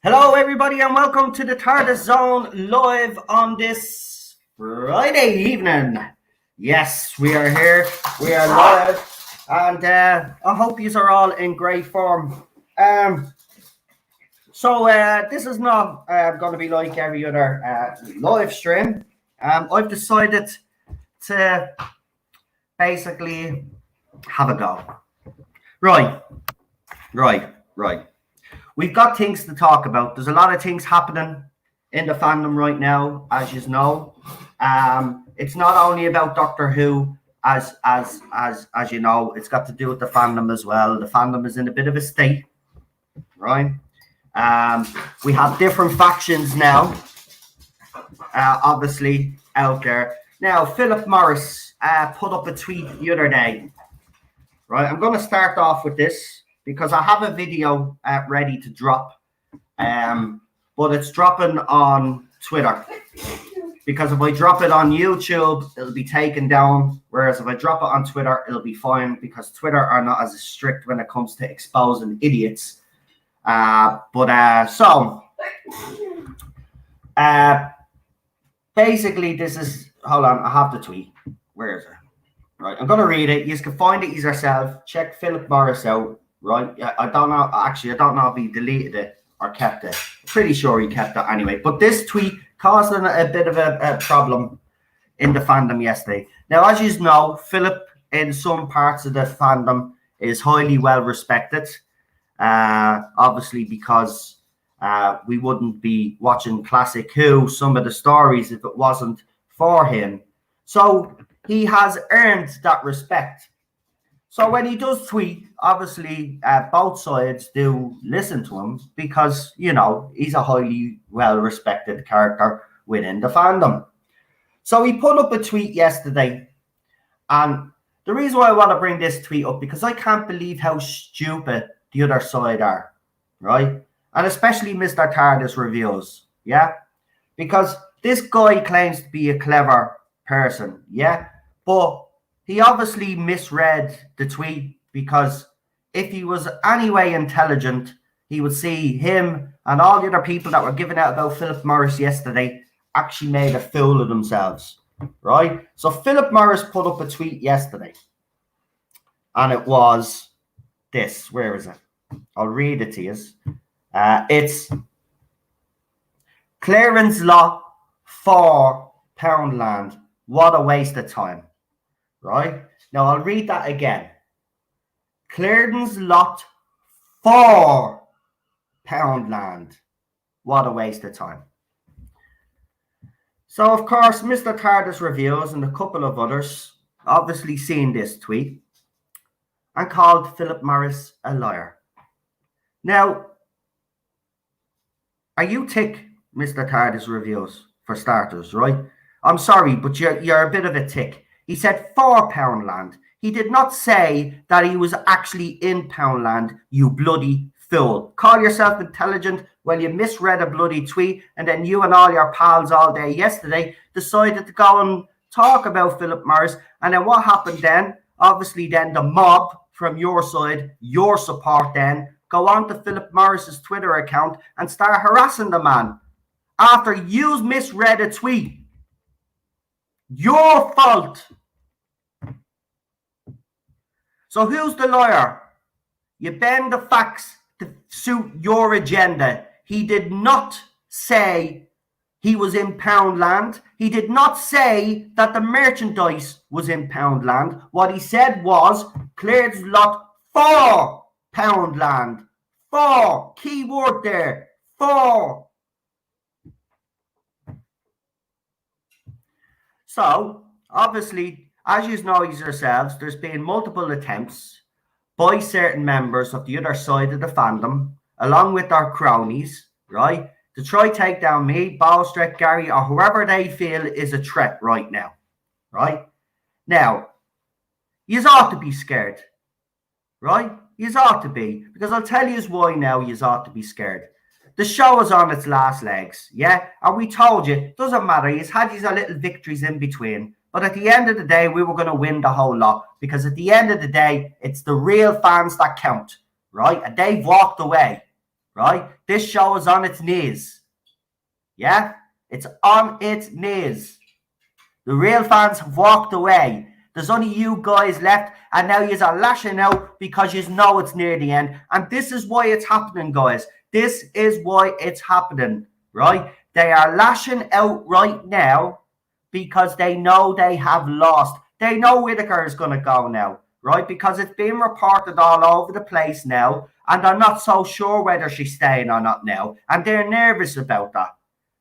Hello, everybody, and welcome to the Tardis Zone live on this Friday evening. Yes, we are here. We are live, and I hope you are all in great form. So this is not going to be like every other live stream. I've decided to basically have a go. Right. We've got things to talk about. There's a lot of things happening in the fandom right now, as you know. It's not only about Doctor Who, as you know. It's got to do with the fandom as well. The fandom is in a bit of a state, right? We have different factions now, obviously out there. Now, Philip Morris put up a tweet the other day. Right, I'm going to start off with this, because I have a video ready to drop, but it's dropping on Twitter, because if I drop it on YouTube, it'll be taken down, whereas if I drop it on Twitter, it'll be fine, because Twitter are not as strict when it comes to exposing idiots. Basically, this is, hold on, I have the tweet. Where is it? Right, I'm going to read it. You can find it yourself. Check Philip Morris out. Right, I don't know. Actually, I don't know if he deleted it or kept it. Pretty sure he kept it anyway. But this tweet caused a bit of a problem in the fandom yesterday. Now, as you know, Philip in some parts of the fandom is highly well respected. Obviously, because we wouldn't be watching Classic Who, some of the stories, if it wasn't for him. So he has earned that respect. So when he does tweet, obviously both sides do listen to him, because, you know, he's a highly well-respected character within the fandom. So he put up a tweet yesterday, and the reason why I want to bring this tweet up, because I can't believe how stupid the other side are, right? And especially Mr. Tardis reviews, yeah? Because this guy claims to be a clever person, yeah? But he obviously misread the tweet, because if he was anyway intelligent, he would see him and all the other people that were giving out about Philip Morris yesterday actually made a fool of themselves, right? So Philip Morris put up a tweet yesterday, and it was this. Where is it? I'll read it to you. It's clearance lot for Poundland. What a waste of time. Right? Now, I'll read that again. Clearance lot for Poundland. What a waste of time. So, of course, Mr. Tardis reviews and a couple of others obviously seen this tweet and called Philip Morris a liar. Now, are you tick, Mr. Tardis reviews, for starters, right? I'm sorry, but you're a bit of a tick. He said for Poundland. He did not say that he was actually in Poundland, you bloody fool. Call yourself intelligent? Well, you misread a bloody tweet, and then you and all your pals all day yesterday decided to go and talk about Philip Morris. And then what happened then? Obviously, then the mob from your side, your support then, go on to Philip Morris's Twitter account and start harassing the man after you misread a tweet. Your fault. So who's the lawyer? You bend the facts to suit your agenda. He did not say he was in Poundland. He did not say that the merchandise was in Poundland. What he said was cleared lot for Poundland. For. Key word there. For. So, obviously, as you know yourselves, there's been multiple attempts by certain members of the other side of the fandom, along with our cronies, right, to try take down me, Ballstrek, Gary, or whoever they feel is a threat right now. Right? Now, you ought to be scared. Right? You ought to be. Because I'll tell you why now you ought to be scared. The show is on its last legs, yeah? And we told you, it doesn't matter. He's had these little victories in between. But at the end of the day, we were going to win the whole lot. Because at the end of the day, it's the real fans that count, right? And they've walked away, right? This show is on its knees. Yeah? It's on its knees. The real fans have walked away. There's only you guys left, and now you are lashing out because you know it's near the end. And this is why it's happening, guys. This is why it's happening, right? They are lashing out right now because they know they have lost. They know Whittaker is going to go now, right? Because it's been reported all over the place now, and they're not so sure whether she's staying or not now. And they're nervous about that.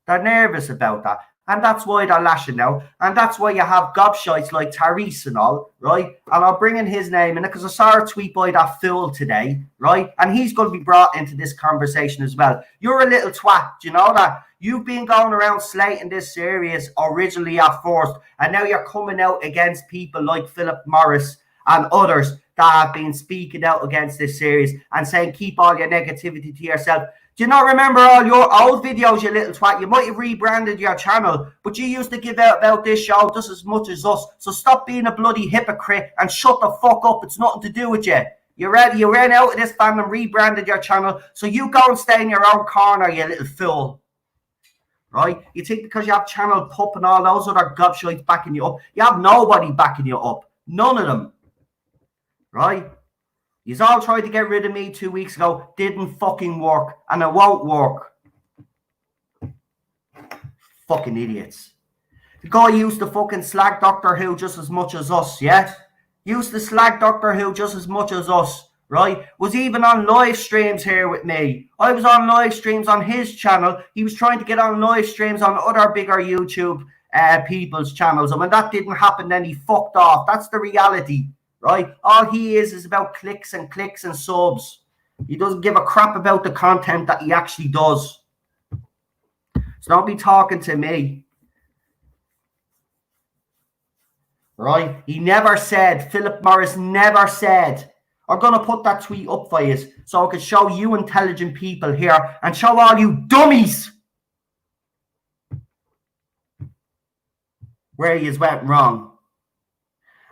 They're nervous about that. And that's why they're lashing out. And that's why you have gobshites like Tardis and all, right? And I'll bring in his name in it because I saw a tweet by that fool today, right? And he's going to be brought into this conversation as well. You're a little twat. Do you know that? You've been going around slating this series originally at first. And now you're coming out against people like Philip Morris and others that have been speaking out against this series and saying, keep all your negativity to yourself. Do you not remember all your old videos, you little twat? You might have rebranded your channel, but you used to give out about this show just as much as us. So stop being a bloody hypocrite and shut the fuck up. It's nothing to do with you. You ran out of this fandom, rebranded your channel, so you go and stay in your own corner, you little fool. Right? You think because you have Channel Pup and all those other gobshites backing you up, you have nobody backing you up. None of them. Right? You all tried to get rid of me 2 weeks ago. Didn't fucking work. And it won't work. Fucking idiots. The guy used to fucking slag Doctor Who just as much as us, yeah? Used to slag Doctor Who just as much as us, right? Was even on live streams here with me. I was on live streams on his channel. He was trying to get on live streams on other bigger YouTube people's channels. And when that didn't happen, then he fucked off. That's the reality. Right? All he is about clicks and subs. He doesn't give a crap about the content that he actually does. So don't be talking to me. Right? He never said, Philip Morris never said, I'm going to put that tweet up for you so I can show you intelligent people here and show all you dummies where you went wrong.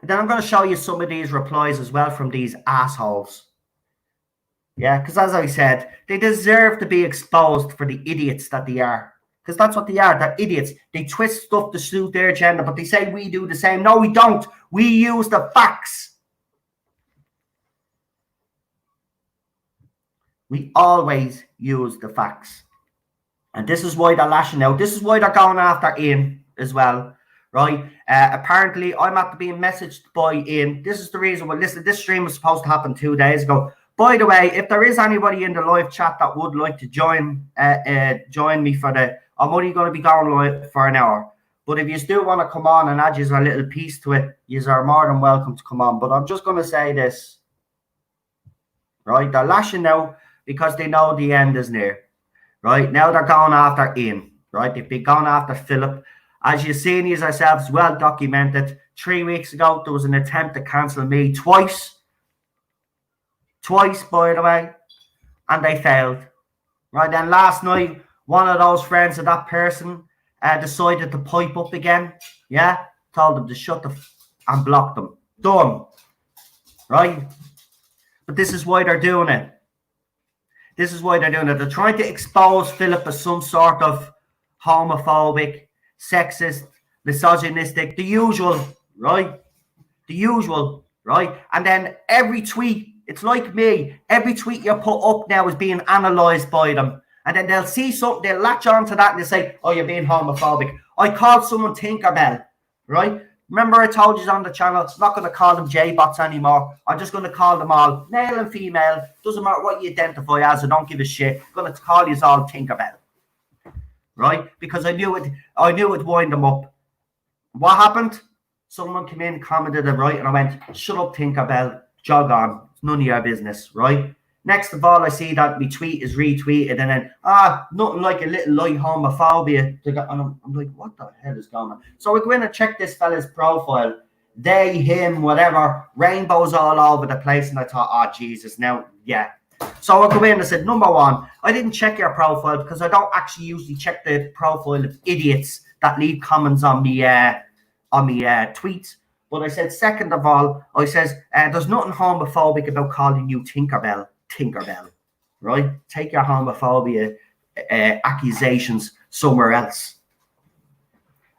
And then I'm going to show you some of these replies as well from these assholes. Yeah, because as I said, they deserve to be exposed for the idiots that they are. Because that's what they are. They're idiots. They twist stuff to suit their agenda, but they say we do the same. No, we don't. We use the facts. We always use the facts. And this is why they're lashing out. This is why they're going after Ian as well. Right? Apparently, I'm after being messaged by Ian. This is the reason why. Listen, this stream was supposed to happen 2 days ago. By the way, if there is anybody in the live chat that would like to join me for the, I'm only going to be going live for an hour. But if you still want to come on and add a little piece to it, you are more than welcome to come on. But I'm just going to say this. Right? They're lashing out because they know the end is near. Right? Now they're going after Ian. Right? They've been going after Philip. As you've seen yourselves, well documented. 3 weeks ago, there was an attempt to cancel me twice. Twice, by the way. And they failed. Right, then last night, one of those friends of that person decided to pipe up again. Yeah? Told them to shut the and blocked them. Done. Right? But this is why they're doing it. This is why they're doing it. They're trying to expose Philip as some sort of homophobic, sexist, misogynistic, the usual, right? The usual, right? And then every tweet, it's like me, every tweet you put up now is being analysed by them. And then they'll see something, they'll latch on to that and they say, oh, you're being homophobic. I called someone Tinkerbell, right? Remember I told you on the channel, I'm not going to call them J-bots anymore. I'm just going to call them all male and female. Doesn't matter what you identify as, I don't give a shit. I'm going to call you all Tinkerbell. Right? Because I knew it'd wind them up. What happened? Someone came in, commented it, right? And I went, shut up, Tinkerbell, jog on. It's none of your business, right? Next of all, I see that my tweet is retweeted, and then nothing like a little light homophobia. And I'm like, what the hell is going on? So I go in and check this fella's profile. They, him, whatever, rainbows all over the place, and I thought, oh Jesus, now, yeah. So I go in and I said, number one, I didn't check your profile because I don't actually usually check the profile of idiots that leave comments on me tweets. But I said, second of all, I says, there's nothing homophobic about calling you Tinkerbell, right? Take your homophobia accusations somewhere else.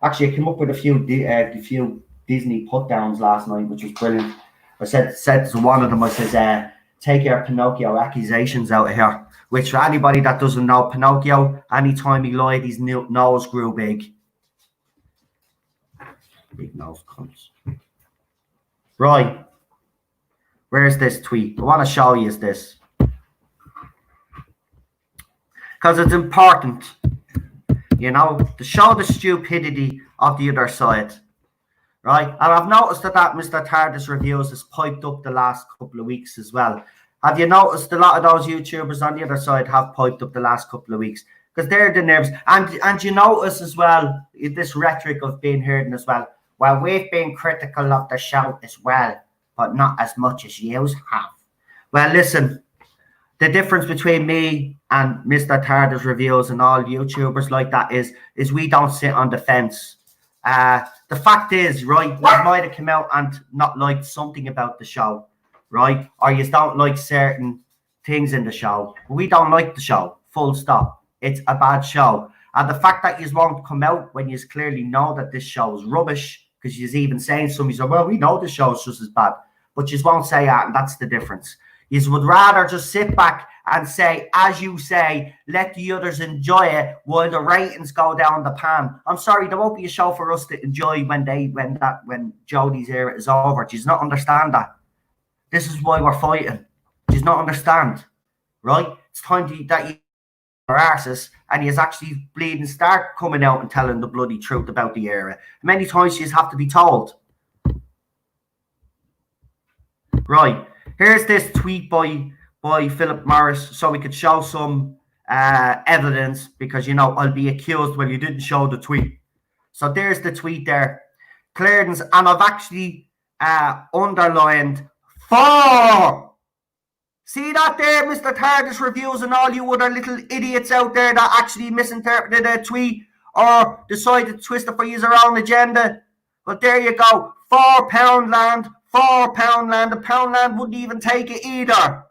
Actually, I came up with a few Disney put downs last night, which was brilliant. I said to one of them, I says, take your Pinocchio accusations out of here. Which, for anybody that doesn't know, Pinocchio, anytime he lied, his nose grew big. Big nose cunts. Right. Where's this tweet? I want to show you this. Because it's important, you know, to show the stupidity of the other side. Right? And I've noticed that Mr. Tardis Reviews has piped up the last couple of weeks as well. Have you noticed a lot of those YouTubers on the other side have piped up the last couple of weeks? Because they're the nerves. And you notice as well, this rhetoric of being heard as well. Well, we've been critical of the show as well, but not as much as you have. Well, listen, the difference between me and Mr. Tardis Reviews and all YouTubers like that is we don't sit on the fence. The fact is, right, you might have come out and not liked something about the show, right? Or you don't like certain things in the show. We don't like the show, full stop. It's a bad show. And the fact that you won't come out when you clearly know that this show is rubbish, because you're even saying something, so, well, we know the show is just as bad, but you won't say that, and that's the difference. You would rather just sit back and say, as you say, let the others enjoy it while the ratings go down the pan. I'm sorry, there won't be a show for us to enjoy when Jodie's era is over. Do you not understand that? This is why we're fighting. Do you not understand? Right? It's time that you are arses and you actually bleeding start coming out and telling the bloody truth about the era. Many times you just have to be told. Right. Here's this tweet by Philip Morris, so we could show some evidence, because, you know, I'll be accused, well, you didn't show the tweet. So there's the tweet there. Clarendon's, and I've actually underlined 4. See that there, Mr. Tardis Reviews, and all you other little idiots out there that actually misinterpreted a tweet or decided to twist it for your own agenda. But there you go. £4 land. £4 land. The pound land wouldn't even take it either.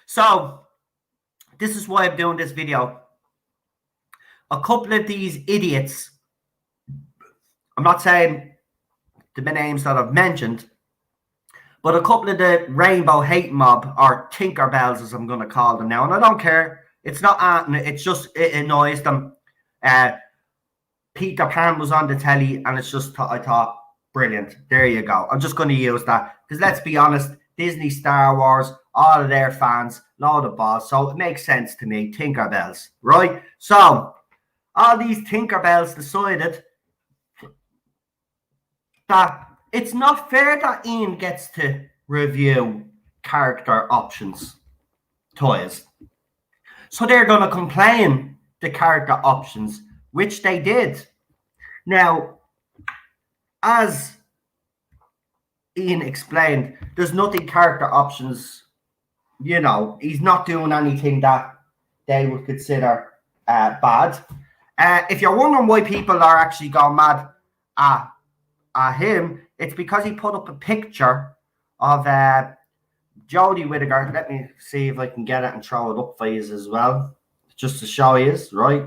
So, this is why I'm doing this video. A couple of these idiots, I'm not saying the names that I've mentioned, but a couple of the rainbow hate mob, or Tinkerbells as I'm going to call them now, and I don't care. It's not, it's just, it annoys them. Peter Pan was on the telly, and it's just, I thought, brilliant. There you go. I'm just going to use that, because let's be honest, Disney, Star Wars, all of their fans, load of balls, so it makes sense to me. Tinkerbells, right? So, all these Tinkerbells decided that it's not fair that Ian gets to review character options toys. So they're going to complain the character options, which they did. Now, as Ian explained, there's nothing character options, you know, he's not doing anything that they would consider bad. If you're wondering why people are actually going mad at him, it's because he put up a picture of Jodie Whittaker. Let me see if I can get it and throw it up for you as well, just to show you, right?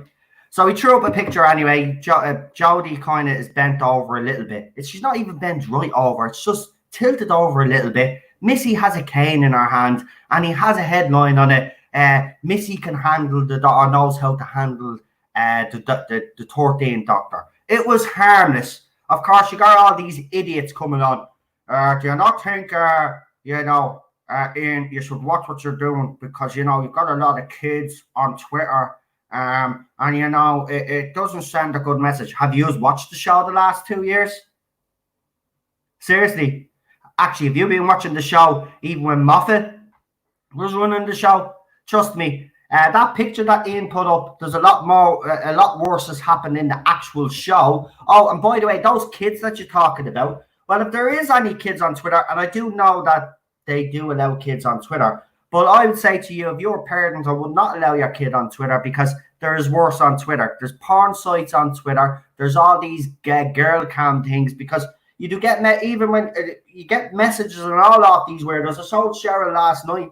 So he threw up a picture anyway. Jodie kind of is bent over a little bit. She's not even bent right over. It's just tilted over a little bit. Missy has a cane in her hand, and he has a headline on it. Missy can handle or knows how to handle the 13th Doctor. It was harmless. Of course, you got all these idiots coming on. Do you not think, Ian, you should watch what you're doing, because, you know, you've got a lot of kids on Twitter And you know, it doesn't send a good message. Have you watched the show the last 2 years? Seriously, actually, have you been watching the show even when Moffat was running the show? Trust me, that picture that Ian put up, there's a lot more, a lot worse has happened in the actual show. Oh, and by the way, those kids that you're talking about, well, if there is any kids on Twitter, and I do know that they do allow kids on Twitter, but I would say to you, if you're a parent, I would not allow your kid on Twitter because there is worse on Twitter. There's porn sites on Twitter. There's all these girl cam things because you do get even when you get messages and all of these weirdos. I told Cheryl last night.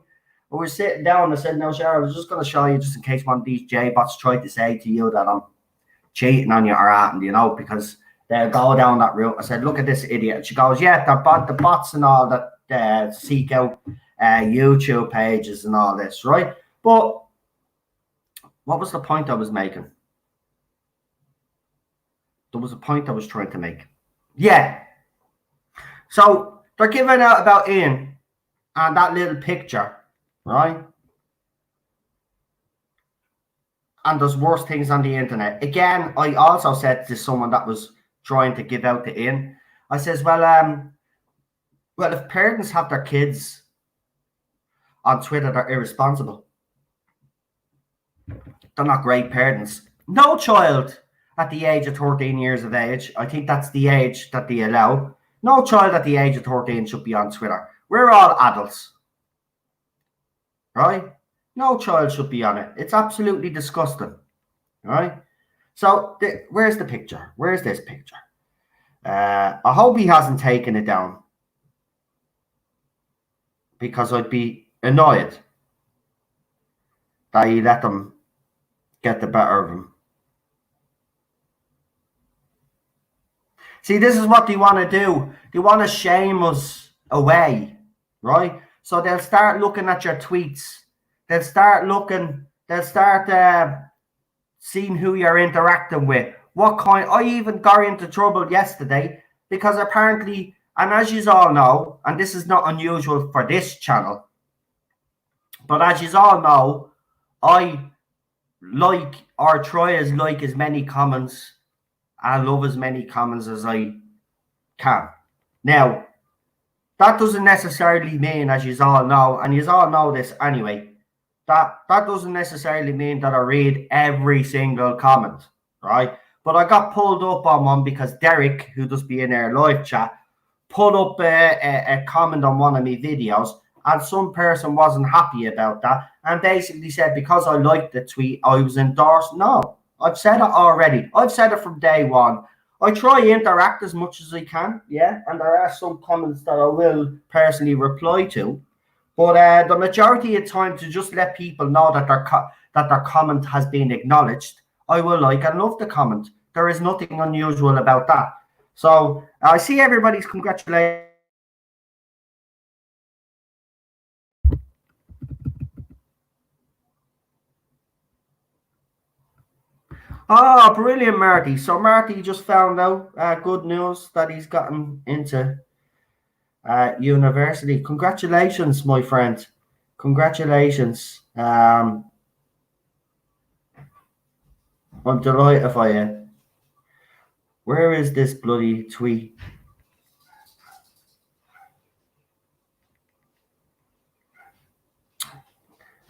We were sitting down. I said, "No, Cheryl, I was just going to show you, just in case one of these J bots tried to say to you that I'm cheating on you or at, you know, because they'll go down that route." I said, "Look at this idiot." And she goes, "Yeah, the bots and all that seek out YouTube pages and all this, right?" But what was the point I was making? There was a point I was trying to make. Yeah. So they're giving out about Ian and that little picture, right? And there's worse things on the internet. Again, I also said to someone that was trying to give out to Ian, I says, well, if parents have their kids on Twitter, they're irresponsible. They're not great parents. No child at the age of 13 years of age, I think that's the age that they allow. No child at the age of 13 should be on Twitter. We're all adults, right? No child should be on it. It's absolutely disgusting, right? So where's the picture? Where's this picture? I hope he hasn't taken it down because I'd be annoyed that he let them get the better of him. See, this is what they want to do. They want to shame us away, right? So they'll start looking at your tweets. They'll start seeing who you're interacting with. What kind? I even got into trouble yesterday because apparently, and as you all know, and this is not unusual for this channel, but as you all know, I like or try as like as many comments and love as many comments as I can. Now, that doesn't necessarily mean, as you all know, and you all know this anyway, that doesn't necessarily mean that I read every single comment, right? But I got pulled up on one because Derek, who does be in our live chat, put up a comment on one of my videos, and some person wasn't happy about that and basically said because I liked the tweet, I was endorsed. No, I've said it already. I've said it from day one. I try to interact as much as I can, yeah, and there are some comments that I will personally reply to. But the majority of time, to just let people know that their comment has been acknowledged, I will like and love the comment. There is nothing unusual about that. So I see everybody's congratulations. Oh, brilliant, Marty. So Marty just found out good news that he's gotten into university. Congratulations, my friend. Congratulations. I'm delighted for you. Where is this bloody tweet?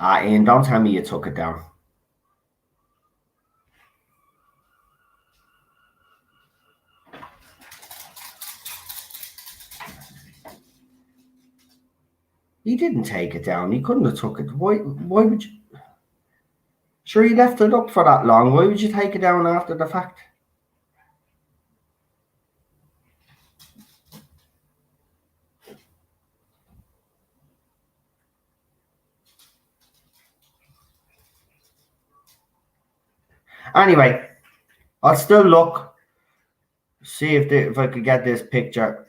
Ian, don't tell me you took it down. He didn't take it down. He couldn't have took it. Why would you? Sure, you left it up for that long. Why would you take it down after the fact? Anyway, I'll still look, see if I could get this picture.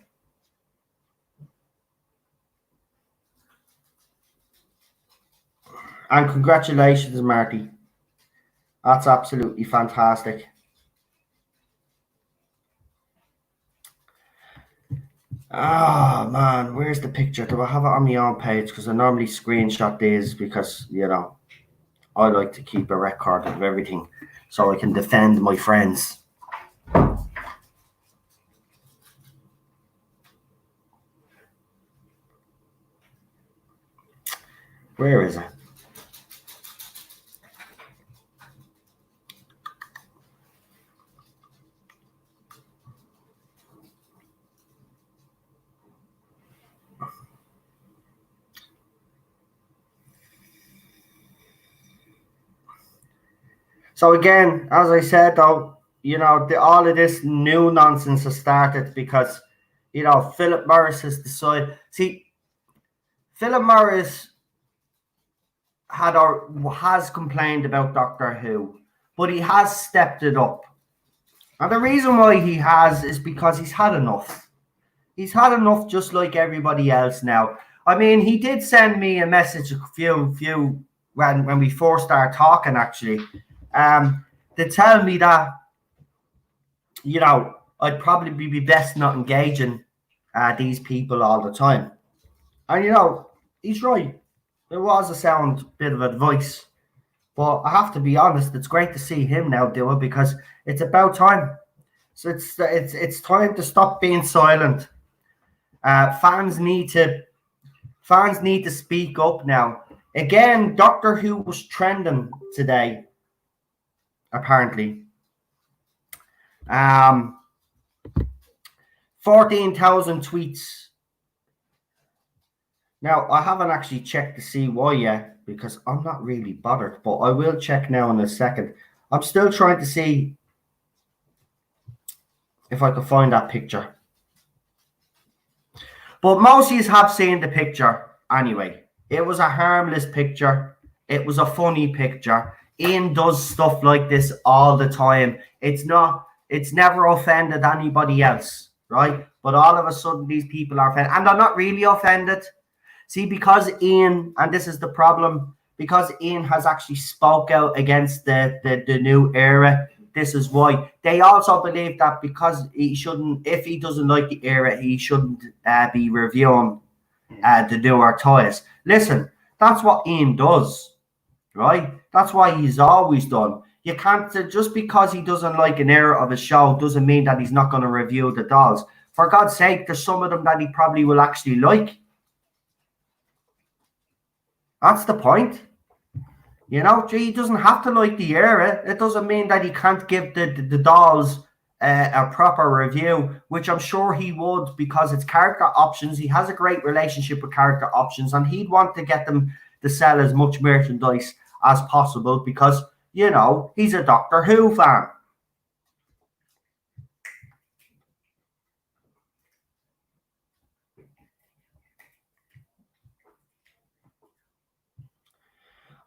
And congratulations, Marty. That's absolutely fantastic. Oh, man, where's the picture? Do I have it on my own page? Because I normally screenshot these because, you know, I like to keep a record of everything so I can defend my friends. Where is it? So again, as I said, though, all of this new nonsense has started because, Philip Morris has decided. See, Philip Morris has complained about Doctor Who, but he has stepped it up. And the reason why he has is because he's had enough. He's had enough, just like everybody else now. I mean, he did send me a message a few when we first started talking, actually, to tell me that, I'd probably be best not engaging these people all the time. And, he's right. There was a sound bit of advice. But I have to be honest, it's great to see him now do it because it's about time. So it's time to stop being silent. Fans need to speak up now. Again, Doctor Who was trending today, apparently. 14,000 tweets. Now, I haven't actually checked to see why yet because I'm not really bothered, but I will check now in a second. I'm still trying to see if I can find that picture. But most of you have seen the picture anyway. It was a harmless picture. It was a funny picture. Ian does stuff like this all the time. It's never offended anybody else, right? But all of a sudden these people are offended. And they're not really offended. See, because Ian, and this is the problem, because Ian has actually spoke out against the new era, this is why. They also believe that because he shouldn't, if he doesn't like the era, he shouldn't be reviewing the newer toys. Listen, that's what Ian does, right? That's why he's always done. You can't, just because he doesn't like an era of a show doesn't mean that he's not going to review the dolls. For God's sake, there's some of them that he probably will actually like. That's the point. He doesn't have to like the era. It doesn't mean that he can't give the dolls a proper review, which I'm sure he would because it's character options. He has a great relationship with character options, and he'd want to get them to sell as much merchandise as possible because, he's a Doctor Who fan.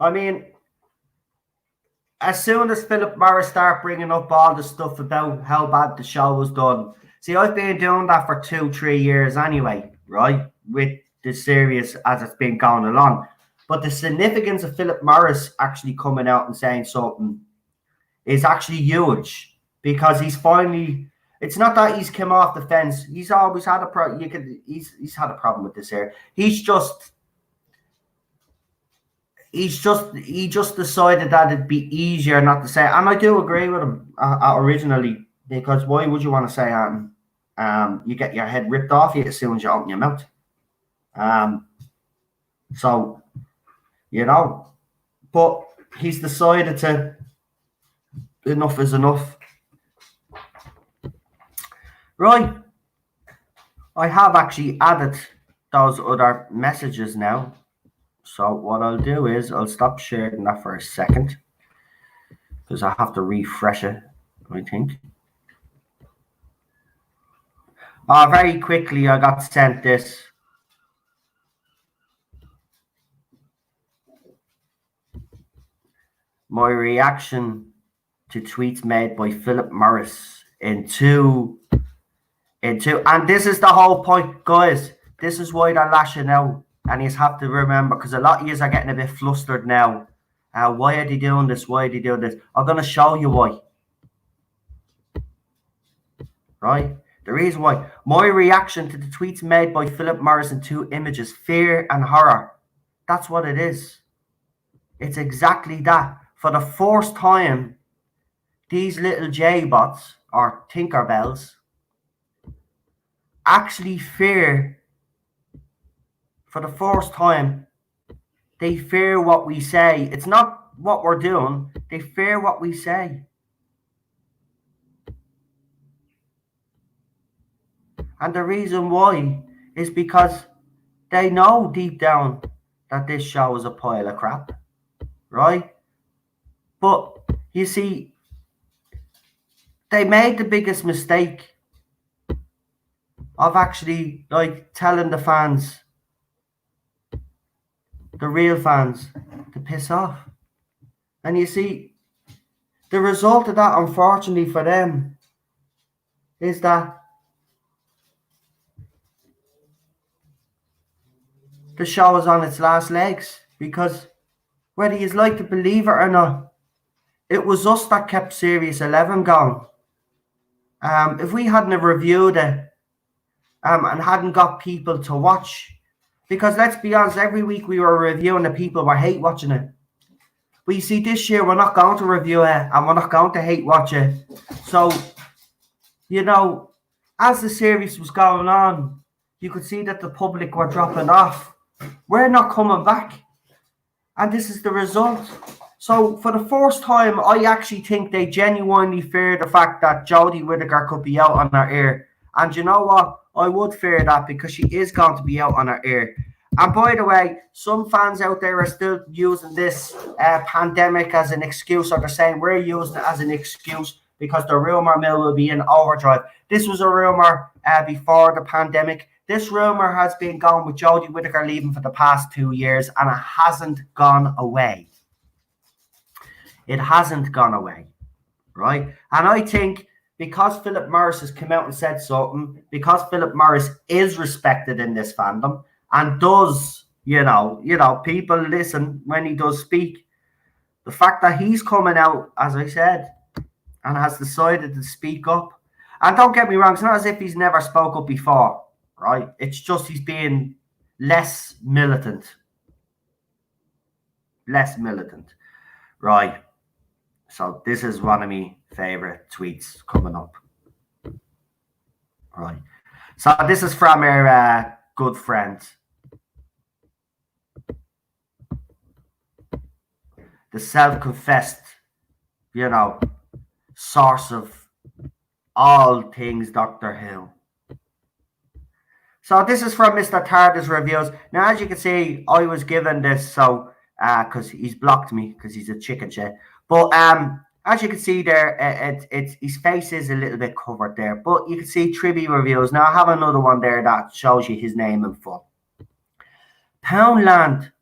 I mean, as soon as Philip Morris started bringing up all the stuff about how bad the show was done, see, I've been doing that for 2-3 years anyway, right? With the series as it's been going along. But the significance of Philip Morris actually coming out and saying something is actually huge because he's finally. It's not that he's come off the fence. He's always had a problem. He's had a problem with this here. He just decided that it'd be easier not to say it. And I do agree with him originally, because why would you want to say you get your head ripped off you as soon as you open your mouth? So, but he's decided to, enough is enough. Right. I have actually added those other messages now. So what I'll do is I'll stop sharing that for a second because I have to refresh it, I think. Very quickly, I got sent this. My reaction to tweets made by Philip Morris and this is the whole point, guys. This is why they're lashing out. And you have to remember, because a lot of you are getting a bit flustered now. Why are they doing this? Why are they doing this? I'm going to show you why. Right? The reason why. My reaction to the tweets made by Philip Morris in 2 images, fear and horror. That's what it is. It's exactly that. For the first time, these little J-bots or Tinkerbells actually fear, for the first time, they fear what we say. It's not what we're doing. They fear what we say. And the reason why is because they know deep down that this show is a pile of crap, right? But you see, they made the biggest mistake of actually like telling the fans, the real fans, to piss off. And you see, the result of that, unfortunately for them, is that the show is on its last legs. Because whether you like to believe it or not, it was us that kept Series 11 going. If we hadn't have reviewed it and hadn't got people to watch, because let's be honest, every week we were reviewing it, people were hate watching it. But you see, this year we're not going to review it and we're not going to hate watch it. So, you know, as the series was going on, you could see that the public were dropping off. We're not coming back. And this is the result. So for the first time, I actually think they genuinely fear the fact that Jodie Whittaker could be out on her ear. And you know what? I would fear that because she is going to be out on her ear. And by the way, some fans out there are still using this pandemic as an excuse, or they're saying we're using it as an excuse because the rumour mill will be in overdrive. This was a rumour before the pandemic. This rumour has been going with Jodie Whittaker leaving for the past 2 years, and it hasn't gone away. It hasn't gone away, right? And I think because Philip Morris has come out and said something, because Philip Morris is respected in this fandom and does, you know, people listen when he does speak. The fact that he's coming out, as I said, and has decided to speak up. And don't get me wrong, it's not as if he's never spoke up before, right? It's just he's being less militant. Right? So this is one of my favourite tweets coming up. Right. So this is from our good friend, the self-confessed, source of all things Doctor Who. So this is from Mr. Tardis Reviews. Now, as you can see, I was given this, so because he's blocked me because he's a chicken shit. But as you can see there, his face is a little bit covered there. But you can see Tribby Reviews. Now, I have another one there that shows you his name in full. Poundland,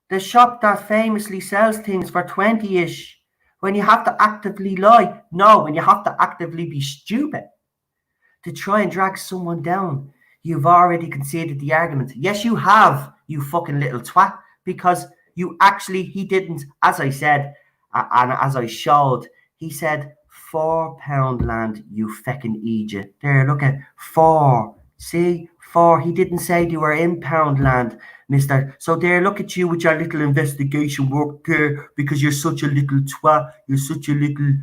the shop that famously sells things for 20-ish when you have to actively lie. No, when you have to actively be stupid to try and drag someone down. You've already conceded the argument. Yes, you have, you fucking little twat, because he didn't, as I said, and as I showed, he said, £4 you feckin' idiot. There, look at 4. See, 4. He didn't say they were in Poundland, mister. So there, look at you with your little investigation work there, because you're such a little twat. You're such a little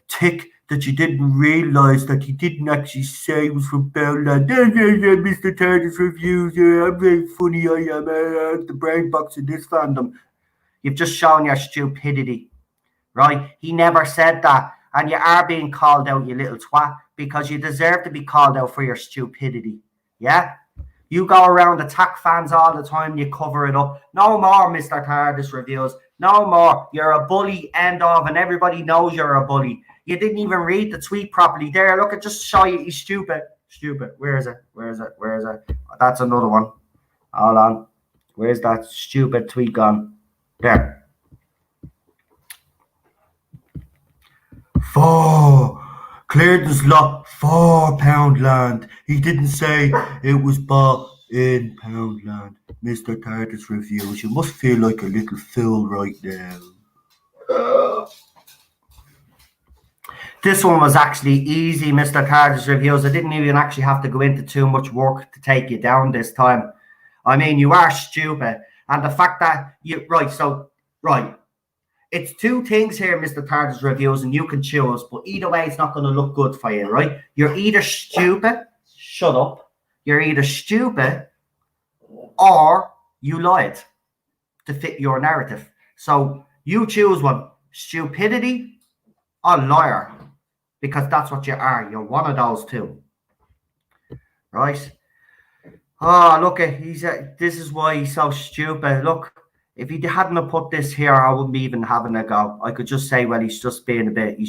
tick that you didn't realise that he didn't actually say it was from Poundland. Yeah, Mr. Tardis Reviews. Yeah, I'm very funny. I am. The brain box in this fandom. You've just shown your stupidity, right? He never said that. And you are being called out, you little twat, because you deserve to be called out for your stupidity. Yeah? You go around attack fans all the time, you cover it up. No more, Mr. Tardis Reviews. No more. You're a bully, end of, and everybody knows you're a bully. You didn't even read the tweet properly. There, look, it just show you he's stupid. Stupid. Where is it? That's another one. Hold on. Where's that stupid tweet gone? There. 4. Clearedon's lot £4 He didn't say it was bought in Poundland. Mr. Tardis Reviews. You must feel like a little fool right now. This one was actually easy, Mr. Tardis Reviews. I didn't even actually have to go into too much work to take you down this time. I mean, you are stupid. And the fact that so Right. It's two things here, Mr. Tardis Reviews, and you can choose, but either way, it's not going to look good for you, right? You're either stupid, shut up, you're either stupid, or you lied to fit your narrative. So you choose one, stupidity or liar, because that's what you are. You're one of those two, right? Oh, look, this is why he's so stupid. Look, if he hadn't have put this here, I wouldn't be even having a go. I could just say, well, he's just being a bit,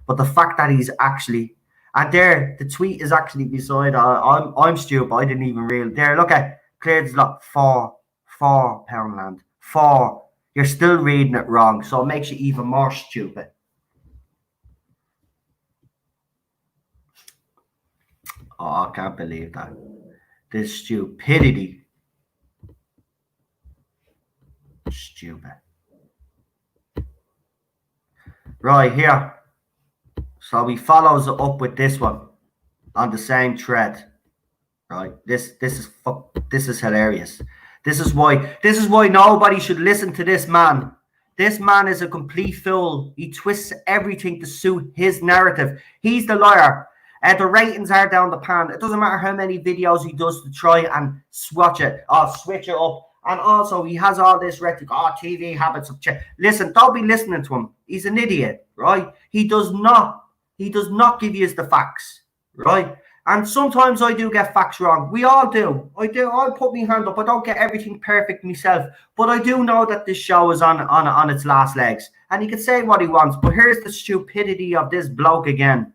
but the fact that he's actually, and there, the tweet is actually beside, I'm stupid, I didn't even realize. There, look at, cleared lot, four Poundland, four. You're still reading it wrong, so it makes you even more stupid. Oh, I can't believe that. This stupidity. Stupid. Right here. So he follows it up with this one on the same thread. Right. This is hilarious. This is why nobody should listen to this man. This man is a complete fool. He twists everything to suit his narrative. He's the liar. The ratings are down the pan. It doesn't matter how many videos he does to try and switch it up. And also, he has all this rhetoric. TV habits of change. Listen, don't be listening to him. He's an idiot, right? He does not give you the facts, right? And sometimes I do get facts wrong. We all do. I do. I'll put my hand up. I don't get everything perfect myself. But I do know that this show is on its last legs. And he can say what he wants. But here's the stupidity of this bloke again.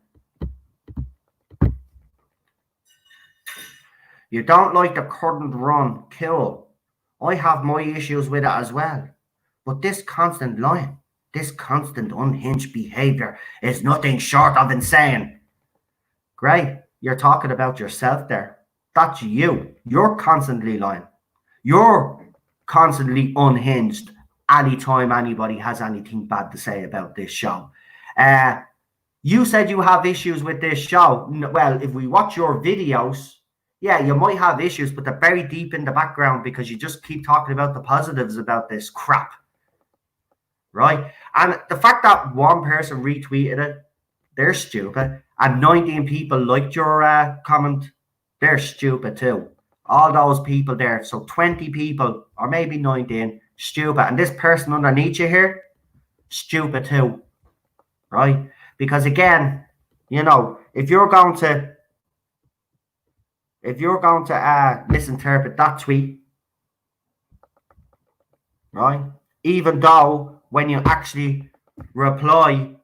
You don't like the current run. Cool. I have my issues with it as well. But this constant lying, this constant unhinged behavior is nothing short of insane. Great. You're talking about yourself there. That's you. You're constantly lying. You're constantly unhinged anytime anybody has anything bad to say about this show. You said you have issues with this show. Well, if we watch your videos, yeah, you might have issues, but they're very deep in the background because you just keep talking about the positives about this crap. Right? And the fact that one person retweeted it, they're stupid. And 19 people liked your comment, they're stupid too. All those people there. So 20 people, or maybe 19, stupid. And this person underneath you here, stupid too. Right? Because again, you know, if you're going to misinterpret that tweet, right? Even though when you actually reply,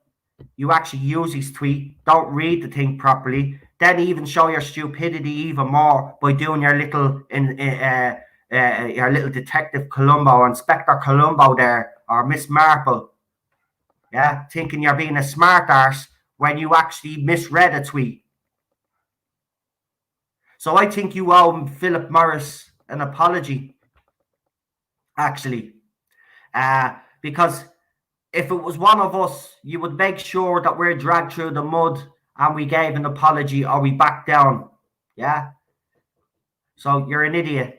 you actually use his tweet, don't read the thing properly, then even show your stupidity even more by doing your little Detective Columbo, Inspector Columbo there, or Miss Marple, yeah, thinking you're being a smart arse when you actually misread a tweet. So I think you owe Philip Morris an apology, actually, because if it was one of us, you would make sure that we're dragged through the mud and we gave an apology or we back down. Yeah. So you're an idiot.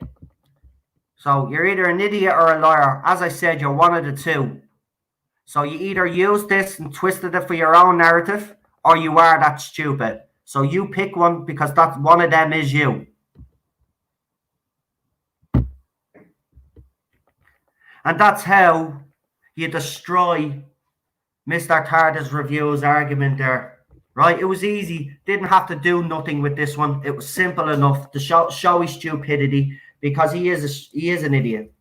So you're either an idiot or a liar. As I said, you're one of the two. So you either use this and twisted it for your own narrative, or you are that stupid. So you pick one, because that's one of them is you. And that's how you destroy Mr. Tardis Review's argument there, right? It was easy. Didn't have to do nothing with this one. It was simple enough to show his stupidity, because he is an idiot.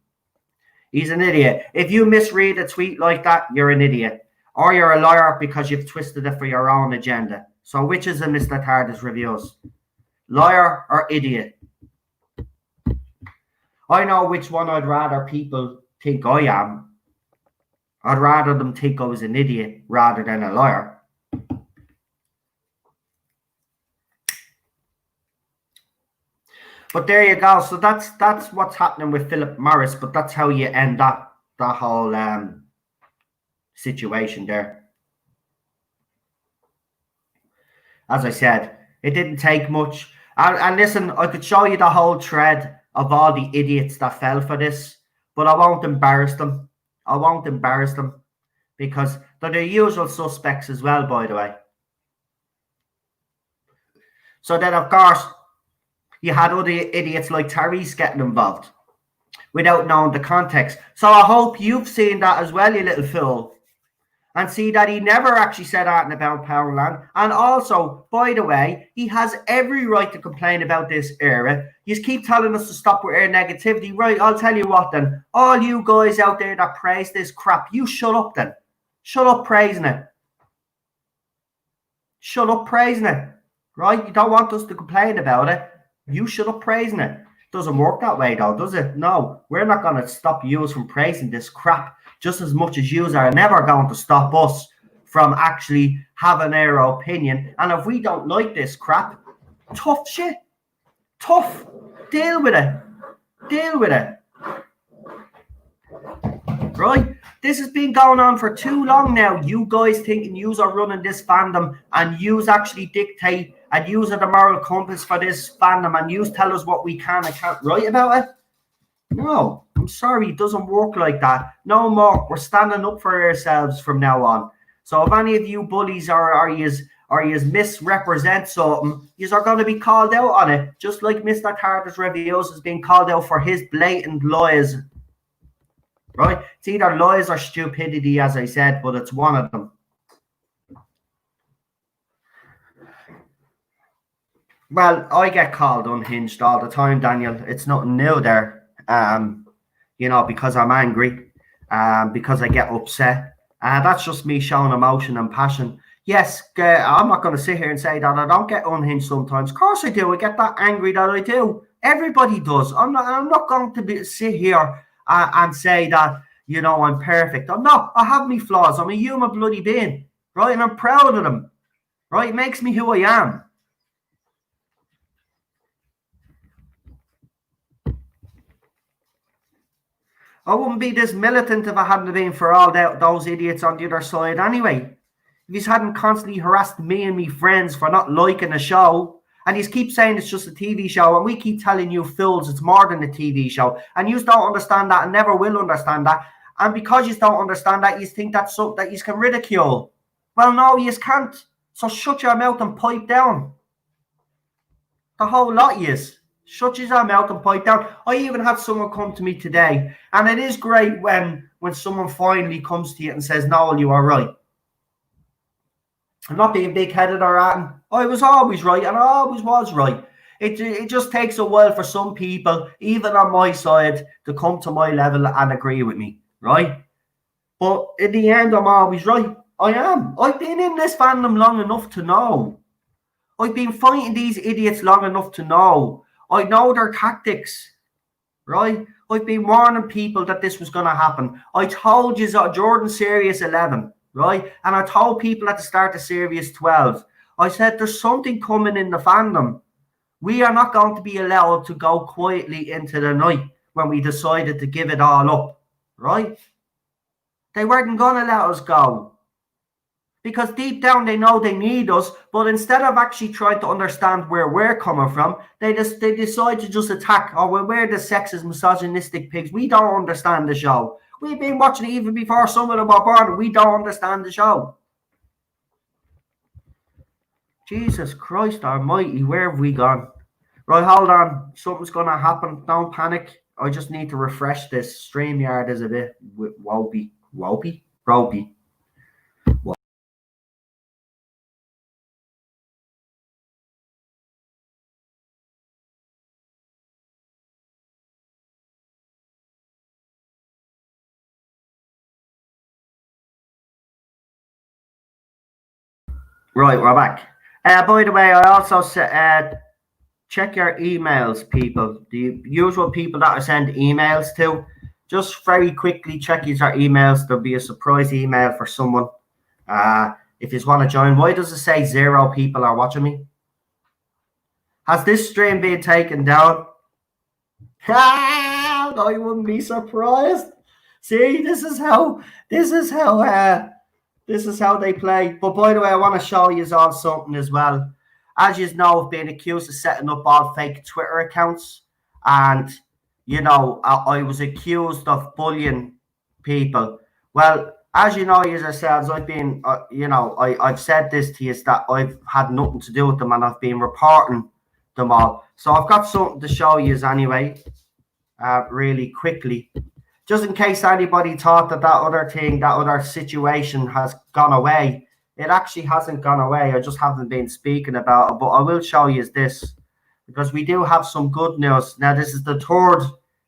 He's an idiot. If you misread a tweet like that, you're an idiot. Or you're a liar because you've twisted it for your own agenda. So which is a Mr. Tardis Reviews? Liar or idiot? I know which one I'd rather people think I am. I'd rather them think I was an idiot rather than a liar. But there you go. So that's what's happening with Philip Morris. But that's how you end that whole situation there. As I said, it didn't take much. And listen, I could show you the whole thread of all the idiots that fell for this, but I won't embarrass them. I won't embarrass them because they're the usual suspects as well, by the way. So then, of course, you had other idiots like Tardis getting involved without knowing the context. So I hope you've seen that as well, you little fool. And see that he never actually said anything about Powerland. And also, by the way, he has every right to complain about this era. You keep telling us to stop with air negativity. Right, I'll tell you what then. All you guys out there that praise this crap, you shut up then. Shut up praising it. Shut up praising it. Right? You don't want us to complain about it. You shut up praising it. Doesn't work that way though, does it? No, we're not going to stop you from praising this crap just as much as you are never going to stop us from actually having our opinion. And if we don't like this crap, tough shit. Tough. Deal with it. Deal with it. Right? This has been going on for too long now. You guys thinking yous are running this fandom and yous actually dictate and yous are the moral compass for this fandom and yous tell us what we can and can't write about it. No, I'm sorry, it doesn't work like that. No more. We're standing up for ourselves from now on. So if any of you bullies or you misrepresent something, you are going to be called out on it. Just like Mr. Tardis Reviews is being called out for his blatant lies. Right? It's either lies or stupidity, as I said, but it's one of them. Well, I get called unhinged all the time, Daniel. It's nothing new there. Because I'm angry, because I get upset. That's just me showing emotion and passion. Yes, I'm not going to sit here and say that I don't get unhinged sometimes. Of course I do. I get that angry that I do. Everybody does. I'm not going to sit here and say that, I'm perfect. I'm not. I have my flaws. I'm a human bloody being, right? And I'm proud of them, right? It makes me who I am. I wouldn't be this militant if I hadn't been for all those idiots on the other side anyway. If he's hadn't constantly harassed me and me friends for not liking the show, and he's keep saying it's just a TV show, and we keep telling you fools it's more than a TV show, and you don't understand that and never will understand that, and because you don't understand that, you think that's something that you can ridicule. Well, no, you can't. So shut your mouth and pipe down. The whole lot of you. Shut your mouth and pipe down. I even had someone come to me today, and it is great when someone finally comes to you and says, "Noel, you are right." I'm not being big-headed or anything. I was always right, and I always was right. It just takes a while for some people, even on my side, to come to my level and agree with me, right? But in the end, I'm always right. I am. I've been in this fandom long enough to know. I've been fighting these idiots long enough to know. I know their tactics, right? I've been warning people that this was going to happen. I told you Jordan Series 11, right? And I told people at the start of Series 12, I said there's something coming in the fandom. We are not going to be allowed to go quietly into the night when we decided to give it all up, right? They weren't going to let us go. Because deep down they know they need us, but instead of actually trying to understand where we're coming from, they decide to just attack. Oh, well, we're the sexist, misogynistic pigs. We don't understand the show. We've been watching it even before some of them were born. We don't understand the show. Jesus Christ almighty, where have we gone? Right, hold on. Something's going to happen. Don't panic. I just need to refresh this. StreamYard is a bit ropey. Right, we're back. By the way, I also said check your emails, people. The usual people that I send emails to, just very quickly check your emails. There'll be a surprise email for someone. If you want to join, why does it say 0 people are watching me? Has this stream been taken down? I wouldn't be surprised. See, this is how they play. But by the way, I want to show you all something as well. As you know, I've been accused of setting up all fake Twitter accounts. And, I was accused of bullying people. Well, as you know yourselves, I've been, I've said this to you, is that I've had nothing to do with them, and I've been reporting them all. So I've got something to show you anyway, really quickly, just in case anybody thought that other situation has gone away. It actually hasn't gone away. I just haven't been speaking about it, but I will show you this, because we do have some good news. Now, this is the third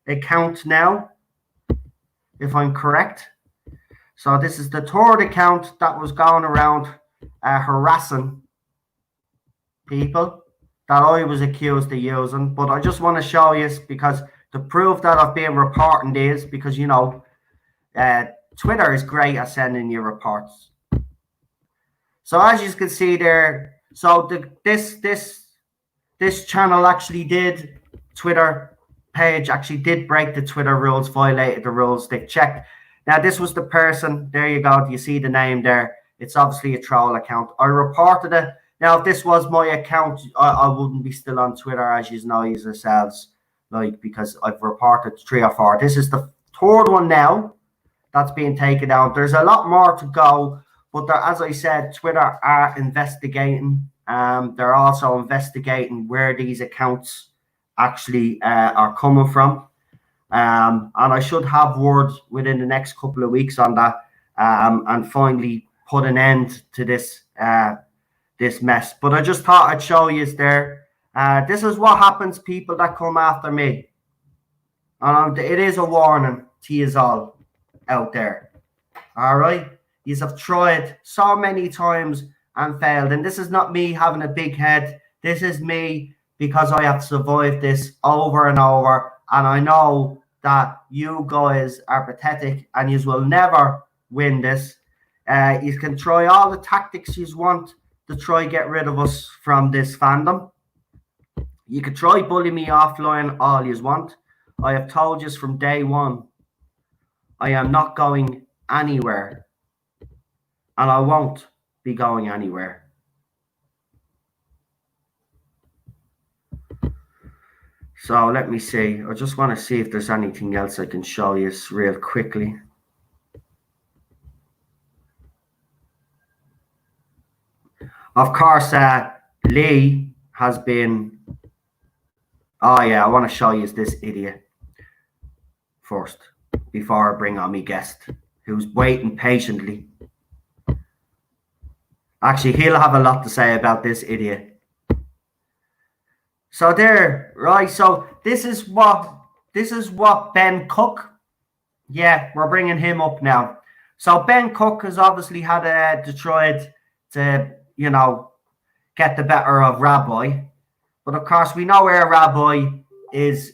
account now, if I'm correct. So this is the third account that was going around harassing people that I was accused of using. But I just want to show you, because to prove that I've been reporting this, because, you know, Twitter is great at sending you reports. So as you can see there, so this channel actually did, Twitter page actually did break the Twitter rules, violated the rules. They checked. Now, this was the person. There you go. Do you see the name there? It's obviously a troll account. I reported it. Now, if this was my account, I wouldn't be still on Twitter, as you know yourselves, like, because I've reported 3 or 4. This is the third one now that's being taken out. There's a lot more to go, but as I said, Twitter are investigating. They're also investigating where these accounts actually are coming from. And I should have word within the next couple of weeks on that, and finally put an end to this this mess. But I just thought I'd show you there. This is what happens, people that come after me. And it is a warning to you all out there. All right? You have tried so many times and failed. And this is not me having a big head. This is me, because I have survived this over and over. And I know that you guys are pathetic and you will never win this. You can try all the tactics you want to try get rid of us from this fandom. You can try bully me offline all you want. I have told you from day one, I am not going anywhere. And I won't be going anywhere. So let me see. I just want to see if there's anything else I can show you real quickly. Of course, Lee has been... Oh, yeah, I want to show you this idiot first, before I bring on my guest, who's waiting patiently. Actually, he'll have a lot to say about this idiot. So there, right? So this is what Ben Cook. Yeah, we're bringing him up now. So Ben Cook has obviously had Detroit to, you know, get the better of Rabbi, but of course we know where Rabbi is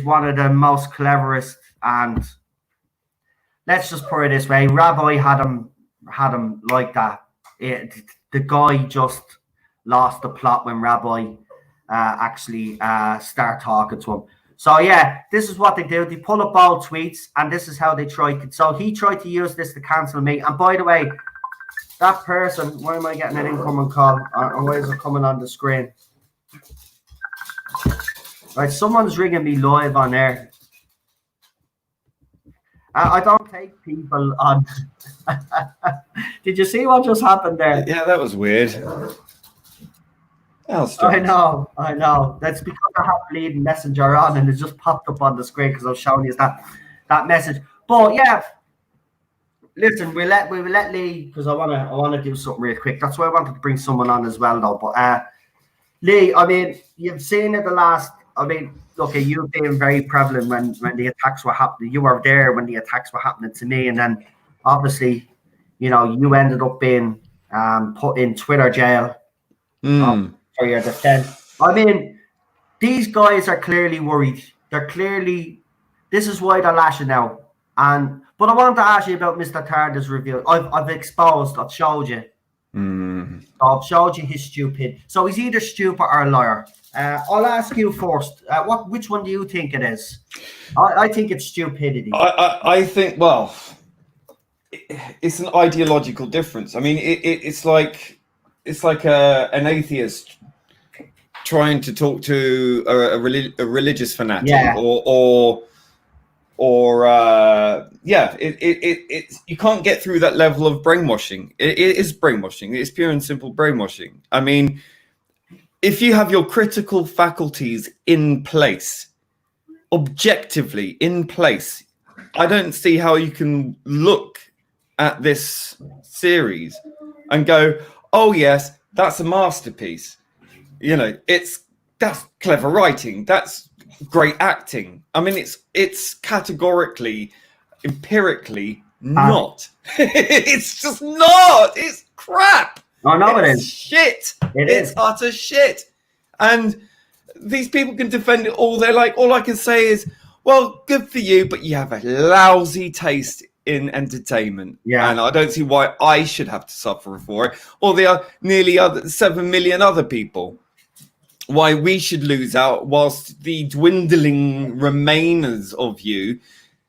one of the most cleverest, and let's just put it this way: Rabbi had him like that. The guy just lost the plot when Rabbi actually start talking to him. So yeah, this is what they do. They pull up all tweets, and this is how they tried to. So he tried to use this to cancel me. And by the way, that person, why am I getting an incoming call? Or why is it coming on the screen? Right, someone's ringing me live on air. I don't take people on. Did you see what just happened there? Yeah, that was weird. I know. That's because I have lead messenger on, and it just popped up on the screen because I was showing you that message. But yeah, listen, we will let Lee, because I wanna do something real quick. That's why I wanted to bring someone on as well, though. But Lee, I mean, you've seen it the last. I mean, look, you've been very prevalent when the attacks were happening. You were there when the attacks were happening to me, and then obviously, you know, you ended up being put in Twitter jail for your defense. I mean, these guys are clearly worried. This is why they're lashing out. But I want to ask you about Mr. Tardis review. I've showed you. I've showed you his stupid. So he's either stupid or a liar. I'll ask you first. Which one do you think it is? I think it's stupidity. I think, well, it's an ideological difference. I mean, it's like an atheist trying to talk to a religious fanatic, yeah. or you can't get through that level of brainwashing. It is brainwashing. It's pure and simple brainwashing. I mean, if you have your critical faculties in place, objectively in place, I don't see how you can look at this series and go, oh yes, that's a masterpiece. You know, that's clever writing. That's great acting. I mean, it's categorically, empirically not. It's just not. It's crap. I know It's it is. shit. It's utter shit. And these people can defend it all. They're like, all I can say is, well, good for you, but you have a lousy taste in entertainment. Yeah. And I don't see why I should have to suffer for it, or there are nearly 7 million other people. Why we should lose out whilst the dwindling remainers of you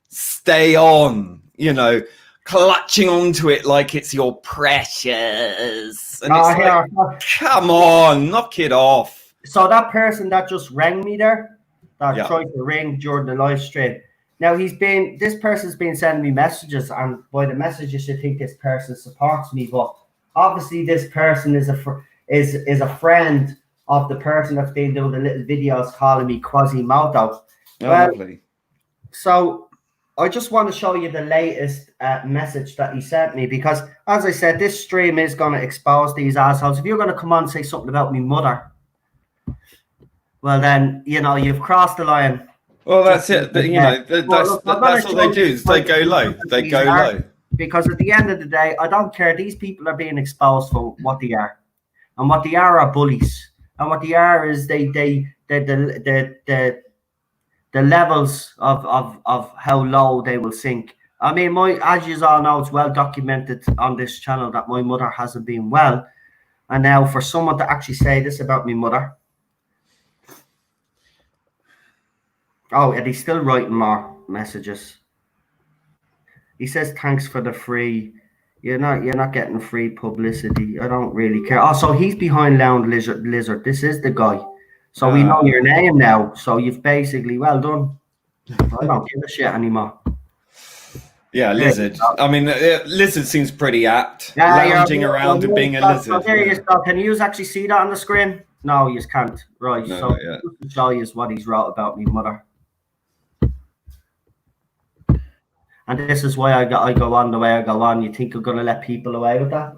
stay on, you know, clutching onto it like it's your precious. And it's like, come on, knock it off. So that person that just rang me there, that tried to ring during the live stream, now this person's been sending me messages, and by the messages you think this person supports me, but obviously this person is a friend of the person that's been doing the little videos calling me Quasimodo. Lovely. So I just want to show you the latest message that he sent me, because, as I said, this stream is going to expose these assholes. If you're going to come on and say something about me mother, well then, you know, you've crossed the line. Well, that's it. You know, that's what they do. Is they go low. They go low. Because at the end of the day, I don't care. These people are being exposed for what they are, and what they are bullies. And what they are is the levels of how low they will sink. I mean, as you all know, it's well documented on this channel that my mother hasn't been well. And now for someone to actually say this about my mother. Oh, and he's still writing more messages. He says, thanks for the free. You're not getting free publicity. I don't really care. Also, he's behind Lounge Lizard. This is the guy. So we know your name now. So you've basically, well done. I don't give a shit anymore. Yeah, Lizard. I mean, Lizard seems pretty apt. Lounging around and being a lizard. There you go. Can you actually see that on the screen? No, you can't. Right. No, so to show you what he's wrote about me mother. And this is why I go on the way I go on. You think I'm going to let people away with that?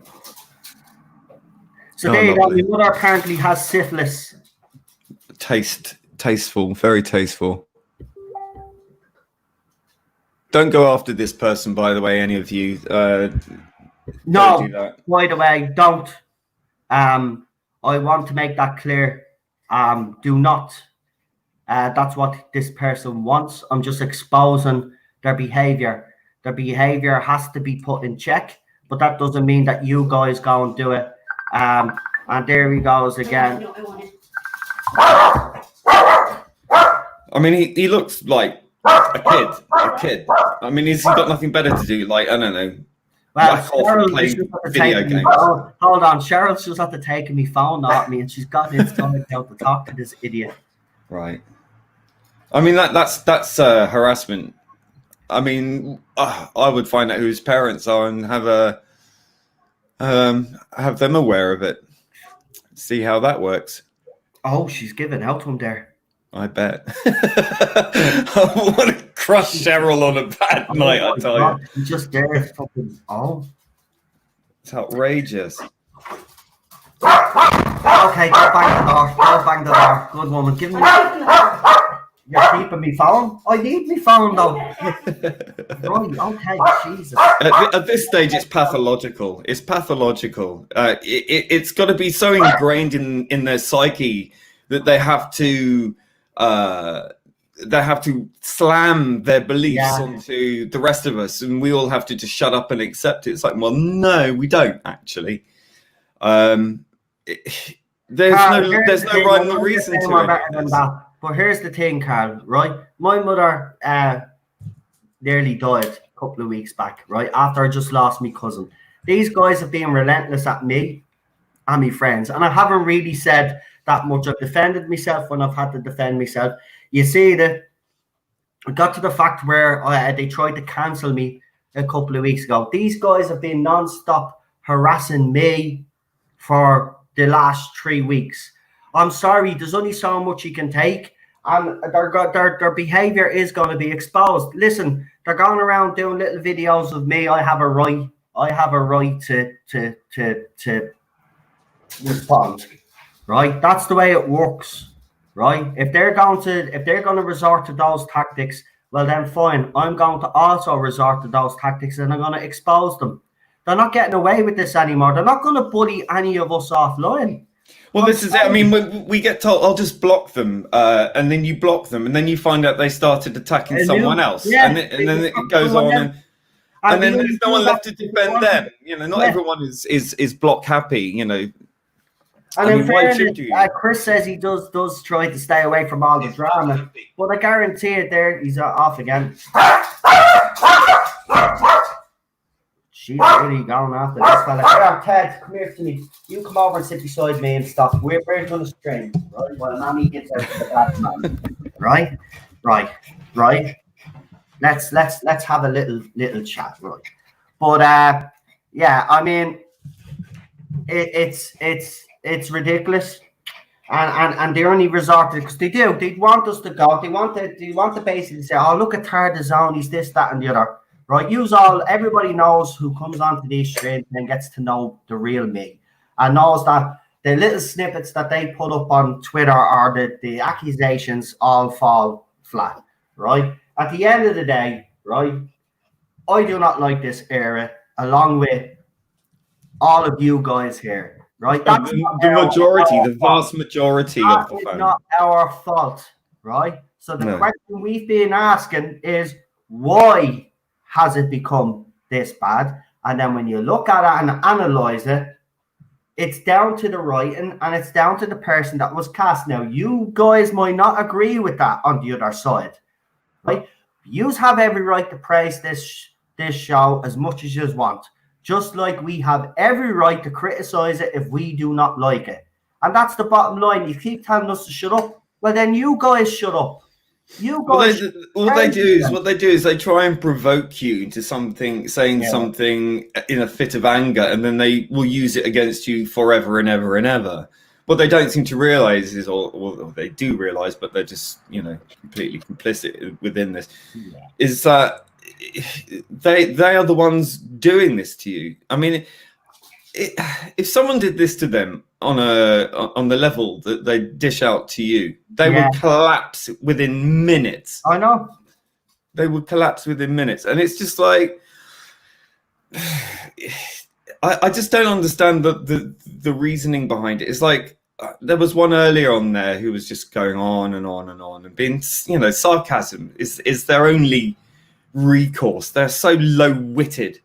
So there you go. My mother apparently has syphilis. Tasteful, very tasteful. Don't go after this person, by the way, any of you. No, don't do that. By the way, don't. I want to make that clear. Do not. That's what this person wants. I'm just exposing their behavior. Their behavior has to be put in check, but that doesn't mean that you guys go and do it. And there he goes again. I mean, he looks like a kid. I mean, he's got nothing better to do. Like, I don't know. Well, hold on. Cheryl's just had to take my phone off me, and she's got his stomach out to talk to this idiot. Right. I mean, that's harassment. I mean, I would find out who his parents are and have them aware of it. See how that works. Oh, she's giving out to him there. I bet. I want to crush Cheryl on a bad night, I tell you. He's just there fucking. Oh. It's outrageous. Okay, go bang the door. Go bang the door. Good woman. Give me. You're keeping me phone? I need me phone though. Right, okay, Jesus. At this stage, it's pathological. It's pathological. It's got to be so ingrained in their psyche that they have to slam their beliefs onto the rest of us, and we all have to just shut up and accept it. It's like, well, no, we don't actually. There's no rhyme or reason to it. But here's the thing, Carl, right? My mother nearly died a couple of weeks back, right? After I just lost my cousin. These guys have been relentless at me and my friends. And I haven't really said that much. I've defended myself when I've had to defend myself. You see it got to the fact where they tried to cancel me a couple of weeks ago. These guys have been non-stop harassing me for the last 3 weeks. I'm sorry, there's only so much you can take, and their behavior is going to be exposed. Listen, they're going around doing little videos of me. I have a right to respond. Right? That's the way it works. Right? If they're going to resort to those tactics, well then fine. I'm going to also resort to those tactics, and I'm going to expose them. They're not getting away with this anymore. They're not going to bully any of us offline. Well, this is it. I mean, we get told, I'll just block them, and then you block them, and then you find out they started attacking someone else, and then it goes on, and then there's no one left to defend them. You know, not everyone is block happy. You know, and why should you? Chris says he does try to stay away from all the drama, but I guarantee it. There, he's off again. She's really going after this fella. Here, Ted, come here to me. You come over and sit beside me and stop. We're going to stream, right? While Mammy gets out of the bathroom. Right. Let's have a little chat, right? But yeah, I mean, it's ridiculous, and they only resorted because they want us to go. They want to basically say, oh, look at Tardis, he's this, that, and the other. Right, everybody knows who comes onto these streams and gets to know the real me, and knows that the little snippets that they put up on Twitter or the accusations all fall flat. Right, at the end of the day, right, I do not like this era, along with all of you guys here. Right, that's the vast majority of the fans. Not our fault, right? So the question we've been asking is why has it become this bad? And then when you look at it and analyze it, it's down to the writing and it's down to the person that was cast. Now, you guys might not agree with that on the other side, right? You have every right to praise this show as much as you want, just like we have every right to criticize it if we do not like it. And that's the bottom line. You keep telling us to shut up, well, then you guys shut up. What they do is they try and provoke you into something, saying something in a fit of anger, and then they will use it against you forever and ever and ever. What they don't seem to realize is, or they do realize, but they're just, you know, completely complicit within this, is that they are the ones doing this to you. I mean, if someone did this to them on the level that they dish out to you, they would collapse within minutes. I know. They would collapse within minutes. And it's just like, I just don't understand the reasoning behind it. It's like, there was one earlier on there who was just going on and on and on and being, you know, sarcasm is their only recourse. They're so low-witted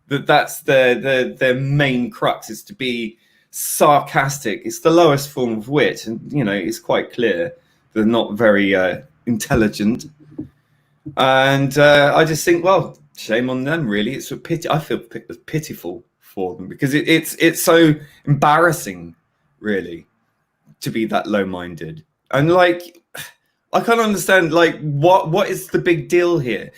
that's their main crux, is to be sarcastic. It's the lowest form of wit, and you know it's quite clear they're not very intelligent. And I just think, well, shame on them. Really, it's a pity. I feel pitiful for them because it's so embarrassing, really, to be that low-minded. And like, I can't understand, like, what is the big deal here?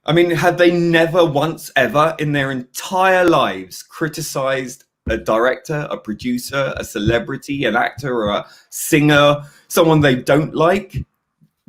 I mean, had they never once ever in their entire lives criticized a director, a producer, a celebrity, an actor, or a singer, someone they don't like?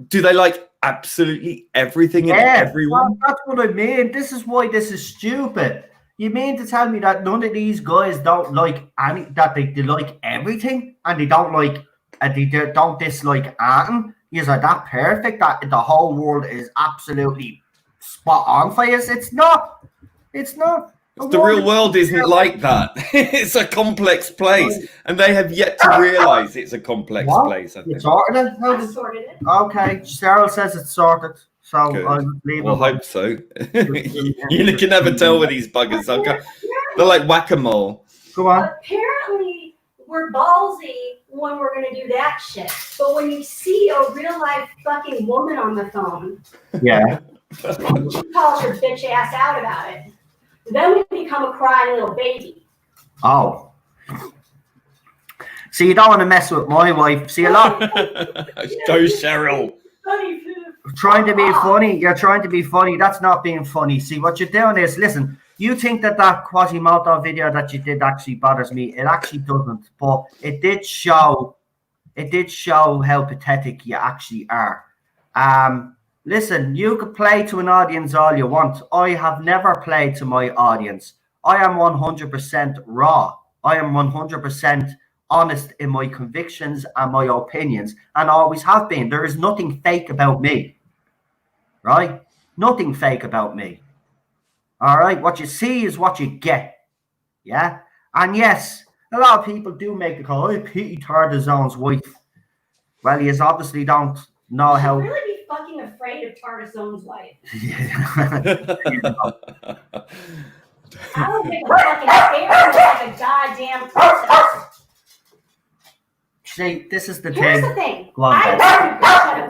Do they like absolutely everything and everyone? That's what I mean. This is why this is stupid. You mean to tell me that none of these guys don't like that they like everything, and they don't like, and they don't dislike anything? Is like that perfect that the whole world is absolutely spot on for you? It's not. The real world isn't like that. It's a complex place, and they have yet to realize it's a complex place. I think. You sorted it? I sorted it. Okay, Cheryl says it's sorted, so I'll leave it. Well, hope so. You can never tell with these buggers. They're like whack-a-mole. Go on. Apparently, we're ballsy when we're going to do that shit, but when you see a real life fucking woman on the phone, she calls her bitch ass out about it. Then we become a crying little baby. Oh. So you don't want to mess with my wife. See, a lot. Go, Cheryl. trying to be funny. You're trying to be funny. That's not being funny. See, what you're doing is, listen, you think that Quasimodo video that you did actually bothers me. It actually doesn't. But it did show how pathetic you actually are. Listen, you could play to an audience all you want. I have never played to my audience. I am 100% raw. I am 100% honest in my convictions and my opinions, and always have been. There is nothing fake about me, right? Nothing fake about me. All right, what you see is what you get, yeah? And yes, a lot of people do make the call, I pity Tardis' wife. Well, you obviously don't know how... really be fucking afraid of Tardis' wife. I would make a fucking scare like a goddamn princess. See, this is the Here's thing. the thing. Go on, I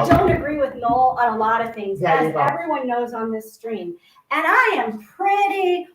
don't agree with Noel on a lot of things, as everyone knows on this stream. And I am pretty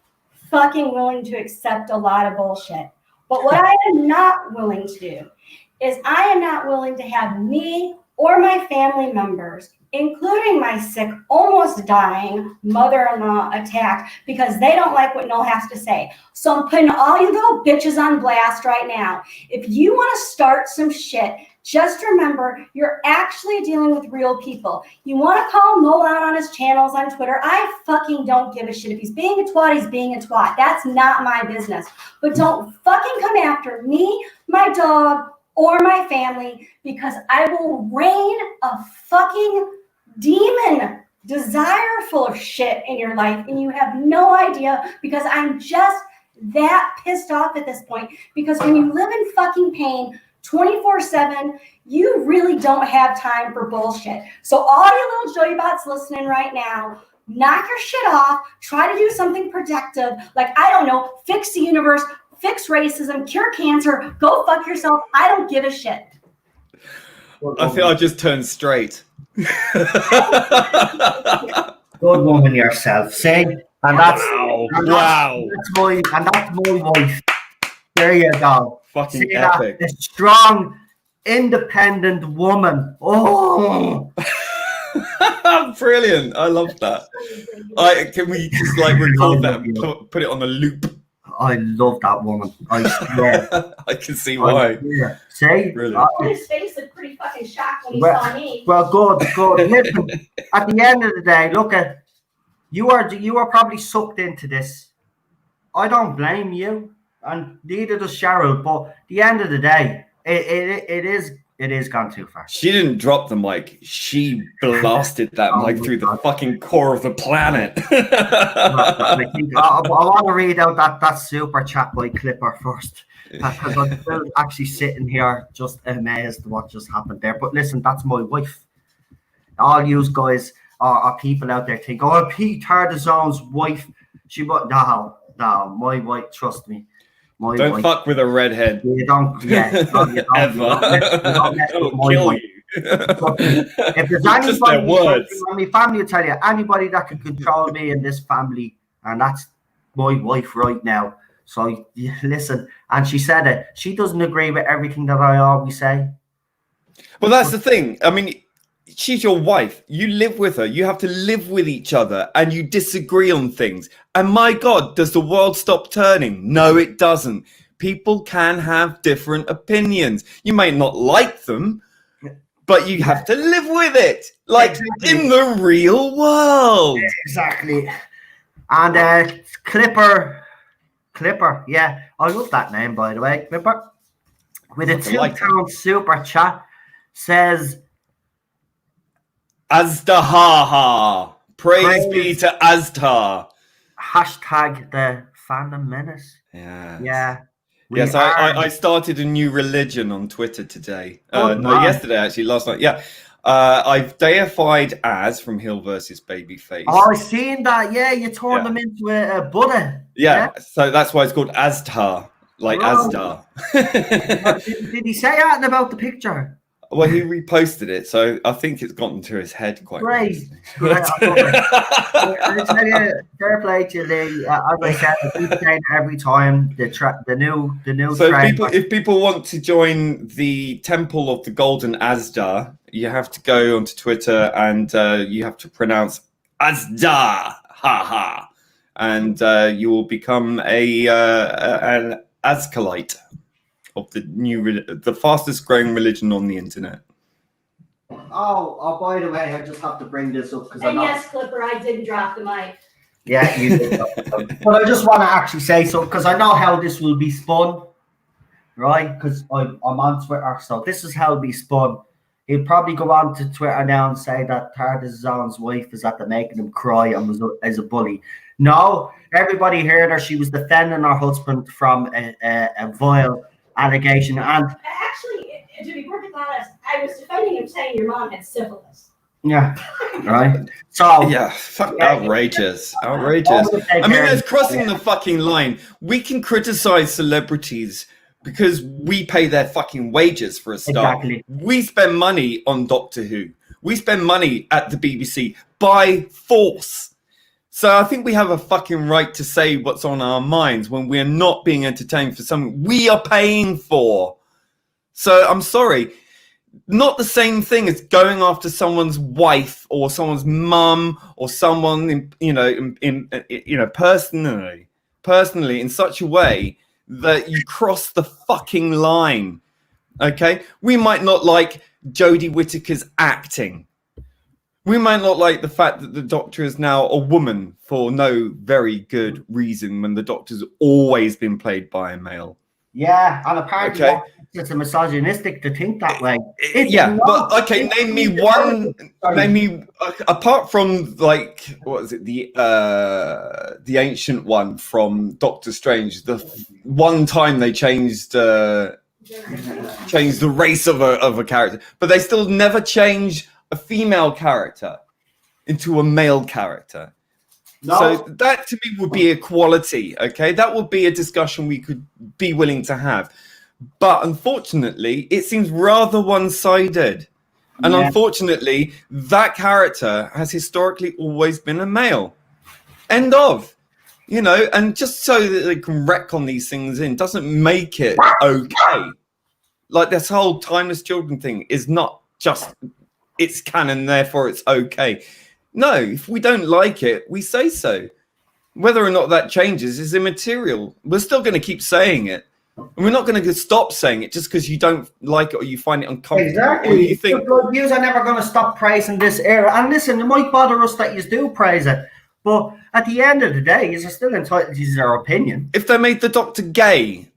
fucking willing to accept a lot of bullshit. But what I am not willing to do is I am not willing to have me or my family members, including my sick, almost dying mother-in-law, attacked because they don't like what Noel has to say. So I'm putting all you little bitches on blast right now. If you want to start some shit, just remember you're actually dealing with real people. You want to call Noel out on his channels on Twitter? I fucking don't give a shit. If he's being a twat, he's being a twat. That's not my business. But don't fucking come after me, my dog, or my family, because I will rain a fucking demon desire full of shit in your life, and you have no idea, because I'm just that pissed off at this point. Because when you live in fucking pain 24/7, you really don't have time for bullshit. So all you little Joey bots listening right now, knock your shit off, try to do something productive, like, I don't know, fix the universe, fix racism, cure cancer, go fuck yourself. I don't give a shit. I feel I just turned straight. Good woman yourself, see? And that's wow. That's my wife. There you go. Fucking see epic. That? A strong, independent woman. Oh, brilliant! I love that. Can we just like record that and put it on a loop? I love that woman. I swear. I can see why. See? Brilliant. His face looked pretty fucking shocked when he saw me. Well, good. Listen, at the end of the day, look at you are probably sucked into this. I don't blame you, and neither does Cheryl. But at the end of the day, it is gone too far. She didn't drop the mic. She blasted that mic through the fucking core of the planet. I want to read out that super chat by Clipper first, because I'm still actually sitting here just amazed at what just happened there. But listen, that's my wife. All you guys are people out there think, oh, Pete Tardis' wife. No, my wife, trust me. Don't fuck with a redhead. You don't, ever. It'll kill you. If there's anybody, my family will tell you, anybody that can control me in this family, and that's my wife right now. So listen, and she said it. She doesn't agree with everything that I always say. Well, that's the thing. I mean, she's your wife. You live with her. You have to live with each other, and you disagree on things. And my God, does the world stop turning? No, it doesn't. People can have different opinions. You may not like them, but you have to live with it, like in the real world. Exactly. And Clipper, yeah, I love that name, by the way, Clipper. With a £2 super chat, says, Azdahaha. Praise be to Aztar. Hashtag the fandom menace. Yeah. Yes, I started a new religion on Twitter today. Yesterday, actually, last night. Yeah. I've deified Az from Hill versus Babyface. Oh, I've seen that. Yeah, you turned them into a Buddha. Yeah, so that's why it's called Aztar, like Astar. Did he say anything about the picture? Well, he reposted it, so I think it's gotten to his head quite Great. nicely. I tell you, fair play to Lee. As I said, I keep saying it every time. The new. So trend. if people want to join the Temple of the Golden Asda, you have to go onto Twitter and you have to pronounce Asda, ha, and you will become an Azkalite of the fastest growing religion on the internet. Oh, by the way, I just have to bring this up because And yes, Clipper, I didn't drop the mic. Yeah, you did. But I just want to actually say something because I know how this will be spun, right? Because I'm on Twitter, so this is how it'll be spun. He'll probably go on to Twitter now and say that Tardis' wife is at the making him cry and was as a bully. No, everybody heard her. She was defending her husband from a vile allegation. And actually, to be perfectly honest, I was defending him saying your mom had syphilis. Yeah, right. So yeah, outrageous. I mean, that's crossing the fucking line. We can criticize celebrities because we pay their fucking wages for a start. Exactly. We spend money on Doctor Who. We spend money at the BBC by force. So I think we have a fucking right to say what's on our minds when we're not being entertained for something we are paying for. So I'm sorry. Not the same thing as going after someone's wife or someone's mum or someone, personally in such a way that you cross the fucking line. Okay, we might not like Jodie Whittaker's acting. We might not like the fact that the Doctor is now a woman for no very good reason when the Doctor's always been played by a male. Yeah, and apparently it's a misogynistic to think that way. But okay, name me apart from like what is it, the ancient one from Doctor Strange, the one time they changed the race of a character, but they still never change a female character into a male character. No. So that to me would be equality, okay? That would be a discussion we could be willing to have. But unfortunately, it seems rather one-sided. And unfortunately, that character has historically always been a male. End of. And just so that they can wreck on these things in doesn't make it okay. Like this whole timeless children thing is not just it's canon, therefore it's okay. No, if we don't like it, we say so. Whether or not that changes is immaterial. We're still going to keep saying it. And we're not going to stop saying it just because you don't like it or you find it uncomfortable. Exactly. Or you think you are never going to stop praising this era. And listen, it might bother us that you do praise it. But at the end of the day, you're still entitled to use their opinion. If they made the Doctor gay,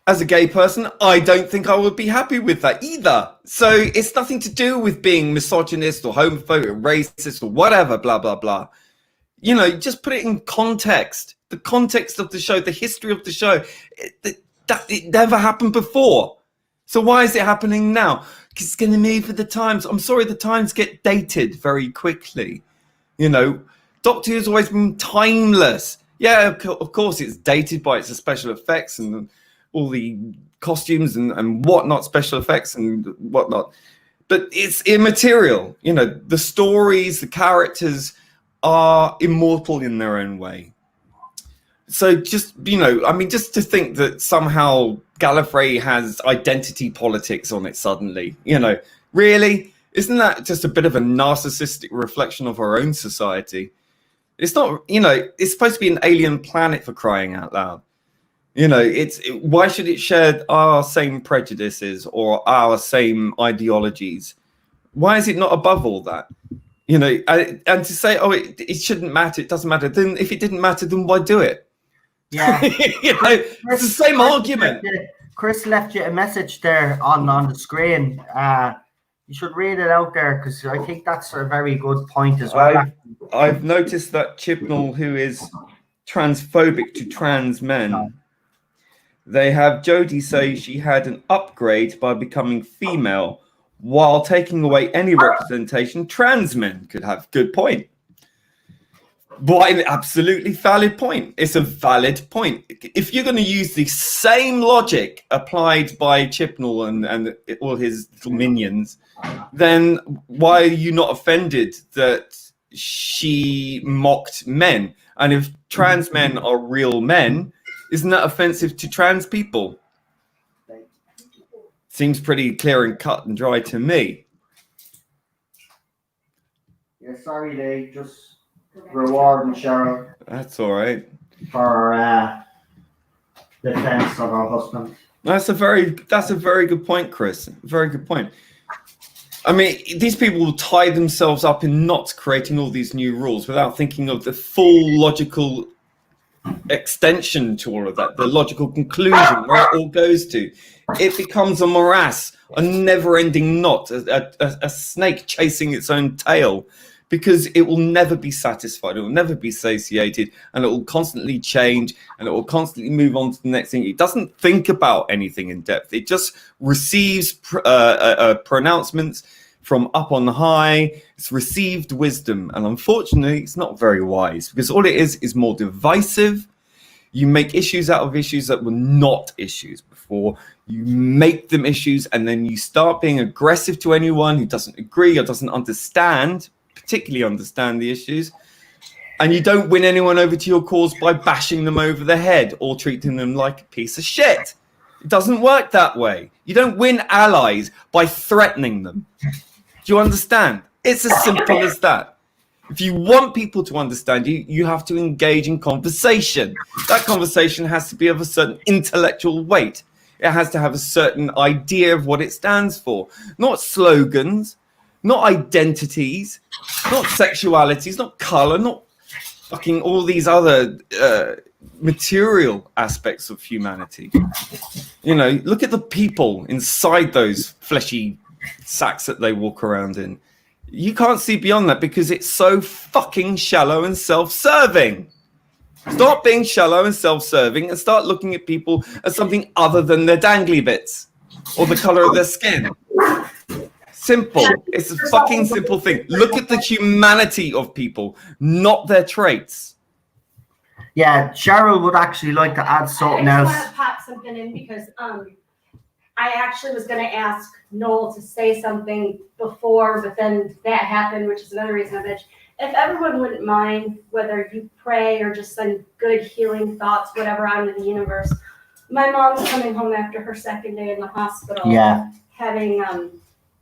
as a gay person, I don't think I would be happy with that either. So it's nothing to do with being misogynist or homophobic or racist or whatever, blah, blah, blah. Just put it in context. The context of the show, the history of the show. It never happened before. So why is it happening now? Because it's going to move with the times. I'm sorry, the times get dated very quickly. Doctor Who's always been timeless. Yeah, of course it's dated by its special effects and all the costumes and whatnot, special effects and whatnot. But it's immaterial. The stories, the characters are immortal in their own way. So just to think that somehow Gallifrey has identity politics on it suddenly, really? Isn't that just a bit of a narcissistic reflection of our own society? It's not, it's supposed to be an alien planet, for crying out loud. Why should it share our same prejudices or our same ideologies? Why is it not above all that? And to say, it shouldn't matter, it doesn't matter. Then if it didn't matter, then why do it? Yeah. It's the same argument. Chris left you a message there on the screen. You should read it out there because I think that's a very good point as well. I've noticed that Chibnall, who is transphobic to trans men, they have Jodie say she had an upgrade by becoming female while taking away any representation trans men could have. Good point. What absolutely valid point. It's a valid point. If you're going to use the same logic applied by Chibnall and all his little minions, then why are you not offended that she mocked men? And if trans men are real men, isn't that offensive to trans people? Seems pretty clear and cut and dry to me. Yeah, sorry, they just rewarding Cheryl. That's all right. For defense of her husband. That's a very good point, Chris. Very good point. I mean, these people will tie themselves up in knots creating all these new rules without thinking of the full logical extension to all of that, the logical conclusion where it all goes to. It becomes a morass, a never-ending knot, a snake chasing its own tail, because it will never be satisfied, it will never be satiated, and it will constantly change, and it will constantly move on to the next thing. It doesn't think about anything in depth. It just receives pronouncements from up on high. It's received wisdom, and unfortunately, it's not very wise, because all it is more divisive. You make issues out of issues that were not issues before. You make them issues, and then you start being aggressive to anyone who doesn't agree or doesn't particularly understand the issues. And you don't win anyone over to your cause by bashing them over the head or treating them like a piece of shit. It doesn't work that way. You don't win allies by threatening them. Do you understand? It's as simple as that. If you want people to understand you, you have to engage in conversation. That conversation has to be of a certain intellectual weight. It has to have a certain idea of what it stands for. Not slogans, not identities, not sexualities, not color, not fucking all these other material aspects of humanity. You know, look at the people inside those fleshy sacks that they walk around in. You can't see beyond that because it's so fucking shallow and self-serving. Stop being shallow and self-serving and start looking at people as something other than their dangly bits or the color of their skin. Simple. It's a fucking simple thing. Look at the humanity of people, not their traits. Yeah, Cheryl would actually like to add something else. I just want to pop something in because I actually was going to ask Noel to say something before, but then that happened, which is another reason I bitch. If everyone wouldn't mind, whether you pray or just send good healing thoughts, whatever, out into the universe. My mom's coming home after her second day in the hospital. Yeah. Having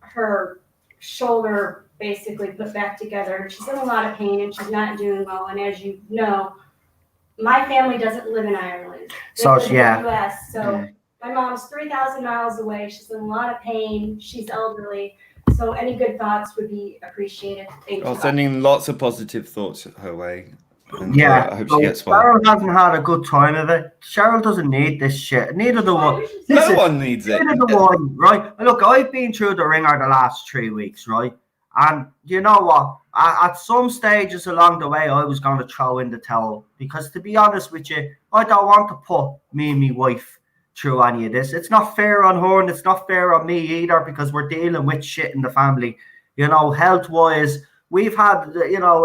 her shoulder basically put back together. She's in a lot of pain and she's not doing well. And as you know, my family doesn't live in Ireland. They live in the US. So my mom's 3,000 miles away. She's in a lot of pain. She's elderly. So any good thoughts would be appreciated. Thank you. Sending lots of positive thoughts her way. And, yeah, I hope she gets well. Cheryl hasn't had a good time of it. Cheryl doesn't need this shit. Neither do I. No one needs it. Neither do I, right? Look, I've been through the ringer the last 3 weeks, right? And you know what? At some stages along the way, I was going to throw in the towel. Because to be honest with you, I don't want to put me and my wife through any of this. It's not fair on her and it's not fair on me either because we're dealing with shit in the family. You know, health-wise, we've had, you know,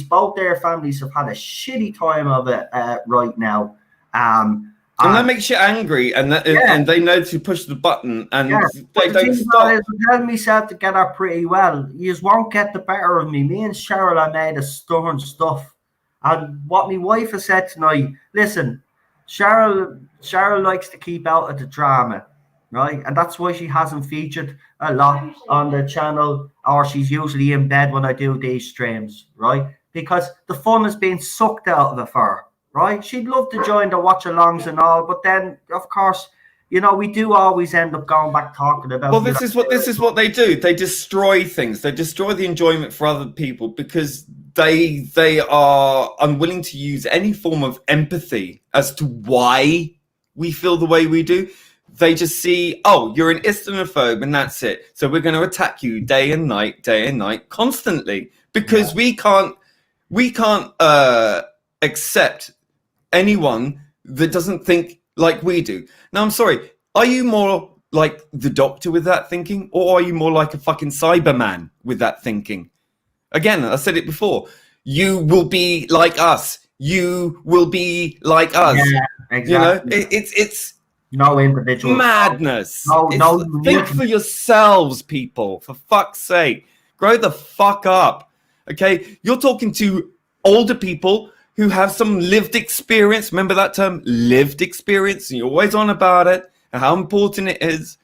both their families have had a shitty time of it right now. And that makes you angry, and they know to push the button, and they don't stop. I tell myself to get her pretty well. You just won't get the better of me. Me and Cheryl are made of stubborn stuff. And what my wife has said tonight, listen, Cheryl likes to keep out of the drama, right? And that's why she hasn't featured a lot on the channel, or she's usually in bed when I do these streams, right? Because the fun is being sucked out of her, right? She'd love to join the watch-alongs and all, but then, of course, you know, we do always end up going back talking about. Well, this is what they do. They destroy things. They destroy the enjoyment for other people because they are unwilling to use any form of empathy as to why we feel the way we do. They just see, oh, you're an Islamophobe and that's it. So we're going to attack you day and night, constantly because we can't accept anyone that doesn't think like we do. Now, I'm sorry. Are you more like the Doctor with that thinking, or are you more like a fucking Cyberman with that thinking? Again, I said it before. You will be like us. You will be like us. Yeah, exactly. You know, it's no individual madness. No, think for yourselves, people. For fuck's sake, grow the fuck up. Okay, you're talking to older people who have some lived experience. Remember that term, lived experience, and you're always on about it and how important it is.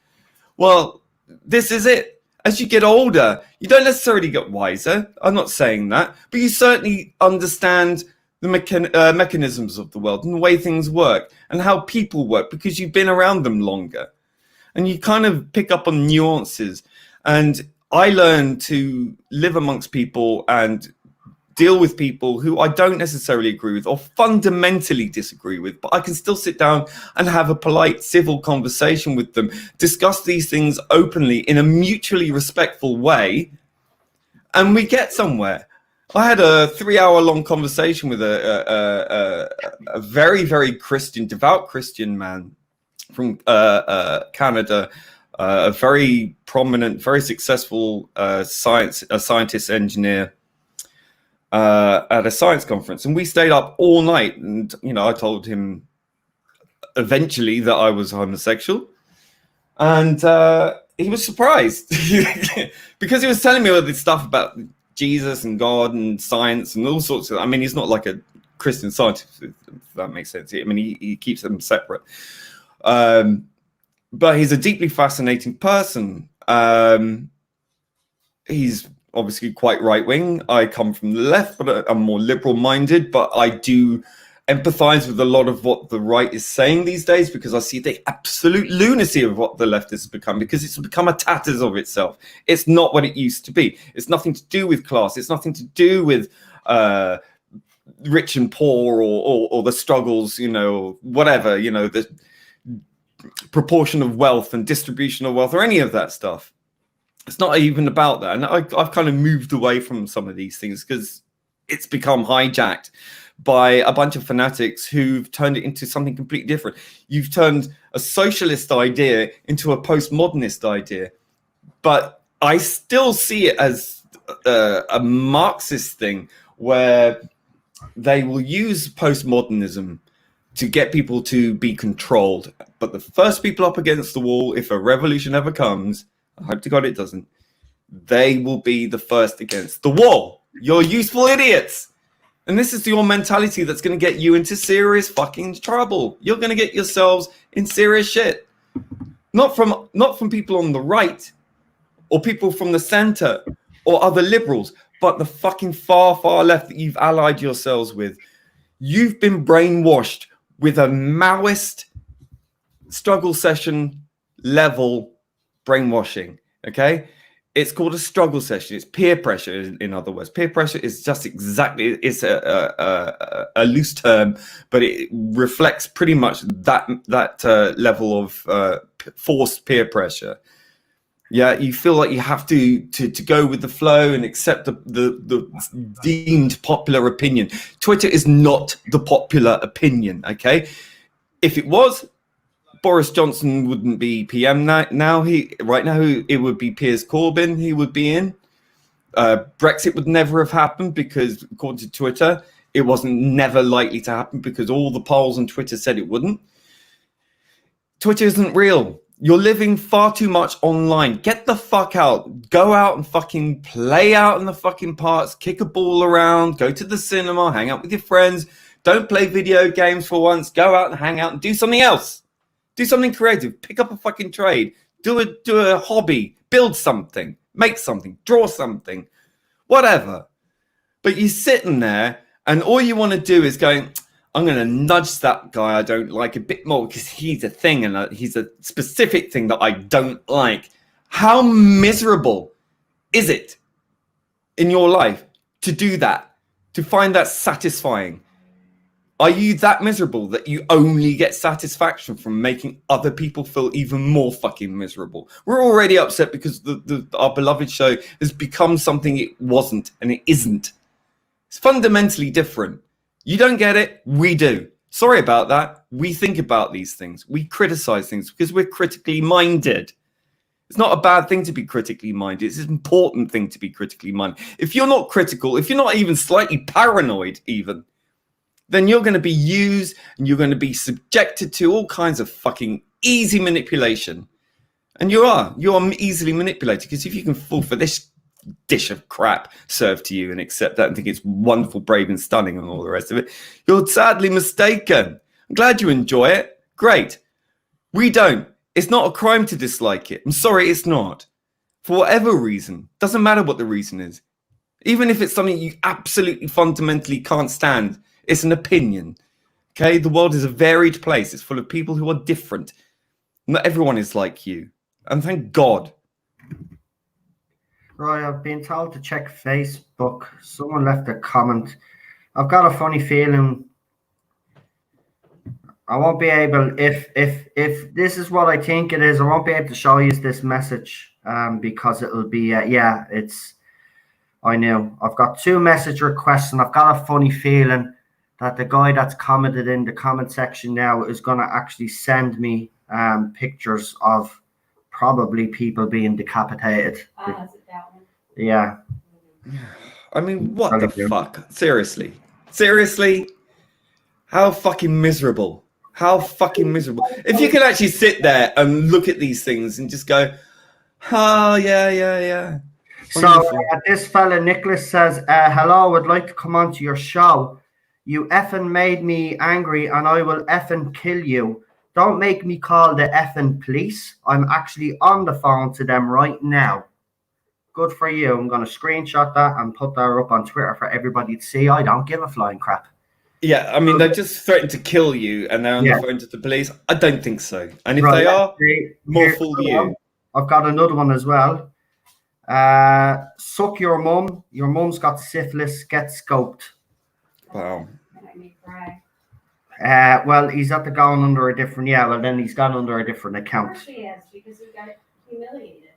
Well, this is it. As you get older, you don't necessarily get wiser. I'm not saying that, but you certainly understand the mechanisms of the world and the way things work and how people work because you've been around them longer. And you kind of pick up on nuances. And I learned to live amongst people and deal with people who I don't necessarily agree with or fundamentally disagree with, but I can still sit down and have a polite, civil conversation with them, discuss these things openly in a mutually respectful way, and we get somewhere. I had a 3-hour-long conversation with a very, very Christian, devout Christian man from Canada, a very prominent, very successful scientist, engineer, at a science conference, and we stayed up all night. And I told him eventually that I was homosexual, and he was surprised because he was telling me all this stuff about Jesus and God and science and all sorts of. I mean, he's not like a Christian Scientist, if that makes sense. I mean, he keeps them separate. But he's a deeply fascinating person. He's obviously quite right-wing. I come from the left, but I'm more liberal-minded. But I do empathize with a lot of what the right is saying these days, because I see the absolute lunacy of what the left has become, because it's become a tatters of itself. It's not what it used to be. It's nothing to do with class. It's nothing to do with rich and poor or the struggles, whatever, the proportion of wealth and distribution of wealth or any of that stuff. It's not even about that. And I've kind of moved away from some of these things because it's become hijacked by a bunch of fanatics who've turned it into something completely different. You've turned a socialist idea into a postmodernist idea. But I still see it as a Marxist thing where they will use postmodernism to get people to be controlled. But the first people up against the wall, if a revolution ever comes, I hope to God it doesn't, they will be the first against the wall. You're useful idiots. And this is your mentality that's going to get you into serious fucking trouble. You're going to get yourselves in serious shit. Not from people on the right or people from the center or other liberals, but the fucking far, far left that you've allied yourselves with. You've been brainwashed with a Maoist struggle session level brainwashing, okay? It's called a struggle session. It's peer pressure, in other words. Peer pressure is just exactly, it's a loose term, but it reflects pretty much that level of forced peer pressure. Yeah, you feel like you have to go with the flow and accept the deemed popular opinion. Twitter is not the popular opinion, okay? If it was, Boris Johnson wouldn't be PM right now. It would be Piers Corbyn. He would be in. Brexit would never have happened because, according to Twitter, it wasn't never likely to happen because all the polls on Twitter said it wouldn't. Twitter isn't real. You're living far too much online. Get the fuck out. Go out and fucking play out in the fucking parks. Kick a ball around. Go to the cinema. Hang out with your friends. Don't play video games for once. Go out and hang out and do something else. Do something creative. Pick up a fucking trade. Do a hobby. Build something. Make something. Draw something. Whatever. But you're sitting there and all you want to do is going, I'm going to nudge that guy I don't like a bit more because he's a thing and he's a specific thing that I don't like. How miserable is it in your life to do that? To find that satisfying? Are you that miserable that you only get satisfaction from making other people feel even more fucking miserable? We're already upset because our beloved show has become something it wasn't and it isn't. It's fundamentally different. You don't get it, we do. Sorry about that. We think about these things. We criticize things because we're critically minded. It's not a bad thing to be critically minded. It's an important thing to be critically minded. If you're not critical, if you're not even slightly paranoid even, then you're going to be used and you're going to be subjected to all kinds of fucking easy manipulation. And you are easily manipulated, because if you can fall for this dish of crap served to you and accept that and think it's wonderful, brave and stunning and all the rest of it, you're sadly mistaken. I'm glad you enjoy it. Great. We don't. It's not a crime to dislike it. I'm sorry, it's not. For whatever reason. Doesn't matter what the reason is. Even if it's something you absolutely fundamentally can't stand, it's an opinion. Okay? The world is a varied place. It's full of people who are different. Not everyone is like you. And thank God. Right, I've been told to check Facebook. Someone left a comment. I've got a funny feeling I won't be able, if this is what I think it is, I won't be able to show you this message because it'll be, I know. I've got 2 message requests and I've got a funny feeling that the guy that's commented in the comment section now is going to actually send me pictures of probably people being decapitated. Is it that one? Yeah. I mean, what the fuck? Seriously? How fucking miserable. How fucking miserable. If you can actually sit there and look at these things and just go, oh, yeah. So this fella, Nicholas, says, hello, would like to come on to your show. You effing made me angry and I will effing kill you. Don't make me call the effing police. I'm actually on the phone to them right now. Good for you. I'm going to screenshot that and put that up on Twitter for everybody to see. I don't give a flying crap. Yeah, I mean, they've just threatened to kill you and they're on the phone to the police. I don't think so. And if they are, more fool you. I've got another one as well. Suck your mum. Your mum's got syphilis. Get scoped. Wow. That made me cry. Well, he's at the going under a different, then he's gone under a different account. Of course he is, because he got humiliated.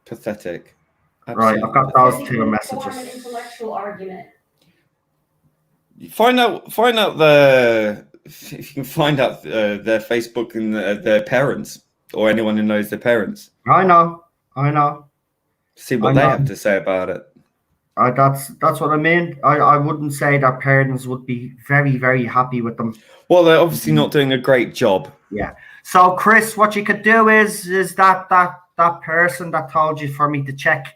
Pathetic. Absolutely. Right, I've got those 2 messages. Form an intellectual argument. Find out if you can find out their Facebook and their parents or anyone who knows their parents. I know. See what they have to say about it. That's what I mean. I wouldn't say their parents would be very, very happy with them. Well, they're obviously not doing a great job. Yeah. So, Chris, what you could do is that person that told you for me to check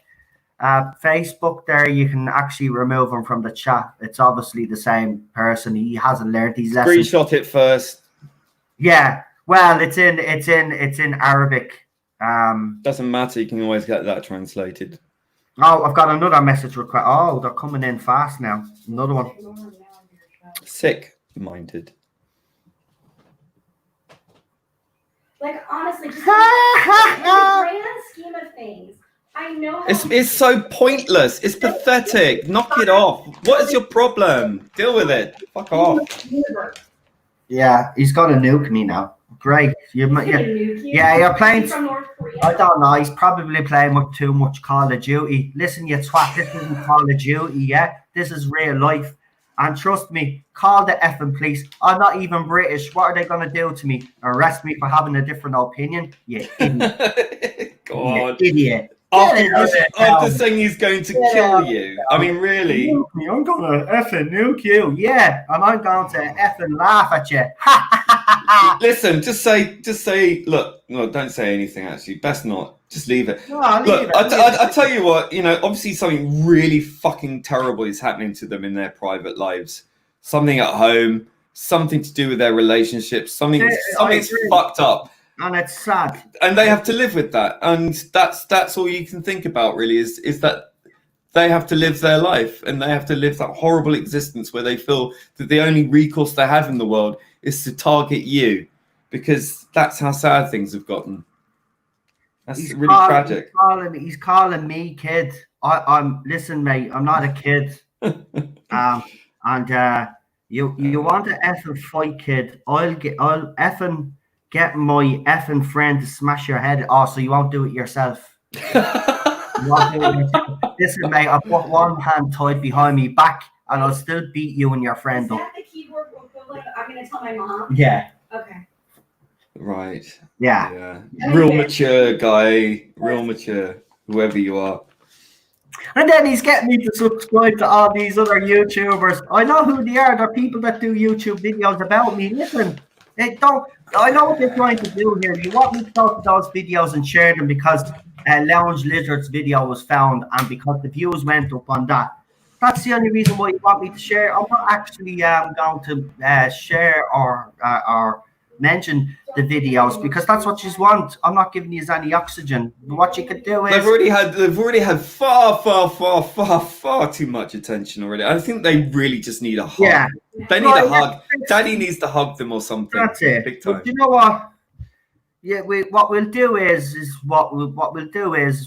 Facebook there, you can actually remove him from the chat. It's obviously the same person. He hasn't learned these lessons. Screenshot it first. Yeah. Well, it's in Arabic. Doesn't matter. You can always get that translated. Oh, I've got another message request. Oh, they're coming in fast now. Another one. Sick-minded. Like, honestly, just in the grand scheme of things, I know how It's so pointless. It's pathetic. Knock it off. What is your problem? Deal with it. Fuck off. Yeah, he's got to nuke me now. Great. You're playing. From North Korea. I don't know. He's probably playing with too much Call of Duty. Listen, you twat. This isn't Call of Duty, yeah? This is real life. And trust me, call the effing police. I'm not even British. What are they going to do to me? Arrest me for having a different opinion? You idiot. God. You idiot. After saying he's going to kill you. I mean, really? I'm going to effing nuke you. Yeah, and I'm going to effing laugh at you. Listen, just say, look, no, don't say anything, actually. Best not. Just leave it. No, look, I tell you what, obviously something really fucking terrible is happening to them in their private lives. Something at home, something to do with their relationships, something's fucked up. And it's sad. And they have to live with that. And that's all you can think about, really, is that they have to live their life and they have to live that horrible existence where they feel that the only recourse they have in the world is to target you, because that's how sad things have gotten. That's really tragic. He's calling me kid. Listen, mate, I'm not a kid. You want to effing fight, kid? I'll effing get my effing friend to smash your head. Oh, so you won't do it yourself? Listen, mate, I'll put one hand tied behind me back, and I'll still beat you and your friend Is up. that the keyboard equivalent? I'm going to tell my mom. Yeah. Okay. Right. Yeah. Real mature guy. Real mature. Whoever you are. And then he's getting me to subscribe to all these other YouTubers. I know who they are. They're people that do YouTube videos about me. Listen, they don't. I know what they're trying to do here. You want me to go to those videos and share them because Lounge Lizard's video was found and because the views went up on that. That's the only reason why you want me to share. I'm not actually going to share or mention the videos because that's what you want. I'm not giving you any oxygen. What you could do is they've already had far too much attention already. I think they really just need a hug. Yeah. They need a hug. Daddy needs to hug them or something. That's it. Big time. But you know what? Yeah, what we'll do is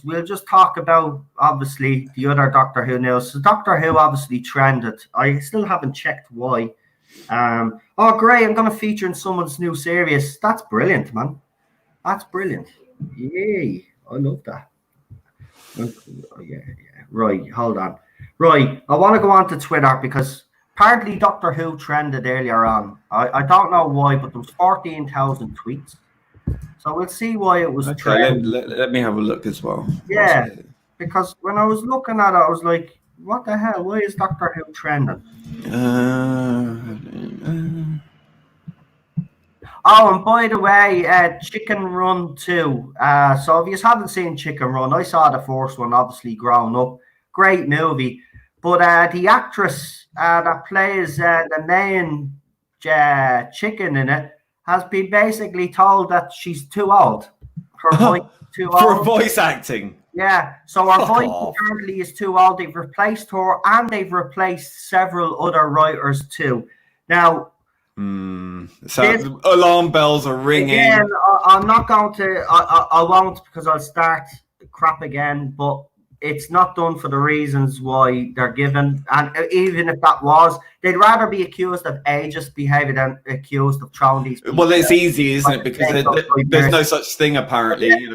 we'll just talk about obviously the other Doctor Who news. So Doctor Who obviously trended. I still haven't checked why. Oh great, I'm gonna feature in someone's new series. That's brilliant, man. That's brilliant. Yay. I love that. Oh, yeah. Right, hold on. Right, I want to go on to Twitter because partly Doctor Who trended earlier on. I don't know why, but there was 14,000 tweets. So we'll see why it was trending. Let me have a look as well. Yeah, because when I was looking at it, I was like, what the hell? Why is Doctor Who trending? Oh, and by the way, Chicken Run 2. So if you haven't seen Chicken Run, I saw the first one, obviously, growing up. Great movie. But the actress that plays the main chicken in it has been basically told that she's too old. Her voice is too old. For voice acting. Yeah, so her voice apparently is too old. They've replaced her and they've replaced several other writers too. Now, so alarm bells are ringing. Again, I'm not going to, I won't because I'll start crap again, but it's not done for the reasons why they're given. And even if that was, they'd rather be accused of ageist behavior than accused of throwing these people. Well, it's easy, isn't it? Because there's no such thing, apparently.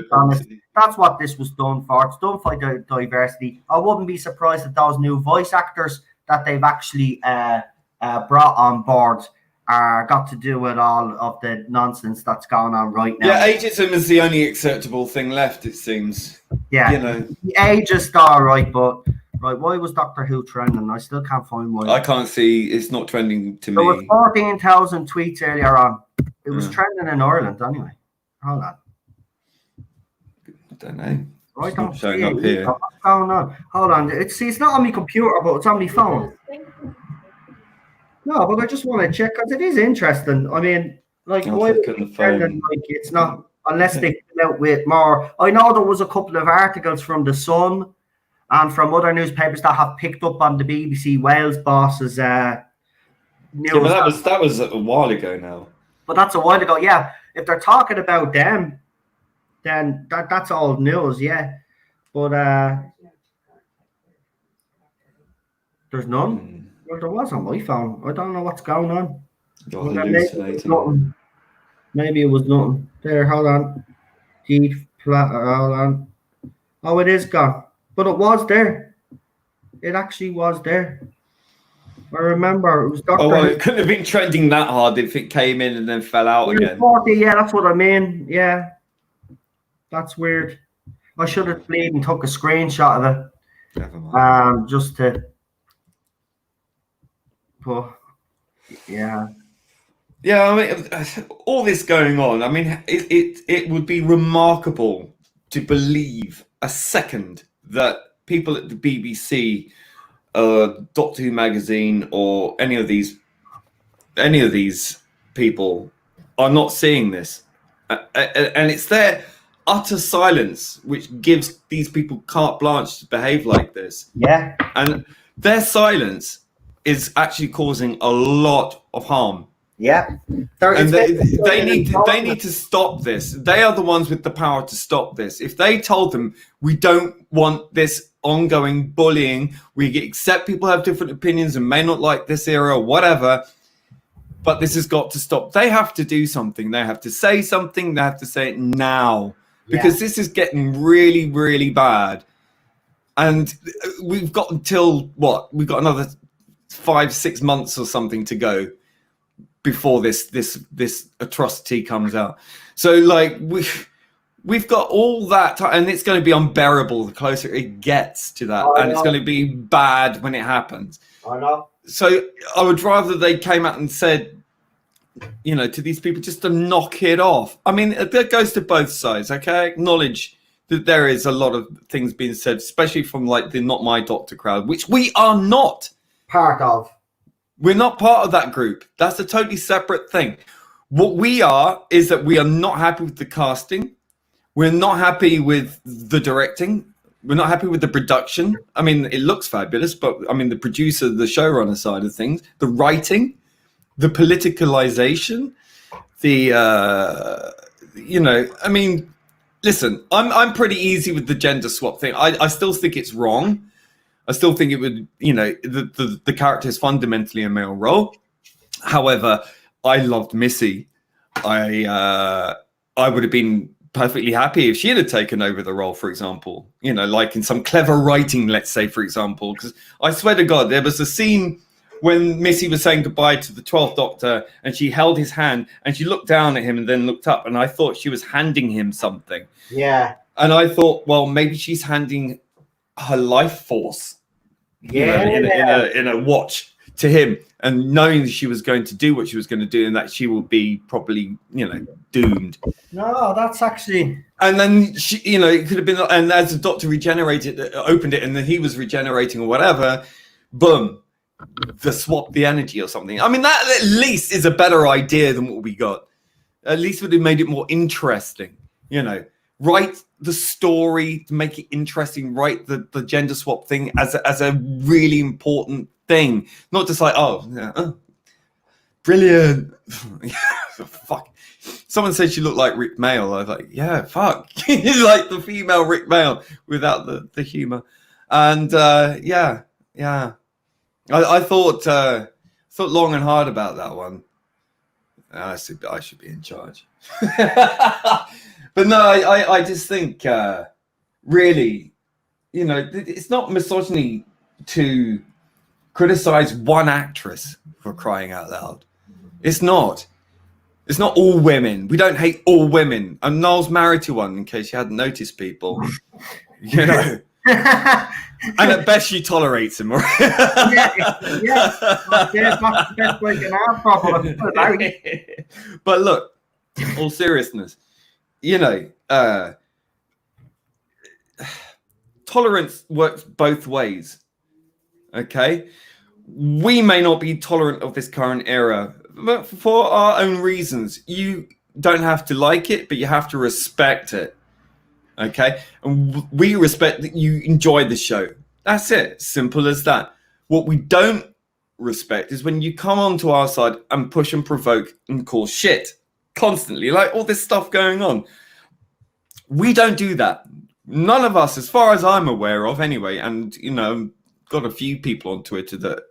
That's what this was done for. It's done for diversity. I wouldn't be surprised if those new voice actors that they've actually brought on board got to do with all of the nonsense that's going on right now. Yeah, ageism is the only acceptable thing left, it seems. Yeah, you know, the ageist, all right, but why was Doctor Who trending? I still can't find why. I can't see. It's not trending to there me. There were 14,000 tweets earlier on. It was trending in Ireland anyway. Hold on. I don't know. I don't showing up here. What's going on? Hold on. It's not on my computer, but it's on my phone. No, but I just want to check because it is interesting. I mean, like, why it's not unless they come out with more. I know there was a couple of articles from the Sun and from other newspapers that have picked up on the BBC Wales boss's news. Yeah, but that was a while ago now. But that's a while ago. Yeah, if they're talking about them, then that's all news. Yeah, but there's none. Well, there was on my phone. I don't know what's going on. Maybe it was nothing. There, hold on. Hold on. Oh, it is gone. But it was there. It actually was there. I remember it was Dr. Oh, well, it couldn't have been trending that hard if it came in and then fell out again. 40, yeah, that's what I mean. Yeah. That's weird. I should have played and took a screenshot of it. Never mind. Just to. But yeah. Yeah, I mean, all this going on. I mean, it would be remarkable to believe a second that people at the BBC, Doctor Who magazine, or any of these people are not seeing this, and it's their utter silence which gives these people carte blanche to behave like this. Yeah, and their silence is actually causing a lot of harm. Yeah, and they need to stop this. They are the ones with the power to stop this. If they told them, we don't want this ongoing bullying, we accept people have different opinions and may not like this era or whatever, but this has got to stop. They have to do something. They have to say something. They have to say it now, because this is getting really, really bad. And we've got until what? We've got another 5-6 months or something to go. before this atrocity comes out. So like we've got all that time, and it's going to be unbearable the closer it gets to that, and it's going to be bad when it happens. I know. So I would rather they came out and said, you know, to these people just to knock it off. I mean, that goes to both sides, okay? I acknowledge that there is a lot of things being said, especially from like the Not My Doctor crowd, which we are not part of. We're not part of that group. That's a totally separate thing. What we are is that we are not happy with the casting. We're not happy with the directing. We're not happy with the production. I mean, it looks fabulous, but I mean, the producer, the showrunner side of things, the writing, the politicalization, the, you know, I mean, listen, I'm pretty easy with the gender swap thing. I still think it's wrong. I still think it would, you know, the character is fundamentally a male role. However, I loved Missy. I would have been perfectly happy if she had taken over the role, for example, you know, like in some clever writing, let's say, for example, because I swear to God, there was a scene when Missy was saying goodbye to the 12th Doctor and she held his hand and she looked down at him and then looked up, and I thought she was handing him something. Yeah. And I thought, well, maybe she's handing her life force, you know, in a watch to him, and knowing that she was going to do what she was going to do and that she will be probably, you know, doomed. No, that's actually. And then she, you know, it could have been, and as the Doctor regenerated, opened it, and then he was regenerating or whatever, boom, swap the energy or something. I mean, that at least is a better idea than what we got. At least would have made it more interesting, you know. Write the story to make it interesting. Write the gender swap thing as a really important thing, not just like, oh, yeah, brilliant. Fuck. Someone said she looked like Rick Mail. I was like, yeah, fuck. Like the female Rick Mail without the humor. And yeah. I thought long and hard about that one. I should be in charge. But no, I just think really, you know, it's not misogyny to criticize one actress for crying out loud. It's not all women. We don't hate all women. And Noel's married to one, in case you hadn't noticed, people. You know. And at best she tolerates him. Yeah. That's the best way to have problem. But look, all seriousness, you know, tolerance works both ways. Okay, we may not be tolerant of this current era, but for our own reasons. You don't have to like it, but you have to respect it. Okay, and we respect that you enjoy the show. That's it. Simple as that. What we don't respect is when you come onto our side and push and provoke and cause shit constantly, like all this stuff going on. We don't do that. None of us, as far as I'm aware of anyway, and, you know, got a few people on Twitter that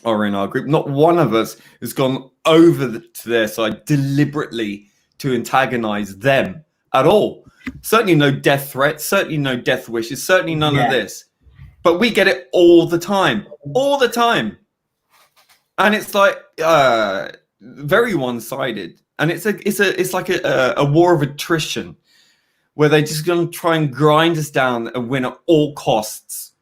are in our group. Not one of us has gone over to their side deliberately to antagonize them at all. Certainly no death threats, certainly no death wishes, certainly none of this. But we get it all the time. And it's like very one-sided. And it's like a war of attrition where they're just going to try and grind us down and win at all costs.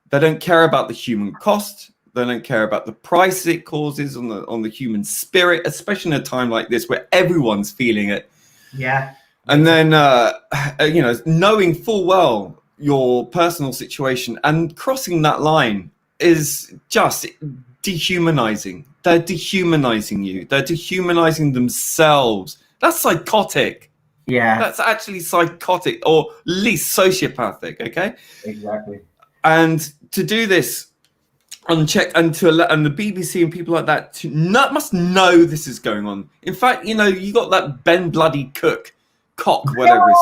They don't care about the human cost. They don't care about the price it causes on the human spirit, especially in a time like this where everyone's feeling it. Yeah. And then, you know, knowing full well your personal situation and crossing that line is just dehumanizing. They're dehumanizing you. They're dehumanizing themselves. That's psychotic. Yeah. That's actually psychotic, or at least sociopathic, okay? Exactly. And to do this unchecked, and the BBC and people like that must know this is going on. In fact, you know, you got that Ben Bloody Cook, whatever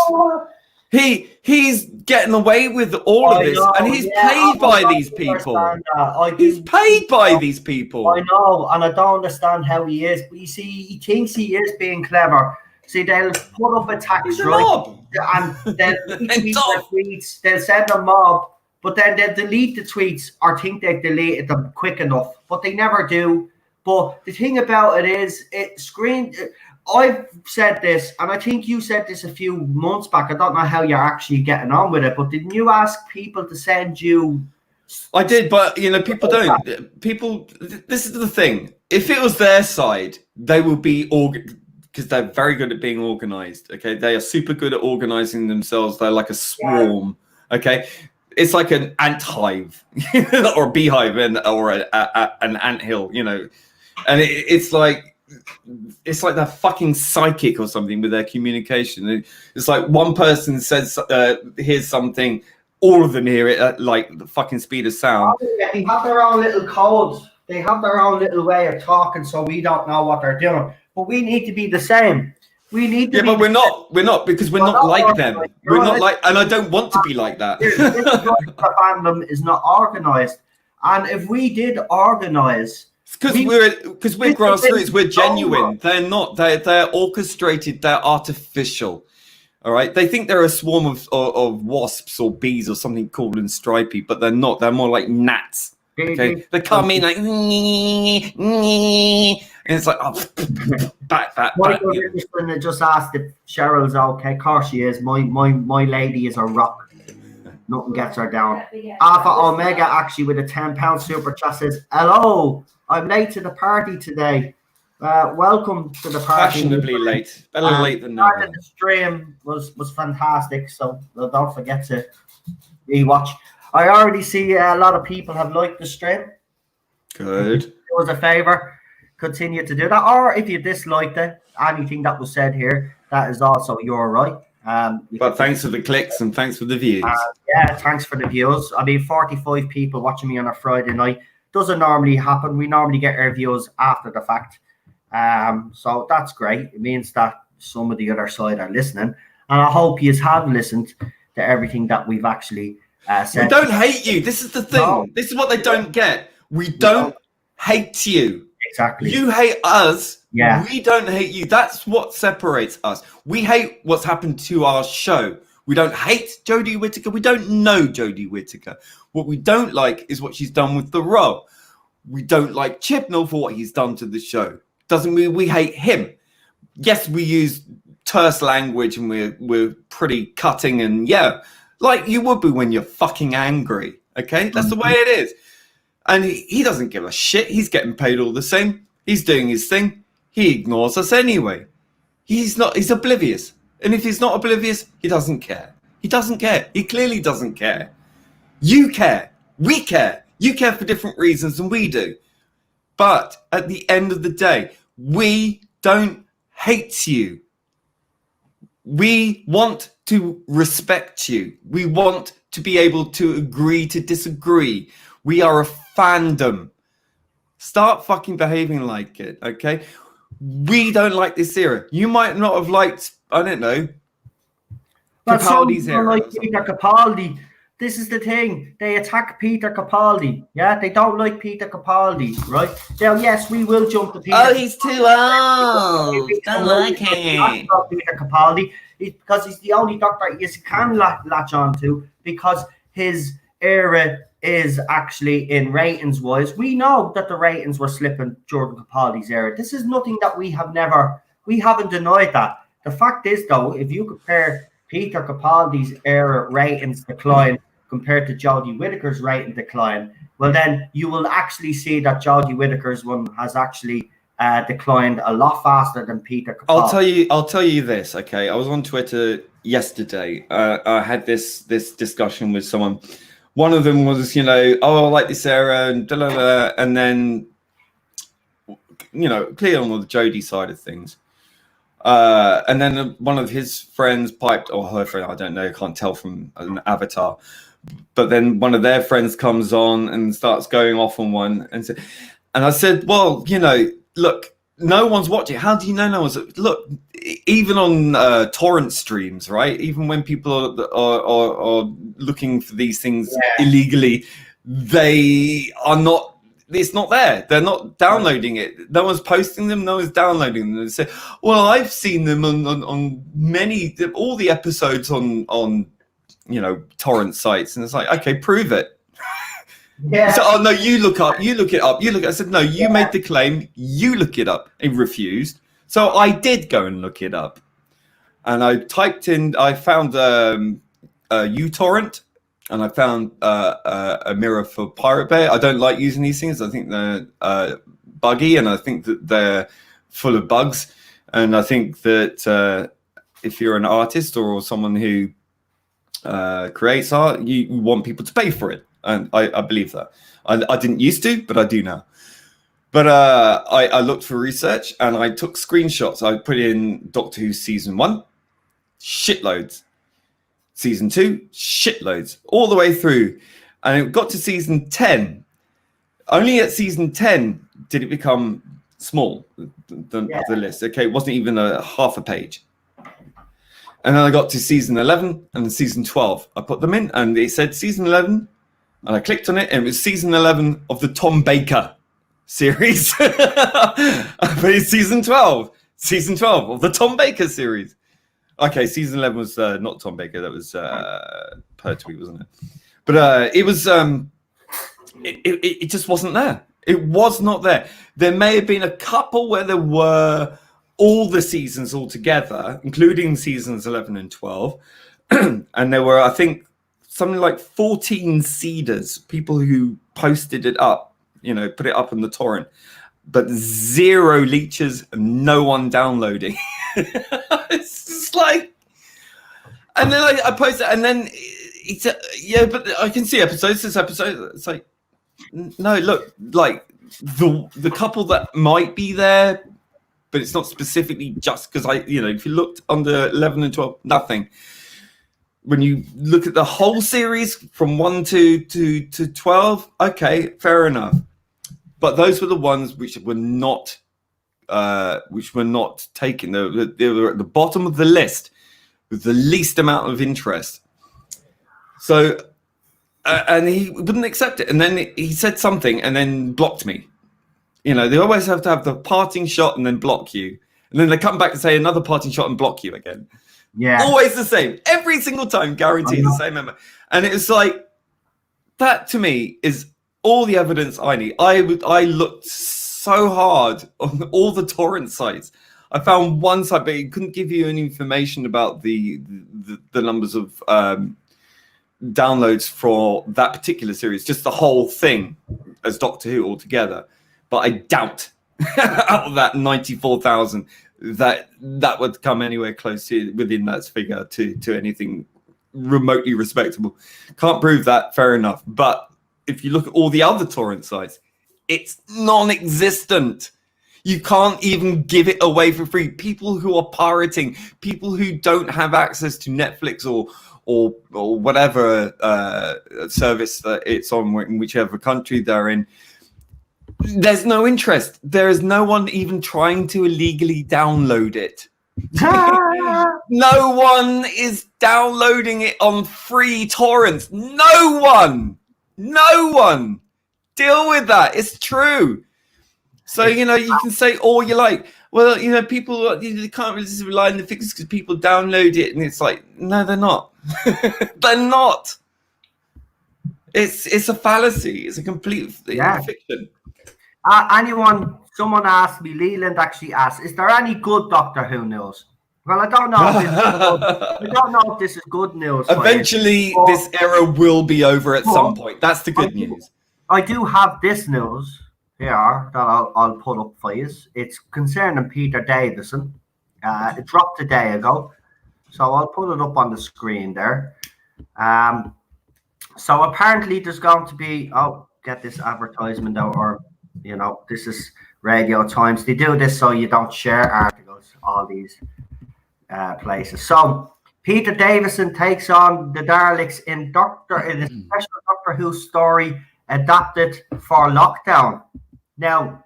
he's getting away with all of this, and he's paid by these people. He's paid by these people. I know, and I don't understand how he is. But you see, he thinks he is being clever. See, they'll put up attacks, right? And they'll retweet their tweets. They'll send a mob, but then they'll delete the tweets or think they've deleted them quick enough, but they never do. But the thing about it is, I've said this, and I think you said this a few months back. I don't know how you're actually getting on with it, but didn't you ask people to send you? I did, but people don't. People, this is the thing. If it was their side, they will be because they're very good at being organized. Okay, they are super good at organizing themselves. They're like a swarm. Okay, it's like an ant hive or a beehive or an ant hill. And it's like they're fucking psychic or something with their communication. It's like one person says, here's something, all of them hear it at like the fucking speed of sound. They have their own little codes. They have their own little way of talking, so we don't know what they're doing. But we need to be the same. We need to. Yeah, but we're not. We're not, because we're not like them. We're not like, and I don't want to be like that. The fandom is not organized, and if we did organize. Because we're grassroots, we're genuine. They're not. They're orchestrated. They're artificial. All right. They think they're a swarm of wasps or bees or something cool and stripy, but they're not. They're more like gnats. Okay. They come in like, and it's like, oh, back. Michael Richardson just asked if Cheryl's okay. Of course she is. My lady is a rock. Nothing gets her down. Alpha Omega actually with a £10 super chat says, hello. I'm late to the party today. Welcome to the party. Fashionably late. Better late than never. The stream was fantastic, so don't forget to rewatch. I already see a lot of people have liked the stream. Good. It was a favour. Continue to do that. Or if you disliked it, anything that was said here, that is also your right. But thanks for the clicks and thanks for the views. Yeah, thanks for the views. I mean, 45 people watching me on a Friday night. Doesn't normally happen. We normally get our views after the fact. So that's great. It means that some of the other side are listening. And I hope you have listened to everything that we've actually said. We don't hate you. This is the thing. No. This is what they don't get. We don't hate you. Exactly. You hate us. Yeah. We don't hate you. That's what separates us. We hate what's happened to our show. We don't hate Jodie Whittaker. We don't know Jodie Whittaker. What we don't like is what she's done with The Row. We don't like Chibnall for what he's done to the show. Doesn't mean we hate him. Yes, we use terse language and we're pretty cutting and yeah, like you would be when you're fucking angry. Okay, that's the way it is. And he doesn't give a shit. He's getting paid all the same. He's doing his thing. He ignores us anyway. He's oblivious. And if he's not oblivious, he doesn't care. He doesn't care. He clearly doesn't care. You care. We care. You care for different reasons than we do. But at the end of the day, we don't hate you. We want to respect you. We want to be able to agree to disagree. We are a fandom. Start fucking behaving like it, okay? We don't like this era. You might not have liked, I don't know, Capaldi's era. Like Peter Capaldi. This is the thing. They attack Peter Capaldi. Yeah, they don't like Peter Capaldi, right? Now, yes, we will jump to Peter. Oh, he's too old. Don't like him. Peter Capaldi, because he's the only doctor you can latch on to, because his era is actually in ratings wise. We know that the ratings were slipping during Capaldi's era. This is nothing that we haven't denied that. The fact is, though, if you compare Peter Capaldi's era ratings decline compared to Jodie Whittaker's rating decline, well, then you will actually see that Jodie Whittaker's one has actually declined a lot faster than Peter Capaldi. I'll tell you this, okay? I was on Twitter yesterday. I had this discussion with someone. One of them was, oh, I like this era, and and then, clear on the Jodie side of things. And then one of his friends piped, or her friend, I don't know, can't tell from an avatar. But then one of their friends comes on and starts going off on one. And I said, well, look, no one's watching. How do you know no one's? Look, even on torrent streams, right? Even when people are looking for these things illegally, they are not. It's not there. They're not downloading it. No one's posting them. No one's downloading them. They say, well, I've seen them on all the episodes on torrent sites. And it's like, okay, prove it. Yeah. So, oh no, you look it up. I said, no, you made the claim, you look it up. He refused. So I did go and look it up. And I found uTorrent, and I found a mirror for Pirate Bay. I don't like using these things. I think they're buggy, and I think that they're full of bugs. And I think that if you're an artist or someone who creates art, you want people to pay for it. And I believe that. I didn't used to, but I do now. But I looked for research, and I took screenshots. I put in Doctor Who Season 1, shitloads. Season 2, shitloads. All the way through. And it got to Season 10. Only at Season 10 did it become small, the list. Okay, it wasn't even a half a page. And then I got to Season 11 and then Season 12. I put them in, and it said Season 11, and I clicked on it, and it was Season 11 of the Tom Baker series. I put in Season 12 of the Tom Baker series. Okay, Season 11 was not Tom Baker. That was Pertwee, wasn't it? But it was it just wasn't there. It was not there. There may have been a couple where there were all the seasons all together, including seasons 11 and 12. And there were, I think, something like 14 seeders, people who posted it up, put it up on the torrent, but 0 leeches, no one downloading. It's just like, and then I post it, and then it's but I can see episodes. This episode, it's like, no, look, like the couple that might be there, but it's not specifically just because if you looked under 11 and 12, nothing. When you look at the whole series from 1 to 12, okay, fair enough. But those were the ones which were not taken. They were at the bottom of the list with the least amount of interest. So, and he wouldn't accept it. And then he said something and then blocked me. They always have to have the parting shot and then block you. And then they come back and say another parting shot and block you again. Yeah. Always the same. Every single time, guaranteed the same member. And it was like, that to me is all the evidence I need. I looked so hard on all the torrent sites. I found one site, but it couldn't give you any information about the numbers of downloads for that particular series, just the whole thing as Doctor Who altogether. But I doubt out of that 94,000 that would come anywhere close to within that figure to anything remotely respectable. Can't prove that, fair enough. But if you look at all the other torrent sites, it's non-existent. You can't even give it away for free. People who are pirating, people who don't have access to Netflix or whatever service that it's on in whichever country they're in, there's no interest. There is no one even trying to illegally download it. No one is downloading it on free torrents. No one. Deal with that. It's true. So, you can say all you like. Well, people, they can't really just rely on the fixes because people download it. And it's like, no, they're not. They're not. It's a fallacy. It's a complete fiction. Someone asked me, Leland actually asked, is there any good Doctor Who news? Well, I don't know if this is good news. Eventually, this era will be over at some point. That's the good news. I do have this news here that I'll put up for you. It's concerning Peter Davison. It dropped a day ago, so I'll put it up on the screen there. So apparently there's going to be, get this advertisement out, or this is Radio Times. They do this so you don't share articles, all these places. So Peter Davison takes on the Daleks in a special Doctor Who story adapted for lockdown. Now,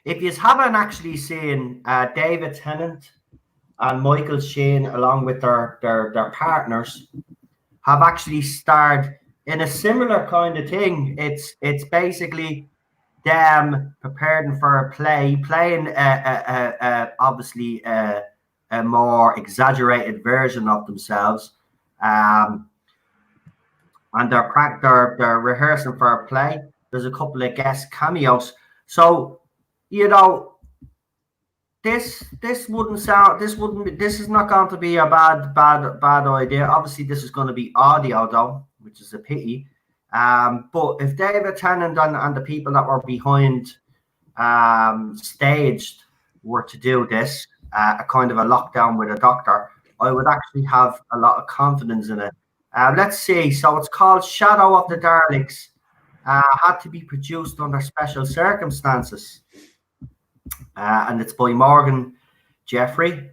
if you haven't actually seen David Tennant and Michael Sheen, along with their partners, have actually starred in a similar kind of thing. It's basically them preparing for a play, playing obviously a more exaggerated version of themselves. and they're rehearsing for a play. There's a couple of guest cameos. So, you know, this is not going to be a bad idea. Obviously, this is going to be audio though, which is a pity. But if David Tennant and the people that were behind staged were to do this, a kind of a lockdown with a doctor, I would actually have a lot of confidence in it. Let's see. So it's called Shadow of the Daleks. Had to be produced under special circumstances. And it's by Morgan Jeffrey.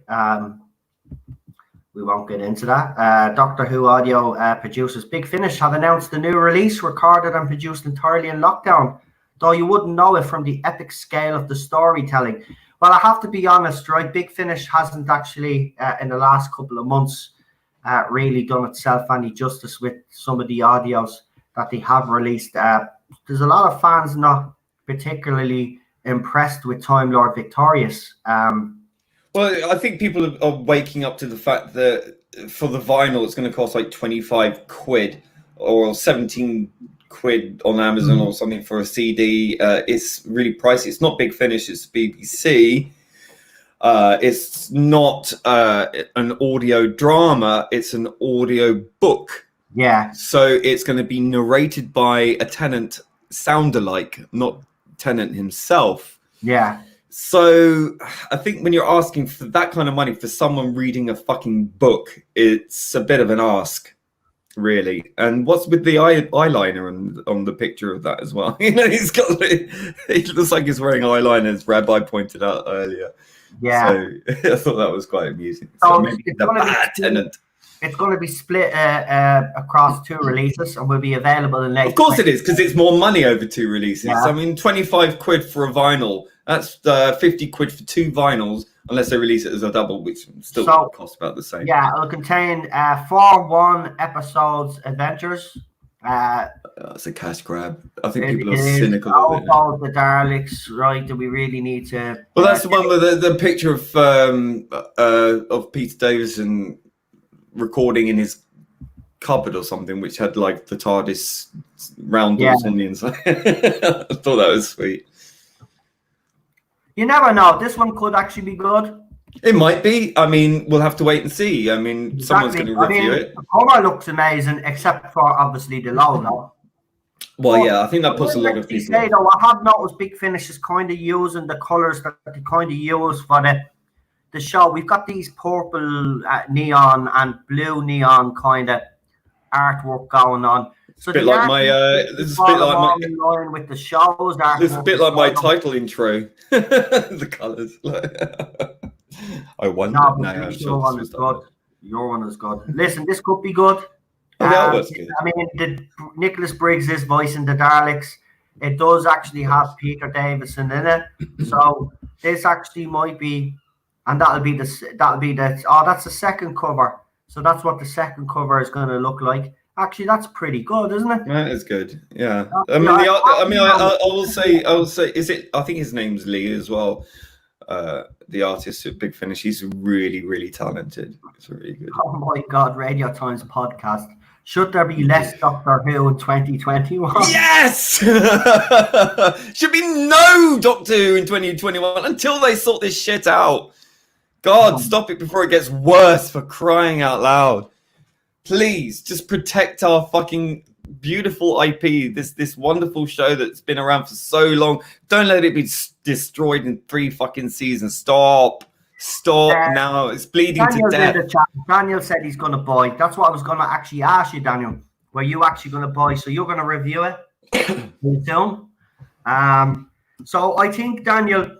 We won't get into that. Doctor Who audio producers Big Finish have announced the new release, recorded and produced entirely in lockdown, though you wouldn't know it from the epic scale of the storytelling. Well, I have to be honest, right? Big Finish hasn't actually, in the last couple of months, really done itself any justice with some of the audios that they have released. There's a lot of fans not particularly impressed with Time Lord Victorious. Well, I think people are waking up to the fact that for the vinyl, it's going to cost like 25 quid or 17 quid on Amazon or something for a CD. It's really pricey. It's not Big Finish, it's BBC. It's not an audio drama, it's an audio book. Yeah. So it's going to be narrated by a Tennant sound-alike, not Tennant himself. Yeah. So I think when you're asking for that kind of money for someone reading a fucking book, it's a bit of an ask, really. And what's with the eyeliner on the picture of that as well? You know, he looks like he's wearing eyeliner, as Rabbi pointed out earlier. Yeah. So I thought that was quite amusing. So maybe the bad Tennant. It's going to be split across 2 releases and will be available in late. Of course it is, because it's more money over 2 releases. Yeah. I mean, 25 quid for a vinyl. That's 50 quid for 2 vinyls, unless they release it as a double, which still costs about the same. Yeah, it'll contain 4 1-episode adventures. It's a cash grab. I think people are cynical of it. The Daleks, right? Do we really need to? Well, that's the one with the picture of Peter Davison recording in his cupboard or something, which had like the TARDIS roundels on the inside. I thought that was sweet. You never know. This one could actually be good. It might be. I mean, we'll have to wait and see. I mean, someone's going to review it. The cover looks amazing, except for obviously the logo. Well, yeah, I think that puts a lot of people. Though, I have noticed Big Finish is kind of using the colours that they kind of use for the show. We've got these purple neon and blue neon kind of artwork going on. So this is a bit like my line with the shows. This is a bit like my title intro. The colours. I wonder. No, your one is good. Your one is good. Listen, this could be good. Good. I mean, Nicholas Briggs is voicing the Daleks. It does actually have Peter Davison in it, so this actually might be, and that'll be the. Oh, that's the second cover. So that's what the second cover is going to look like. Actually, that's pretty good, isn't it? That is good. Yeah. I will say. Is it? I think his name's Lee as well. The artist at Big Finish. He's really, really talented. It's really good. Oh my God! Radio Times podcast. Should there be less Doctor Who in 2021? Yes! Should be no Doctor Who in 2021 until they sort this shit out. God, stop it before it gets worse, for crying out loud. Please, just protect our fucking beautiful IP, this wonderful show that's been around for so long. Don't let it be destroyed in 3 fucking seasons. Stop now. It's bleeding to death. Daniel said he's going to buy. That's what I was going to actually ask you, Daniel. Were you actually going to buy? So you're going to review it soon. So I think, Daniel,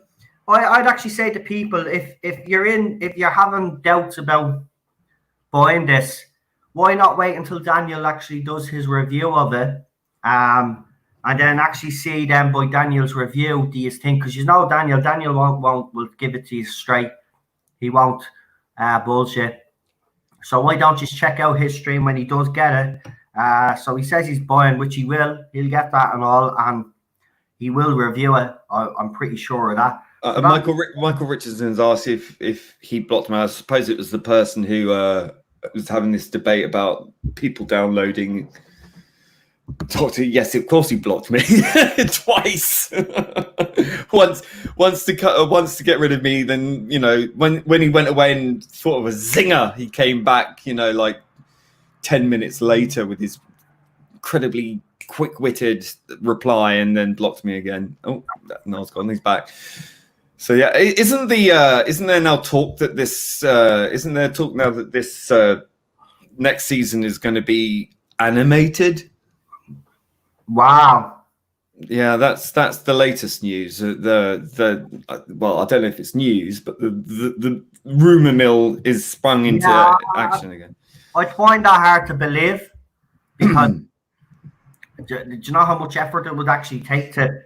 I'd actually say to people, if you're having doubts about buying this, why not wait until Daniel actually does his review of it, and then actually see them by Daniel's review. Do you think? Because you know Daniel will give it to you straight. He won't bullshit. So why don't you just check out his stream when he does get it? So he says he's buying, which he will. He'll get that and all, and he will review it. I'm pretty sure of that. Michael Richardson's asked if he blocked him out. I suppose it was the person who was having this debate about people downloading Doctor, yes, of course he blocked me twice. once to get rid of me. Then when he went away and thought of a zinger, he came back. Like 10 minutes later with his incredibly quick-witted reply, and then blocked me again. Oh, no, it's gone. He's back. So yeah, isn't there now talk that this next season is going to be animated? Wow. Yeah, that's the latest news. Well, I don't know if it's news, but the rumor mill is sprung into action again. I find that hard to believe because do you know how much effort it would actually take to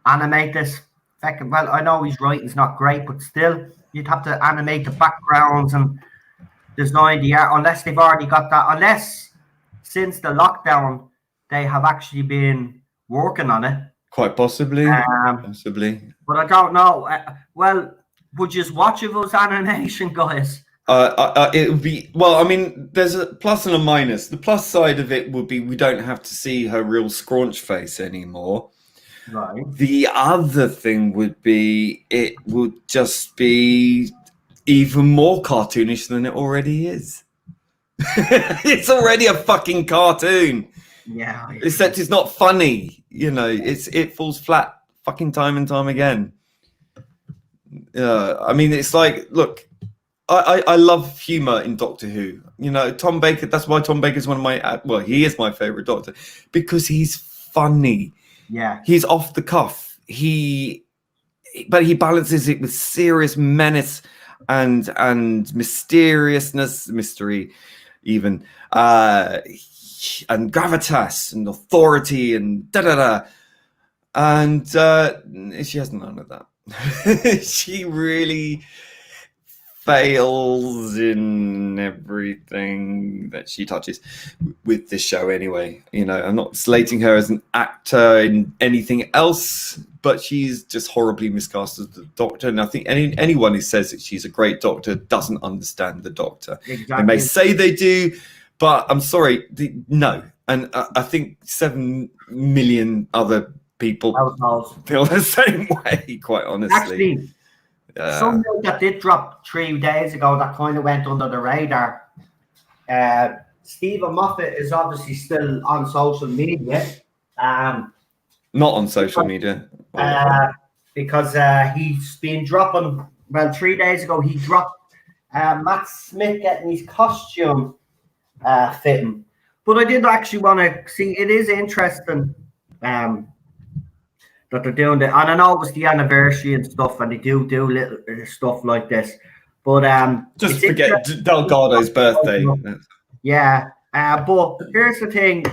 animate this? Well, I know his writing's not great, but still, you'd have to animate the backgrounds and design the art, unless they've already got that. Unless since the lockdown, they have actually been working on it. Quite possibly. Possibly. But I don't know. Well, would you just watch if it was animation, guys? It would be, well, I mean, there's a plus and a minus. The plus side of it would be we don't have to see her real scraunch face anymore. Right. The other thing would be it would just be even more cartoonish than it already is. It's already a fucking cartoon. Yeah. Except it's not funny. It falls flat fucking time and time again. I mean, it's like, look, I love humor in Doctor Who. Tom Baker, that's why Tom Baker is he is my favorite Doctor, because he's funny. Yeah. He's off the cuff. But he balances it with serious menace and mysteriousness, mystery even, and gravitas and authority and da-da-da. And she has none of that. She really fails in everything that she touches with this show anyway. I'm not slating her as an actor in anything else, but she's just horribly miscast as the Doctor. And I think anyone who says that she's a great Doctor doesn't understand the Doctor. Exactly. They may say they do, but I'm sorry, no. And I think 7 million other people feel the same way, quite honestly. Actually, something that did drop 3 days ago that kind of went under the radar. Stephen Moffat is obviously still on social media. Not on social media. Because he's been dropping, 3 days ago, he dropped Matt Smith getting his costume fitting. But I did actually want to see, it is interesting that they're doing it. And I know it was the anniversary and stuff, and they do little stuff like this. But just forget Delgado's birthday. Yeah. But here's the thing.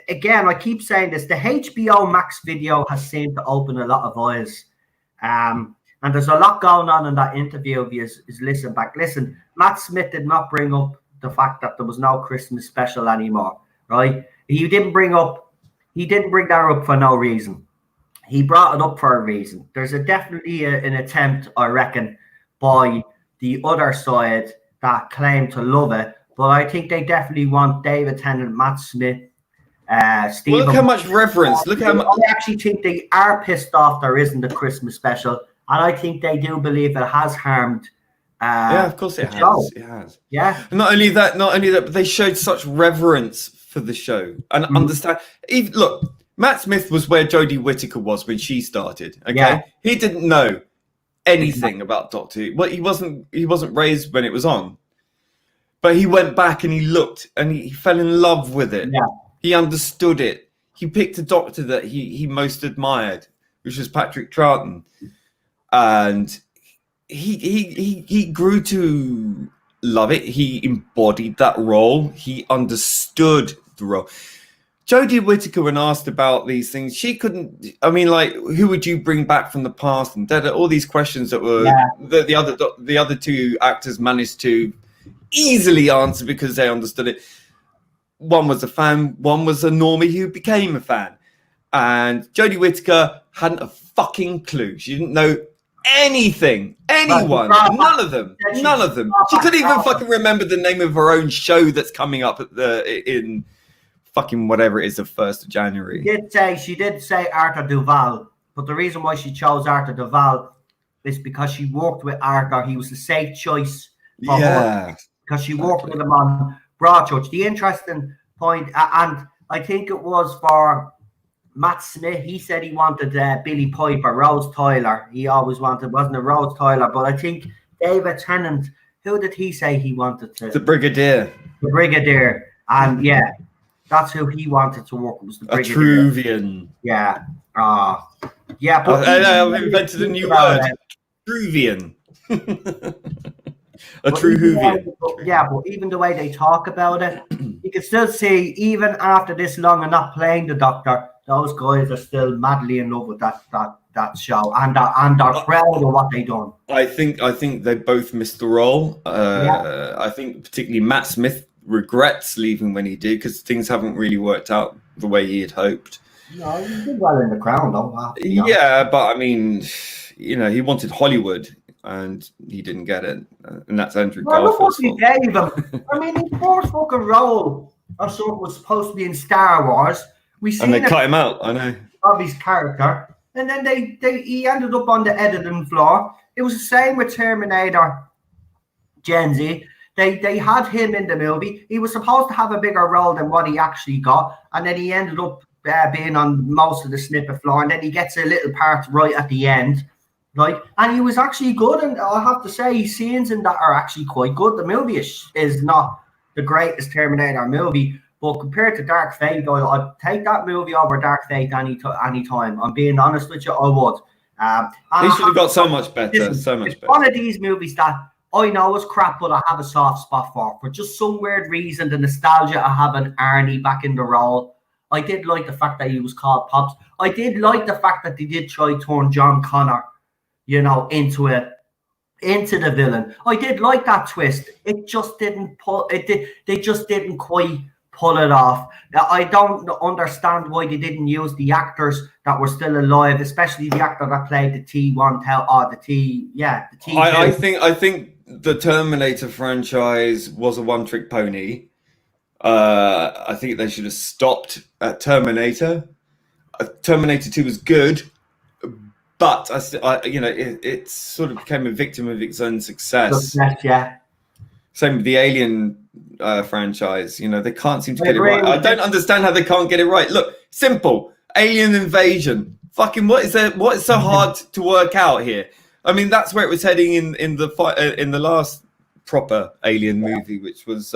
Again, I keep saying this. The HBO Max video has seemed to open a lot of eyes. And there's a lot going on in that interview if you listen back. Listen, Matt Smith did not bring up the fact that there was no Christmas special anymore, right? He didn't bring that up for no reason. He brought it up for a reason. There's definitely an attempt, I reckon, by the other side that claim to love it. But I think they definitely want David Tennant, Matt Smith, Steve. Look how much reverence. Look how much. I actually think they are pissed off there isn't a Christmas special. And I think they do believe it has harmed. Yeah, of course it has. It has. Yeah. Not only that, but they showed such reverence for the show and understand. Look, Matt Smith was where Jodie Whittaker was when she started. Okay, yeah. He didn't know anything about Doctor Who. Well, he wasn't raised when it was on, but he went back and he looked and he fell in love with it. Yeah. He understood it. He picked a Doctor that he most admired, which was Patrick Troughton, and he grew to love it. He embodied that role. He understood the role. Jodie Whittaker, when asked about these things, she couldn't. I mean, like, who would you bring back from the past? And all these questions that were the other two actors managed to easily answer because they understood it. One was a fan, one was a normie who became a fan, and Jodie Whittaker hadn't a fucking clue. She didn't know anything, anyone, none of them. She couldn't even fucking remember the name of her own show that's coming up in fucking whatever it is, the 1st of January. She did say Arthur Duval, but the reason why she chose Arthur Duval is because she worked with Arthur. He was a safe choice for her because she worked with him on Broadchurch. The interesting point, and I think it was for Matt Smith, he said he wanted Billy Piper, Rose Tyler. He always wanted, wasn't it Rose Tyler? But I think David Tennant, who did he say he wanted to? The Brigadier. The Brigadier. And yeah, that's who he wanted to work with, was the Brigadier. Truvian. Yeah. Yeah, but I've invented a new word. Truvian. Yeah, but even the way they talk about it, you can still see, even after this long and not playing the Doctor, those guys are still madly in love with that show, and are proud of what they done. I think they both missed the role. I think particularly Matt Smith regrets leaving when he did, because things haven't really worked out the way he had hoped. No, he did well in The Crown, though. Yeah, but I mean, he wanted Hollywood, and he didn't get it, and that's Andrew Garfield's fault. He gave him. I mean, his first fucking role or something was supposed to be in Star Wars. And they cut him out. I know, of his character, and then he ended up on the editing floor. It was the same with Terminator Gen Z. They had him in the movie. He was supposed to have a bigger role than what he actually got, and then he ended up being on most of the snippet floor, and then he gets a little part right at the end. Right, and he was actually good, and I have to say, scenes in that are actually quite good. The movie is not the greatest Terminator movie, but compared to Dark Fate, I'd take that movie over Dark Fate any time. I'm being honest with you, I would. He should have got so much better. So much better. One of these movies that I know is crap, but I have a soft spot for just some weird reason. The nostalgia of having Arnie back in the role. I did like the fact that he was called Pops. I did like the fact that they did try to turn John Connor, into the villain. I did like that twist. It just didn't they just didn't quite pull it off. I don't understand why they didn't use the actors that were still alive, especially the actor that played the T1 the T2. I think the Terminator franchise was a one-trick pony. I think they should have stopped at Terminator. Terminator 2 was good, but it sort of became a victim of its own success. Yeah. Same with the Alien franchise. They can't seem to get it right. I don't understand how they can't get it right. Look, simple. Alien invasion. Fucking what is there? What is so hard to work out here? I mean, that's where it was heading in the last proper Alien movie, which was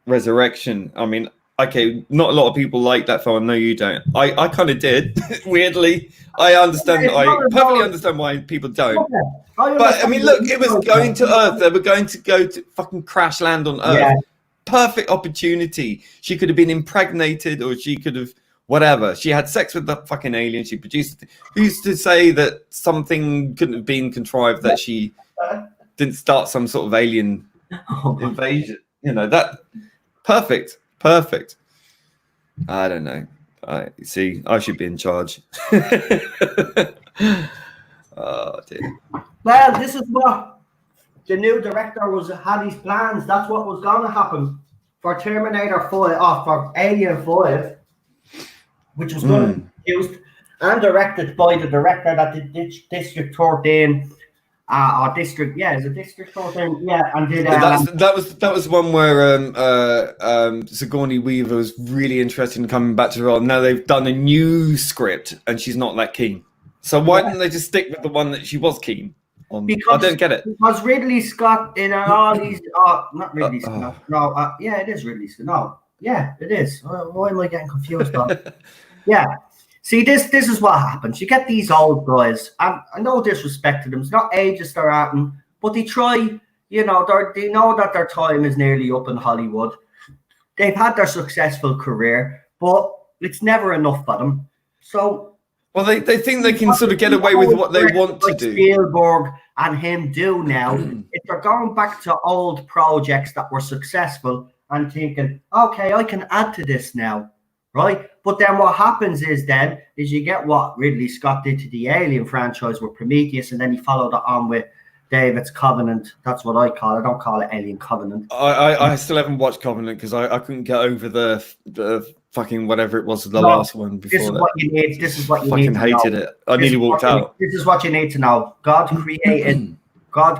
Resurrection. I mean, okay, not a lot of people like that film. No, you don't. I kind of did. Weirdly, I understand. I perfectly understand why people don't. But I mean, look, it was going to Earth. They were going to go to fucking crash land on Earth. Yeah. Perfect opportunity. She could have been impregnated, or she could have whatever. She had sex with the fucking alien. She produced it. Who's to say that something couldn't have been contrived, that she didn't start some sort of alien invasion? That perfect. I don't know. I should be in charge. Oh dear. Well, this is what the new director had his plans. That's what was going to happen for Terminator 5, for Alien 5, which was going to be produced and directed by the director that did District 13. Or District, is it District 14? Yeah, and did that was one where Sigourney Weaver was really interested in coming back to the role. Now they've done a new script, and she's not that keen. So why didn't they just stick with the one that she was keen on? Because, I don't get it. Because Ridley Scott in all these, not Ridley Scott. No, it is Ridley Scott. No, yeah, it is. Why am I getting confused? Yeah. See, this is what happens. You get these old guys, and no disrespect to them. It's not ages they're at, but they try. They know that their time is nearly up in Hollywood. They've had their successful career, but it's never enough for them. So, well, they think they can sort of get away with what they want to do. Spielberg and him do now. If they're going back to old projects that were successful and thinking, okay, I can add to this now, right? But then what happens is you get what Ridley Scott did to the Alien franchise with Prometheus, and then he followed it on with David's Covenant. That's what I call it. I don't call it Alien Covenant. I still haven't watched Covenant because I couldn't get over the fucking whatever it was, the last one before. This is what you need. This is what you fucking need. Hated it. I nearly walked out. This is what you need to know. God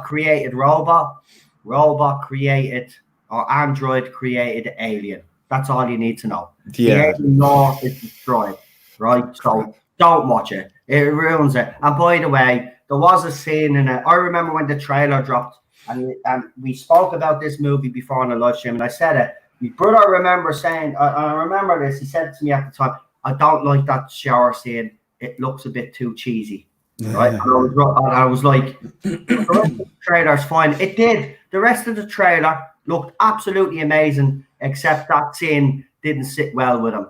created robot. Robot created, or android created alien. That's all you need to know. Yeah. The alien law is destroyed, right? So don't watch it. It ruins it. And by the way, there was a scene in it. I remember when the trailer dropped, and we spoke about this movie before on the live stream, and I said it. My brother, I remember saying, I remember this. He said to me at the time, "I don't like that shower scene. It looks a bit too cheesy." Right? And I was like, "The rest of the trailer's fine." It did. The rest of the trailer looked absolutely amazing, except that scene didn't sit well with him,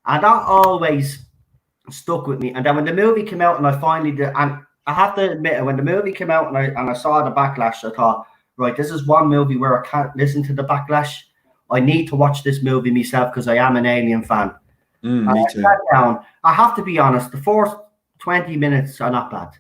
and that always stuck with me. And then when the movie came out, and I finally did, and I have to admit it, when the movie came out and I saw the backlash, I thought, right, this is one movie where I can't listen to the backlash. I need to watch this movie myself because I am an Alien fan. Me too. I sat down. I have to be honest, the first 20 minutes are not bad,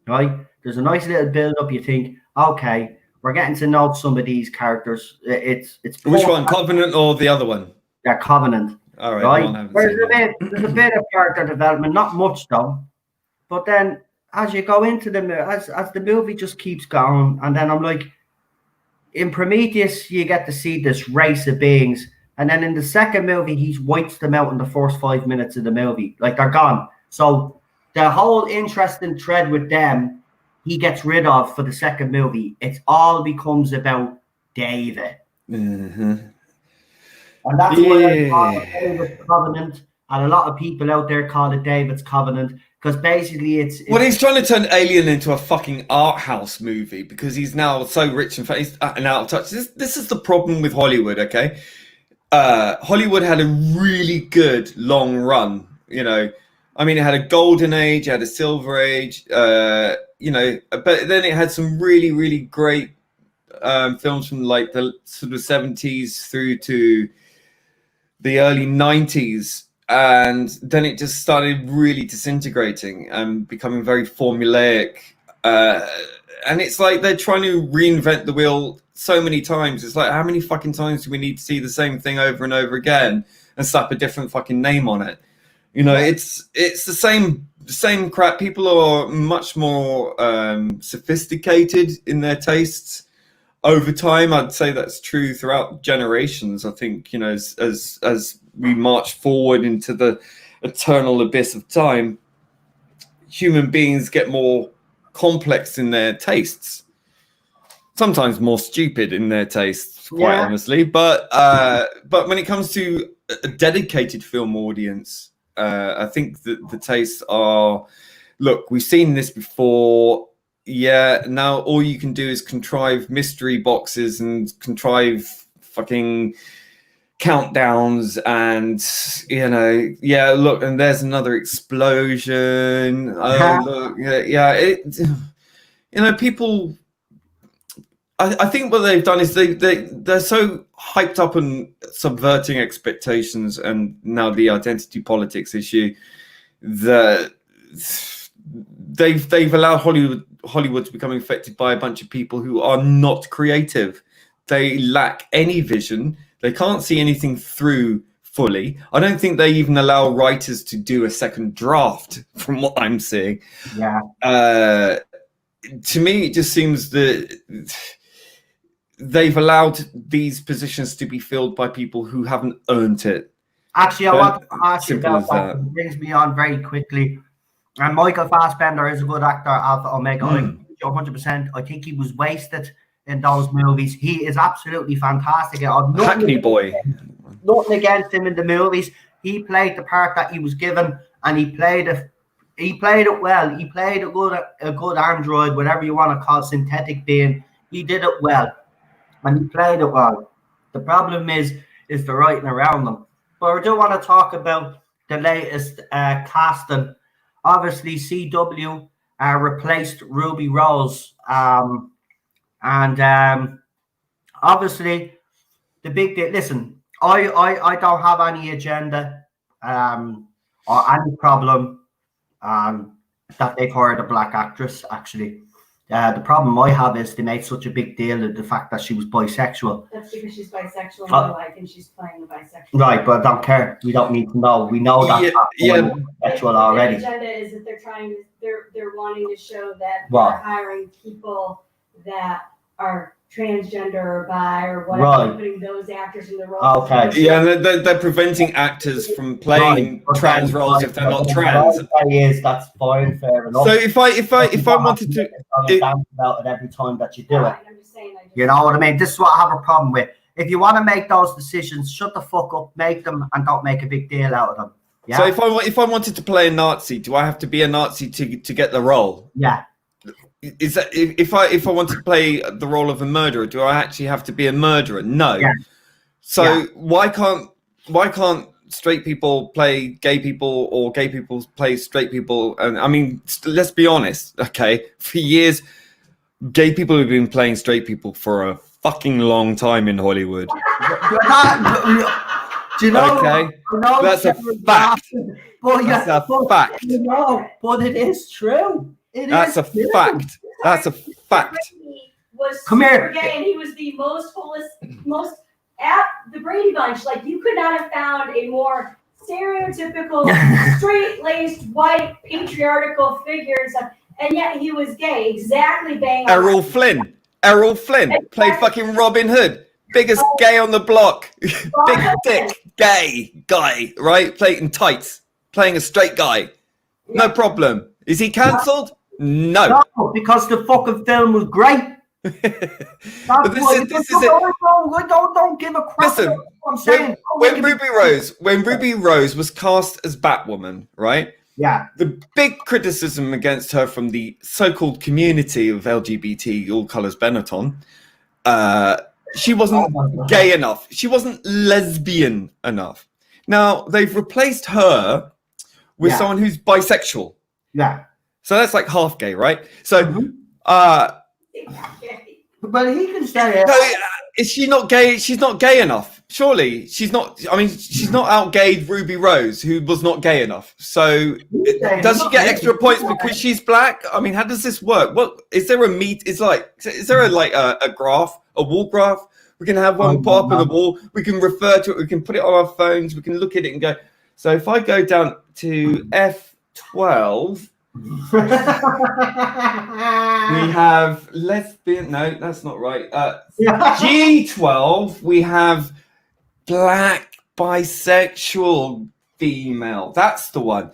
right? There's a nice little build-up. You think, okay, we're getting to know some of these characters. It's Which one, Covenant or the other one? Yeah, Covenant. All right. Right? There's a bit of character development, not much though. But then as you go into as the movie just keeps going, and then I'm like, in Prometheus, you get to see this race of beings, and then in the second movie, he wipes them out in the first 5 minutes of the movie, like they're gone. So the whole interesting thread with them, he gets rid of for the second movie. It all becomes about David, and that's why I call it David's Covenant, and a lot of people out there call it David's Covenant. Because basically it's well, he's trying to turn Alien into a fucking art house movie because he's now so rich and famous and out of touch. This is the problem with Hollywood, okay? Hollywood had a really good long run, you know. I mean, it had a golden age, it had a silver age, you know, but then it had some really, really great films from like the sort of 70s through to the early 90s. And then it just started really disintegrating and becoming very formulaic. And it's like they're trying to reinvent the wheel so many times. It's like, how many fucking times do we need to see the same thing over and over again and slap a different fucking name on it? You know, it's the same crap. People are much more sophisticated in their tastes over time. I'd say that's true throughout generations. I think, you know, as we march forward into the eternal abyss of time, human beings get more complex in their tastes, sometimes more stupid in their tastes, quite honestly. But when it comes to a dedicated film audience, I think that the tastes are, look, we've seen this before. Yeah, now all you can do is contrive mystery boxes and contrive fucking countdowns and, you know, yeah, look, and there's another explosion. Oh, look, yeah, you know, people, I think what they've done is they're so hyped up on subverting expectations and now the identity politics issue that they've allowed Hollywood to become infected by a bunch of people who are not creative. They lack any vision. They can't see anything through fully. I don't think they even allow writers to do a second draft from what I'm seeing. Yeah. To me, it just seems that they've allowed these positions to be filled by people who haven't earned it. Actually, I want to ask you about that. It brings me on very quickly. And Michael Fassbender is a good actor, Alpha Omega. 100%. I think he was wasted in those movies. He is absolutely fantastic. Hackney Boy. Nothing against him in the movies. He played the part that he was given, and he played it well. He played a good android, whatever you want to call synthetic being. He did it well, and he played it well. The problem is the writing around them. But I do want to talk about the latest casting. Obviously, CW replaced Ruby Rose. And obviously, the big deal. Listen, I don't have any agenda or any problem that they've hired a black actress. Actually, The problem I have is they made such a big deal of the fact that she was bisexual. That's because she's bisexual in real life and she's playing the bisexual. Right, but I don't care. We don't need to know. We know that bisexual already. The agenda is that they're wanting to show that What? they're hiring people that are transgender or bi or whatever, Right. putting those actors in the roles. Okay. Yeah, they're preventing actors from playing trans roles if they're not trans. That's fine, fair enough. So if I wanted to, about it every time that you do it. Right, I'm just saying, You know what I mean? This is what I have a problem with. If you want to make those decisions, shut the fuck up, make them, and don't make a big deal out of them. Yeah. So if I wanted to play a Nazi, do I have to be a Nazi to get the role? Yeah. Is that if I want to play the role of a murderer, do I actually have to be a murderer? No. Yeah. So why can't straight people play gay people or gay people play straight people? And I mean, let's be honest, okay? For years, gay people have been playing straight people for a fucking long time in Hollywood. Do you know? Okay, that's a fact. But That's a fact. You know, but it is true. That's a fact. That's a fact. He was Come super here. gay, and he was the most at the Brady Bunch. Like, you could not have found a more stereotypical, straight-laced, white, patriarchal figure and stuff. And yet he was gay. Exactly bang on. Errol Flynn played fucking Robin Hood. Biggest gay on the block. Big dick, gay guy, right? Playing tights, playing a straight guy. No problem. Is he cancelled? No. No, because the fucking film was great. But this is it. Don't give a crap. Listen, I'm saying. when Ruby Rose was cast as Batwoman, right? Yeah. The big criticism against her from the so-called community of LGBT, all colours Benetton, she wasn't gay enough. She wasn't lesbian enough. Now, they've replaced her with someone who's bisexual. Yeah. So that's like half gay, right? So, but he can say it. no, is she not gay? She's not gay enough. Surely she's not. I mean, she's not outgayed Ruby Rose, who was not gay enough. So, does she get extra points because she's black? I mean, how does this work? What is there a meet? Is there a graph, a wall graph? We can have one pop up on the wall. We can refer to it. We can put it on our phones. We can look at it and go. So if I go down to F12. We have lesbian. No, that's not right. G12. We have black bisexual female. That's the one.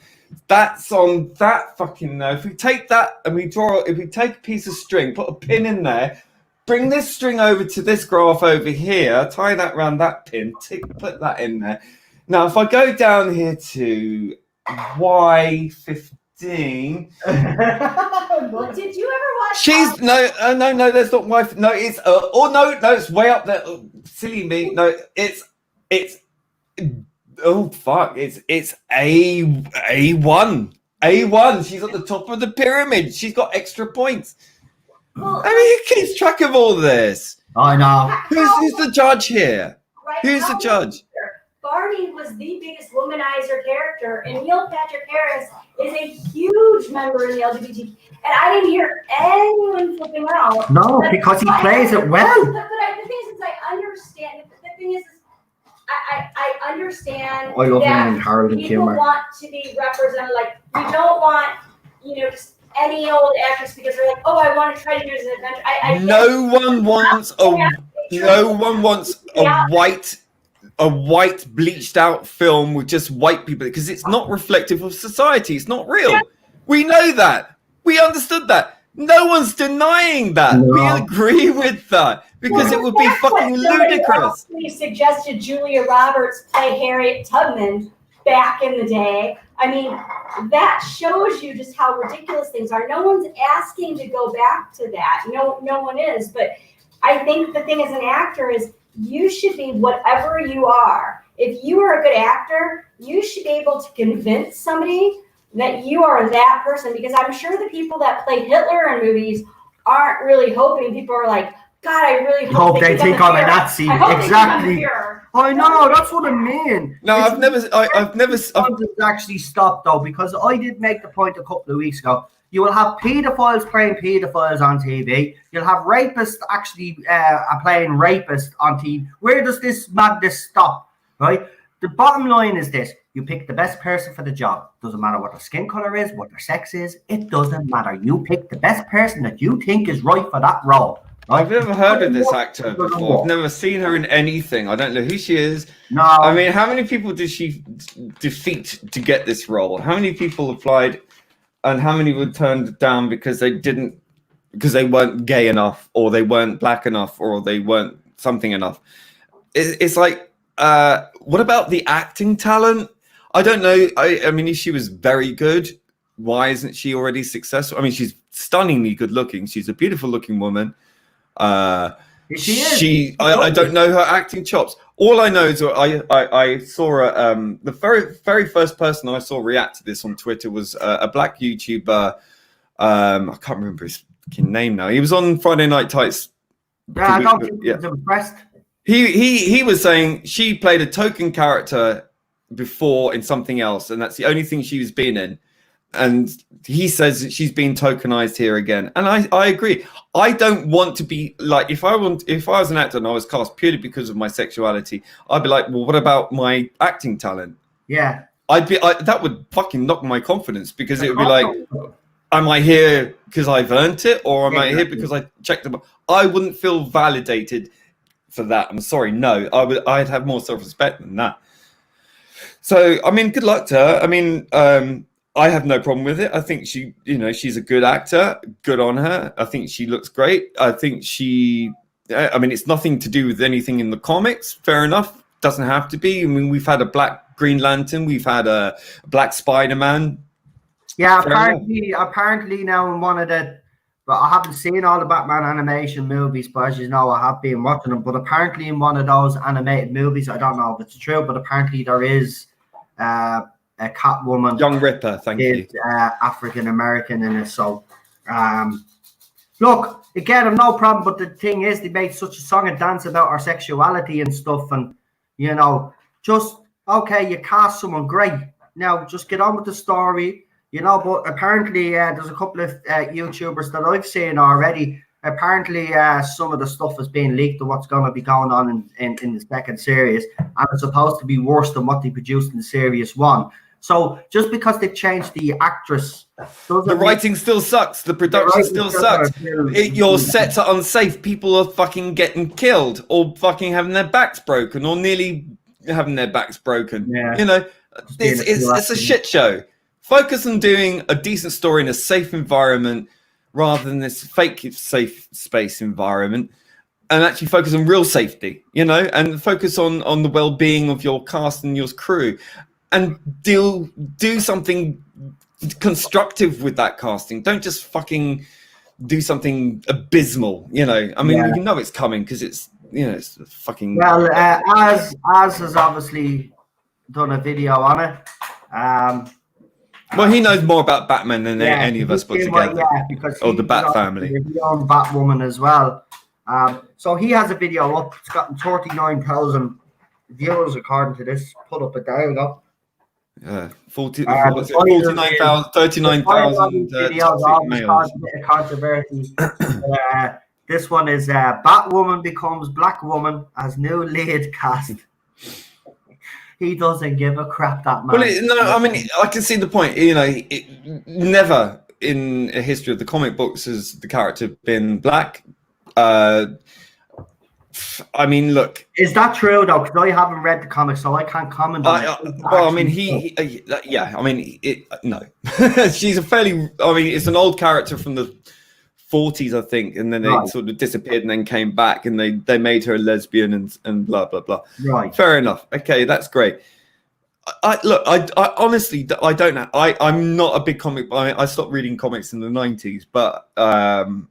That's on that fucking. If we take that and we draw. If we take a piece of string, put a pin in there, bring this string over to this graph over here, tie that around that pin, put that in there. Now, if I go down here to Y15. Well, did you ever watch? She's no, that's not wife. No, it's no, it's way up there. Oh, silly me. No, it's oh fuck, it's A1. She's at the top of the pyramid. She's got extra points. Well, I mean, who keeps track of all this? I know. Who's the judge here? Right, Who's the judge? Barney was the biggest womanizer character, and Neil Patrick Harris is a huge member in the LGBT. And I didn't hear anyone flipping out. No, because he plays it well. But the thing is, I understand. The thing is, I understand I love that him and Harold and people Kimmer. want to be represented. Like, we don't want, just any old actress because they're like, oh, I want to try to do this as an adventure. No one wants a white bleached out film with just white people because it's not reflective of society. It's not real. We know that. We understood that. No one's denying that. No. We agree with that because it would be fucking ludicrous. We suggested Julia Roberts play Harriet Tubman back in the day. I mean, that shows you just how ridiculous things are. No one's asking to go back to that. No one is. But I think the thing as an actor is you should be whatever you are. If you are a good actor, you should be able to convince somebody that you are that person. Because I'm sure the people that play Hitler in movies aren't really hoping. People are like, God, I really hope they think I'm a Nazi. Exactly. I know, that's what I mean. No, I've never. It's actually stopped though, because I did make the point a couple of weeks ago. You will have paedophiles playing paedophiles on TV. You'll have rapists actually playing rapists on TV. Where does this madness stop? Right? The bottom line is this. You pick the best person for the job. Doesn't matter what their skin color is, what their sex is. It doesn't matter. You pick the best person that you think is right for that role. Right? I've never heard of this actor before. I've never seen her in anything. I don't know who she is. No. I mean, how many people did she defeat to get this role? How many people applied, and how many were turned down because they weren't gay enough, or they weren't black enough, or they weren't something enough? It's like, what about the acting talent? I don't know. I mean, if she was very good, why isn't she already successful? I mean, she's stunningly good looking. She's a beautiful looking woman. She is. I don't know her acting chops. All I know is I saw her, the very first person I saw react to this on Twitter was a black YouTuber. I can't remember his name now. He was on Friday Night Tights. Yeah, I don't think he was impressed. He was saying she played a token character before in something else, and that's the only thing she was been in. And he says that she's been tokenized here again. And I agree. I don't want to be like, if I was an actor and I was cast purely because of my sexuality, I'd be like, well, what about my acting talent? Yeah. That would fucking knock my confidence, because it would be like, am I here because I've earned it, or am I here because I checked them? I wouldn't feel validated for that. I'm sorry. No, I'd have more self-respect than that. So, I mean, good luck to her. I mean, I have no problem with it. I think she's a good actor. Good on her. I think she looks great. I think I mean, it's nothing to do with anything in the comics. Fair enough. Doesn't have to be. I mean, we've had a black Green Lantern. We've had a black Spider-Man. Yeah, apparently now in one of the, but I haven't seen all the Batman animation movies, but as you know, I have been watching them. But apparently in one of those animated movies, I don't know if it's true, but apparently there is a Catwoman, Young Ripper, thank you, African American in it. So, look, again, I've no problem. But the thing is, they made such a song and dance about our sexuality and stuff, and just okay, you cast someone great. Now, just get on with the story, But apparently, there's a couple of YouTubers that I've seen already. Apparently, some of the stuff is being leaked of what's going to be going on in the second series, and it's supposed to be worse than what they produced in series 1. So just because they've changed the actress, the writing still sucks. The production still sucks. Your sets are unsafe. People are fucking getting killed, or fucking having their backs broken, or nearly having their backs broken. Yeah. It's a shit show. Focus on doing a decent story in a safe environment, rather than this fake safe space environment, and actually focus on real safety, and focus on the well-being of your cast and your crew, and do something constructive with that casting. Don't just fucking do something abysmal, I mean, you know it's coming because it's, it's fucking... Well, Az has obviously done a video on it. Well, he knows more about Batman than any of us put together. Because the Bat family. His own Batwoman as well. So he has a video up. It's gotten 39,000 viewers according to this. Put up a there you go. 39,000 males. Controversy. This one is Batwoman becomes Black Woman as new lead cast. He doesn't give a crap, that man. Well, I mean, I can see the point. Never in a history of the comic books has the character been black. I mean, look. Is that true though? Because I haven't read the comics, so I can't comment on it. Well, I mean, I mean, no. She's a fairly. I mean, it's an old character from the 40s, I think, and then they sort of disappeared and then came back, and they made her a lesbian and blah blah blah. Right. Fair enough. Okay, that's great. I honestly, I don't know. I'm not a big comic. I stopped reading comics in the 90s, but Batwoman.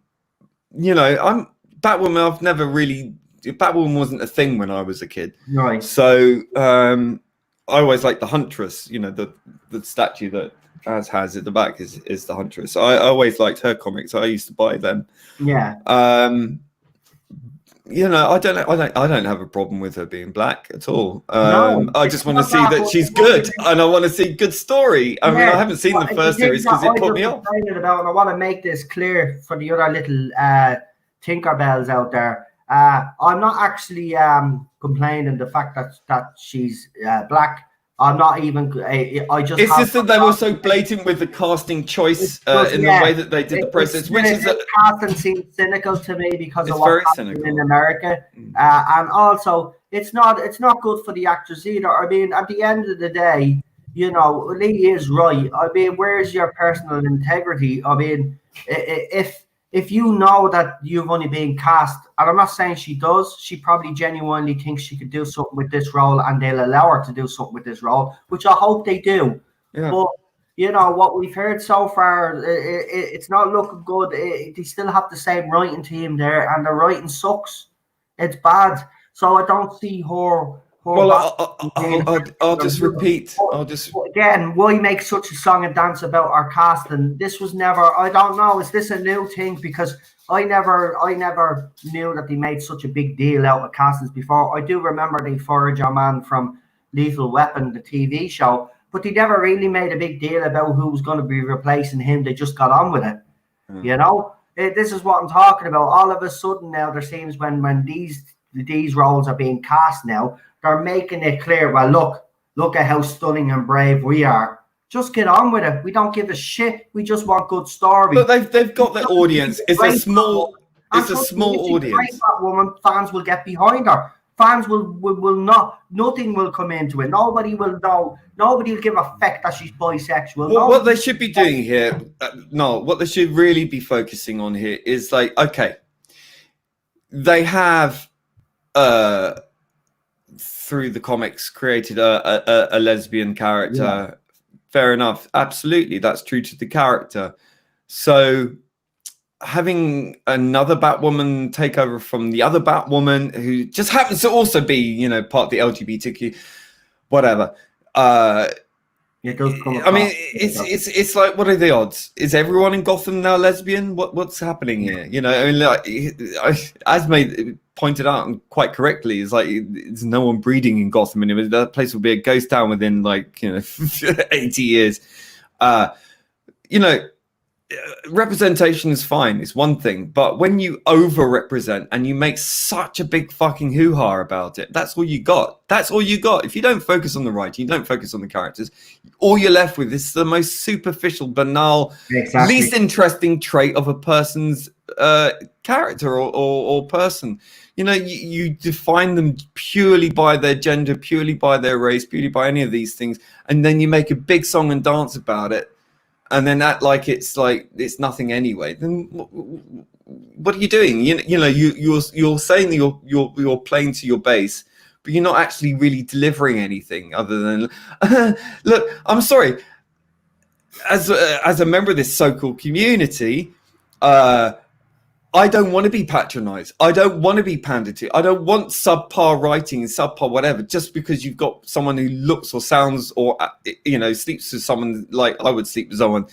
I've never really. Batwoman wasn't a thing when I was a kid. Right. So I always liked the Huntress. The statue that Az has at the back is the Huntress. I always liked her comics. I used to buy them. Yeah. you know, I don't have a problem with her being black at all. No, I it's just want to not see that, that but she's what good, we- and I want to see good story. I mean, I haven't seen the but first thing series that because it I put me just off. excited about, and I want to make this clear for the other little Tinkerbells out there. I'm not actually complaining the fact that she's black. I'm not even. I just. It's have, just that they were so blatant with the casting choice in the way that they did the process, which is casting seems cynical to me because it's of what's very happening cynical. in America, and also it's not good for the actors either. I mean, at the end of the day, you know, Lee is right. I mean, where's your personal integrity? I mean, if you know that you've only been cast, and I'm not saying she does, she probably genuinely thinks she could do something with this role, and they'll allow her to do something with this role, which I hope they do. Yeah. But you know what we've heard so far, it's not looking good. They still have the same writing team there, and the writing sucks. It's bad. So I don't see her. Well, I'll just repeat. Again, why make such a song and dance about our casting? This was never. I don't know. Is this a new thing? Because I never knew that they made such a big deal out of castings before. I do remember they fired your man from Lethal Weapon, the TV show, but they never really made a big deal about who was going to be replacing him. They just got on with it. You know, this is what I'm talking about. All of a sudden now, there seems when these roles are being cast now, they're making it clear. Well, look at how stunning and brave we are. Just get on with it. We don't give a shit. We just want good story. But they've got their audience. It's a small audience. Woman, fans will get behind her. Fans will not. Nothing will come into it. Nobody will know. Nobody will give a fuck that she's bisexual. Well, what they should be doing here, what they should really be focusing on here is like, okay, they have through the comics created a lesbian character. Yeah. Fair enough. Absolutely, that's true to the character. So having another Batwoman take over from the other Batwoman, who just happens to also be, you know, part of the LGBTQ, whatever. It does come I mean, it's like, what are the odds? Is everyone in Gotham now lesbian? What's happening here? You know, I mean, like, as pointed out and quite correctly, is like there's no one breeding in Gotham anymore. That place will be a ghost town within 80 years. You know, representation is fine, it's one thing, but when you over-represent and you make such a big fucking hoo-ha about it, that's all you got. If you don't focus on the writing, you don't focus on the characters, all you're left with is the most superficial, banal, least interesting trait of a person's character or person. You know, you define them purely by their gender, purely by their race, purely by any of these things, and then you make a big song and dance about it, and then act like it's nothing anyway. Then what are you doing? You're saying that you're playing to your base, but you're not actually really delivering anything other than look. I'm sorry, as a member of this so-called community, I don't want to be patronized. I don't want to be pandered to. I don't want subpar writing and subpar whatever just because you've got someone who looks or sounds or, sleeps with someone like I would sleep with someone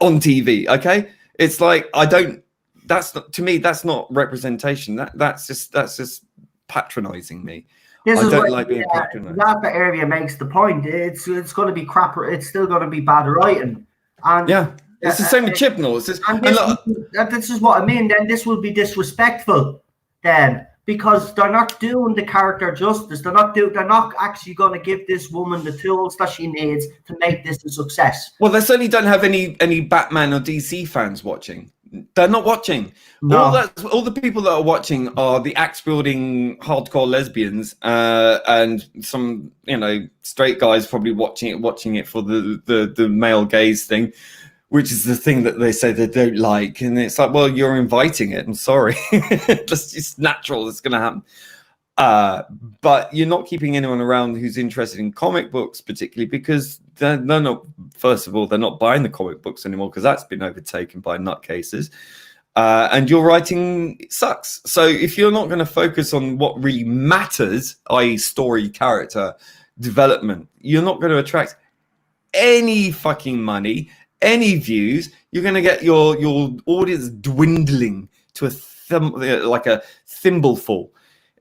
on TV. Okay. It's like, to me, that's not representation. That's just patronizing me. I don't like being patronized. That area makes the point. It's going to be crap. It's still going to be bad writing. And yeah. It's the same with Chibnall. This is what I mean. Then this will be disrespectful. Then because they're not doing the character justice. They're not actually going to give this woman the tools that she needs to make this a success. Well, they certainly don't have any Batman or DC fans watching. They're not watching. No. All the people that are watching are the axe-wielding hardcore lesbians and some straight guys probably watching it for the male gaze thing, which is the thing that they say they don't like. And it's like, well, you're inviting it. I'm sorry. It's natural. It's going to happen. But you're not keeping anyone around who's interested in comic books, particularly because they're not, first of all, they're not buying the comic books anymore because that's been overtaken by nutcases. And your writing sucks. So if you're not going to focus on what really matters, i.e. story, character, development, you're not going to attract any fucking money, any views. You're going to get your audience dwindling to a like a thimbleful.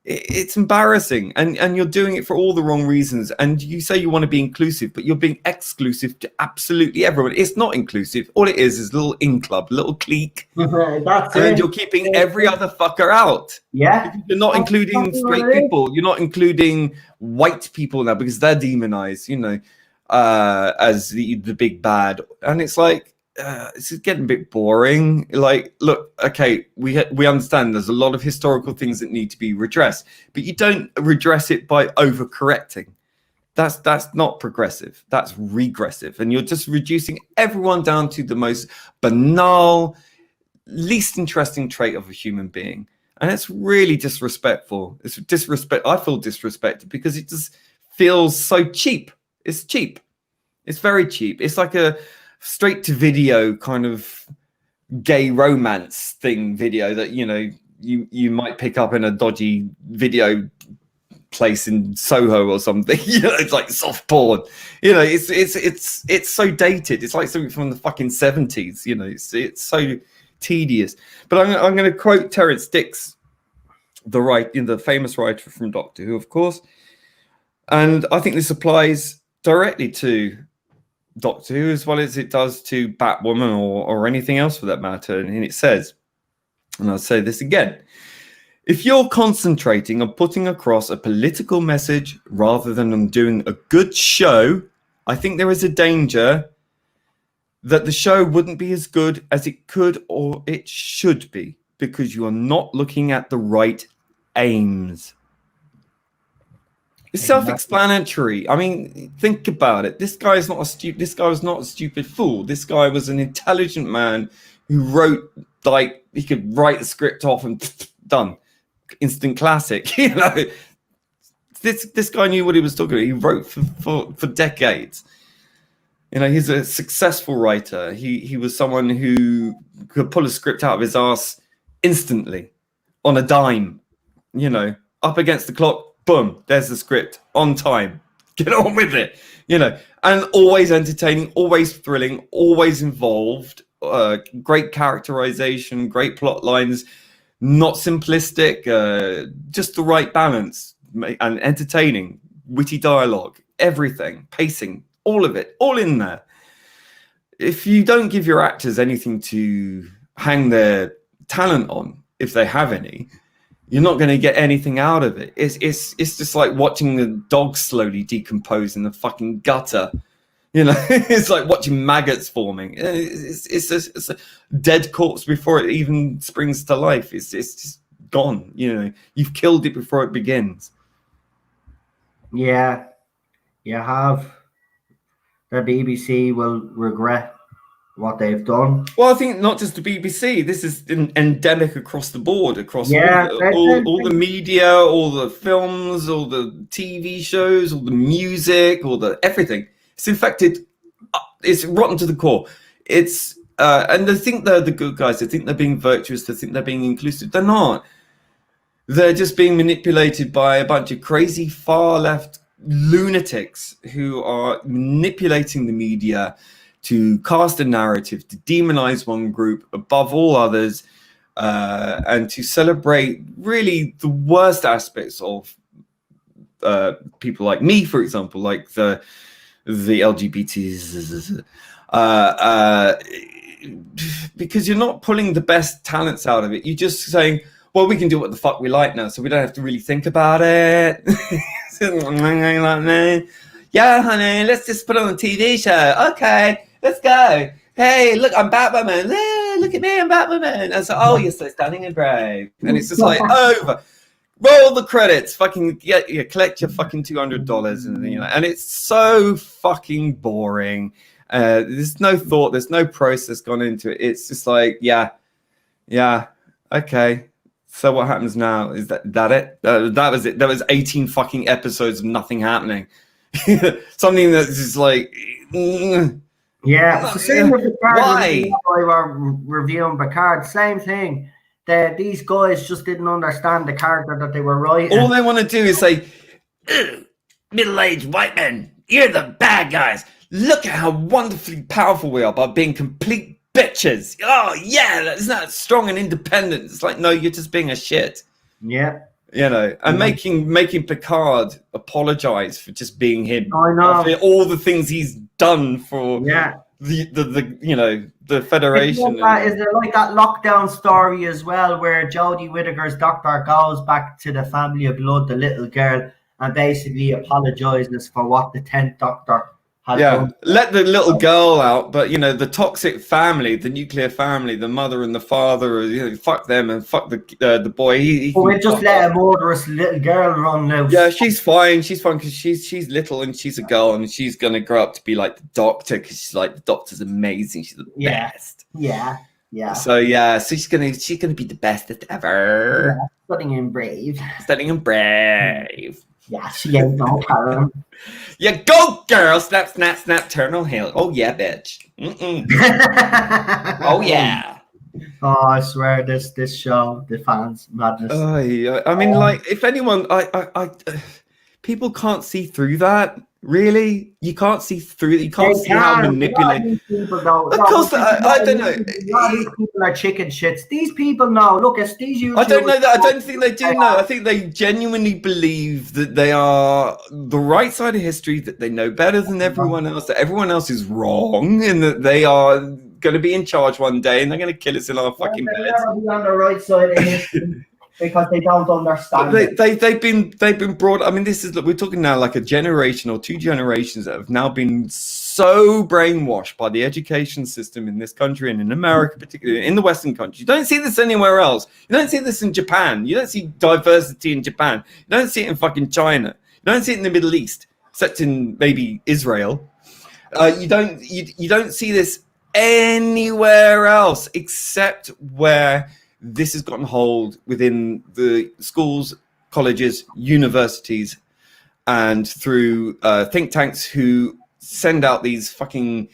It's embarrassing, and you're doing it for all the wrong reasons. And you say you want to be inclusive, but you're being exclusive to absolutely everyone. It's not inclusive. All it is a little in club, little clique. That's And it. you're keeping every other fucker out. Yeah. Because you're not including straight people. You're not including white people now because they're demonized, as the big bad. And it's like, it's getting a bit boring. Like, look, okay, we understand there's a lot of historical things that need to be redressed, but you don't redress it by overcorrecting. That's not progressive. That's regressive, and you're just reducing everyone down to the most banal, least interesting trait of a human being, and it's really disrespectful. It's disrespect. I feel disrespected because it just feels so cheap. It's cheap. It's very cheap. It's like a straight to video kind of gay romance video that you might pick up in a dodgy video place in Soho or something. It's like soft porn. It's so dated. It's like something from the fucking 70s. It's so tedious. But I'm going to quote Terrence Dicks, the famous writer from Doctor Who, of course, and I think this applies directly to Doctor Who as well as it does to Batwoman or anything else for that matter. And it says, and I'll say this again, if you're concentrating on putting across a political message rather than on doing a good show, I think there is a danger that the show wouldn't be as good as it could or it should be because you are not looking at the right aims. It's self-explanatory. I mean, think about it. This guy was not a stupid fool. This guy was an intelligent man who wrote, like, he could write the script off and done. Instant classic. This guy knew what he was talking about. He wrote for decades. He's a successful writer. He was someone who could pull a script out of his ass instantly on a dime. Up against the clock. Boom, there's the script on time. Get on with it, and always entertaining, always thrilling, always involved. Great characterization, great plot lines, not simplistic, just the right balance and entertaining, witty dialogue, everything, pacing, all of it, all in there. If you don't give your actors anything to hang their talent on, if they have any, you're not going to get anything out of it. It's just like watching the dog slowly decompose in the fucking gutter. It's like watching maggots forming. It's a dead corpse before it even springs to life. It's just gone. You've killed it before it begins. Yeah, you have. The BBC will regret what they've done. Well, I think not just the BBC. This is endemic across the board, across all the media, all the films, all the TV shows, all the music, all the everything. It's infected. It's rotten to the core. It's and they think they're the good guys. They think they're being virtuous. They think they're being inclusive. They're not. They're just being manipulated by a bunch of crazy far left lunatics who are manipulating the media to cast a narrative, to demonize one group above all others, and to celebrate really the worst aspects of people like me, for example, like the LGBTs, because you're not pulling the best talents out of it. You're just saying, well, we can do what the fuck we like now, so we don't have to really think about it. Yeah, honey, let's just put on a TV show. Okay, let's go. Hey, look, I'm Batwoman. Look at me, I'm Batwoman. And so, oh, you're so stunning and brave. And it's just like, over. Roll the credits. Fucking collect your fucking $200, and it's so fucking boring. There's no thought, there's no process gone into it. It's just like, yeah, okay. So what happens now? Is that it? That was it. That was 18 fucking episodes of nothing happening. Something that's just like, yeah. It's the same with Picard. Why? We were reviewing Picard. Same thing. These guys just didn't understand the character that they were writing. All they want to do is say, middle-aged white men, you're the bad guys. Look at how wonderfully powerful we are by being complete bitches. Oh yeah, that's not strong and independent. It's like, no, you're just being a shit. Yeah. You know, and making Picard apologize for just being him. I know. For all the things he's done for the you know, the Federation. Is there like that lockdown story as well, where Jodie Whittaker's doctor goes back to the family of blood, the little girl, and basically apologizes for what the 10th Doctor had done. Let the little girl out, but you know, the toxic family, the nuclear family, the mother and the father, you know, fuck them and fuck the boy. We just let a murderous little girl run loose. Yeah, she's fine because she's little and she's a girl and she's gonna grow up to be like the Doctor, because she's like, the Doctor's amazing, she's the best. Yeah. So she's gonna be the bestest ever. Yeah, studying in Brave. Yeah, she ain't no Karen. Yeah, go girl! Snap, snap, snap, turn on hill. Oh yeah, bitch. Oh yeah. Oh, I swear, this show, the fans, madness. I mean, like, if anyone, I people can't see through that. Really, you can't see through it. You can't see how manipulated. Of course, I don't know. These people are chicken shits. These people know. Look, it's these YouTubers. I don't know that. I don't think they do know. I think they genuinely believe that they are the right side of history, that they know better than everyone else, that everyone else is wrong, and that they are going to be in charge one day, and they're going to kill us in our fucking beds. They'll never be on the right side of history. Because they don't understand. They've been brought. I mean, we're talking now like a generation or 2 generations that have now been so brainwashed by the education system in this country and in America, particularly in the Western countries. You don't see this anywhere else. You don't see this in Japan. You don't see diversity in Japan. You don't see it in fucking China. You don't see it in the Middle East, except in maybe Israel. You don't see this anywhere else except where this has gotten hold within the schools, colleges, universities, and through think tanks who send out these fucking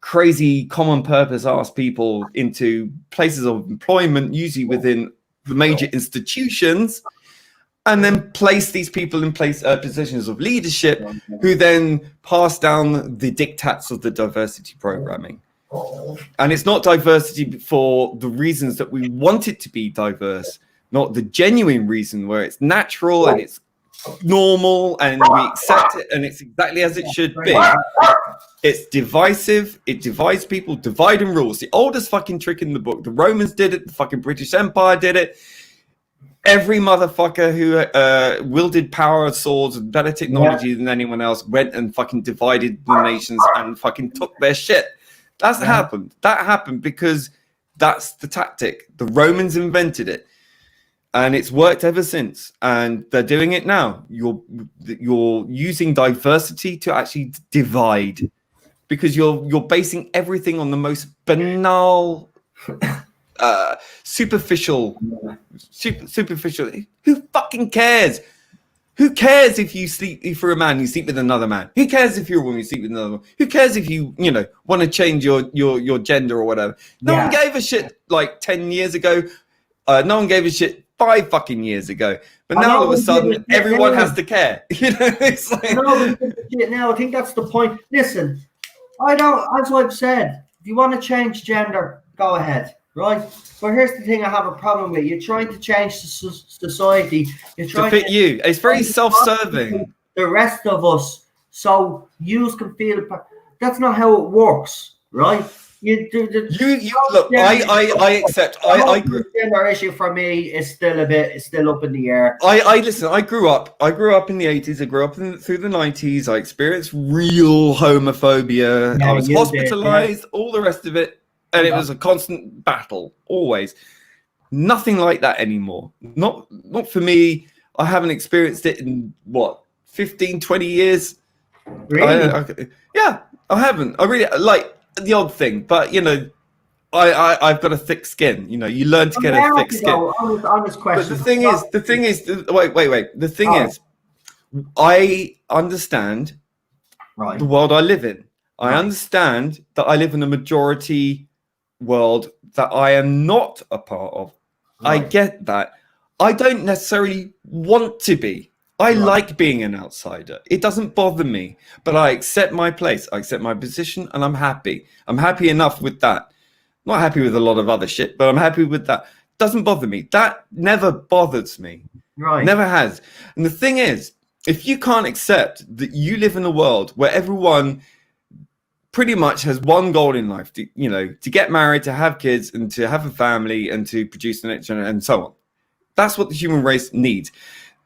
crazy common purpose ass people into places of employment, usually within the major institutions, and then place these people in positions of leadership, who then pass down the diktats of the diversity programming. And it's not diversity for the reasons that we want it to be diverse, not the genuine reason where it's natural and it's normal and we accept it and it's exactly as it should be. It's divisive. It divides people. Divide and rule. It's the oldest fucking trick in the book. The Romans did it. The fucking British Empire did it. Every motherfucker who wielded power, swords, and better technology than anyone else went and fucking divided the nations and fucking took their shit. That's happened. That happened because that's the tactic. The Romans invented it, and it's worked ever since. And they're doing it now. You're using diversity to actually divide, because you're basing everything on the most banal, superficial. Who fucking cares? Who cares if you're a man, you sleep with another man? Who cares if you're a woman, you sleep with another woman? Who cares if you want to change your gender or whatever? No one gave a shit like 10 years ago. No one gave a shit 5 fucking years ago. But now all of a sudden, everyone has to care. It's like... Now, I think that's the point. Listen, as I've said, if you want to change gender, go ahead, right? But here's the thing I have a problem with. You're trying to change society. You're trying to fit you. It's very self-serving. The rest of us, so you can feel... That's not how it works, right? Look, I accept. I agree. Gender issue for me is still up in the air. Listen. I grew up in the 80s. I grew up through the 90s. I experienced real homophobia. I was hospitalized. All the rest of it. And it was a constant battle, always. Nothing like that anymore. Not for me. I haven't experienced it in, 15, 20 years? Really? Yeah, I haven't. I really, like, the odd thing. But, I've got a thick skin. You learn to get a thick skin. Honest question. But the thing is, wait. The thing is, I understand the world I live in. I understand that I live in a majority world that I am not a part of. I get that. I don't necessarily want to be. I like being an outsider. It doesn't bother me, but I accept my place. I accept my position, and I'm happy. I'm happy enough with that. Not happy with a lot of other shit, but I'm happy with that. Doesn't bother me. That never bothers me. Right. Never has. And the thing is, if you can't accept that you live in a world where everyone pretty much has one goal in life, to get married, to have kids, and to have a family, and to produce the next generation, and so on. That's what the human race needs.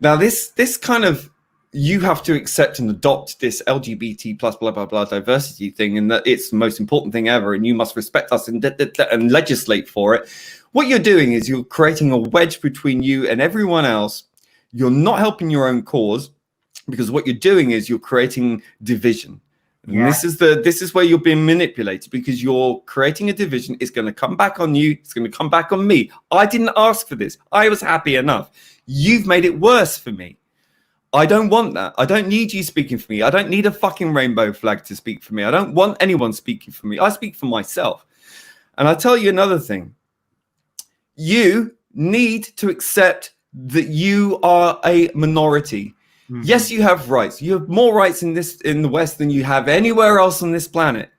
Now, this kind of, you have to accept and adopt this LGBT plus blah, blah, blah diversity thing, and that it's the most important thing ever, and you must respect us and legislate for it. What you're doing is you're creating a wedge between you and everyone else. You're not helping your own cause, because what you're doing is you're creating division. And this is where you're being manipulated, because you're creating a division. It's going to come back on you. It's going to come back on me. I didn't ask for this. I was happy enough. You've made it worse for me. I don't want that. I don't need you speaking for me. I don't need a fucking rainbow flag to speak for me. I don't want anyone speaking for me. I speak for myself. And I tell you another thing. You need to accept that you are a minority. Mm-hmm. Yes, you have rights. You have more rights in the West than you have anywhere else on this planet.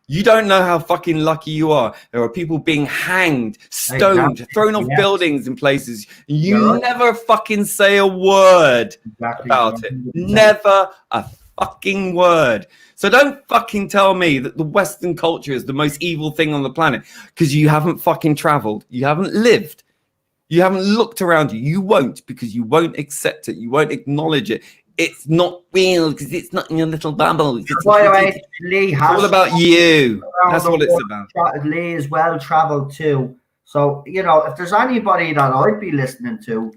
You don't know how fucking lucky you are. There are people being hanged, stoned, thrown off buildings in places. You never fucking say a word about it. Never a fucking word. So don't fucking tell me that the Western culture is the most evil thing on the planet, because you haven't fucking traveled. You haven't lived. You haven't looked around you. You won't, because you won't accept it. You won't acknowledge it. It's not real because it's not in your little bubble. It's all about you. That's what it's about. Lee is well traveled too. So, if there's anybody that I'd be listening to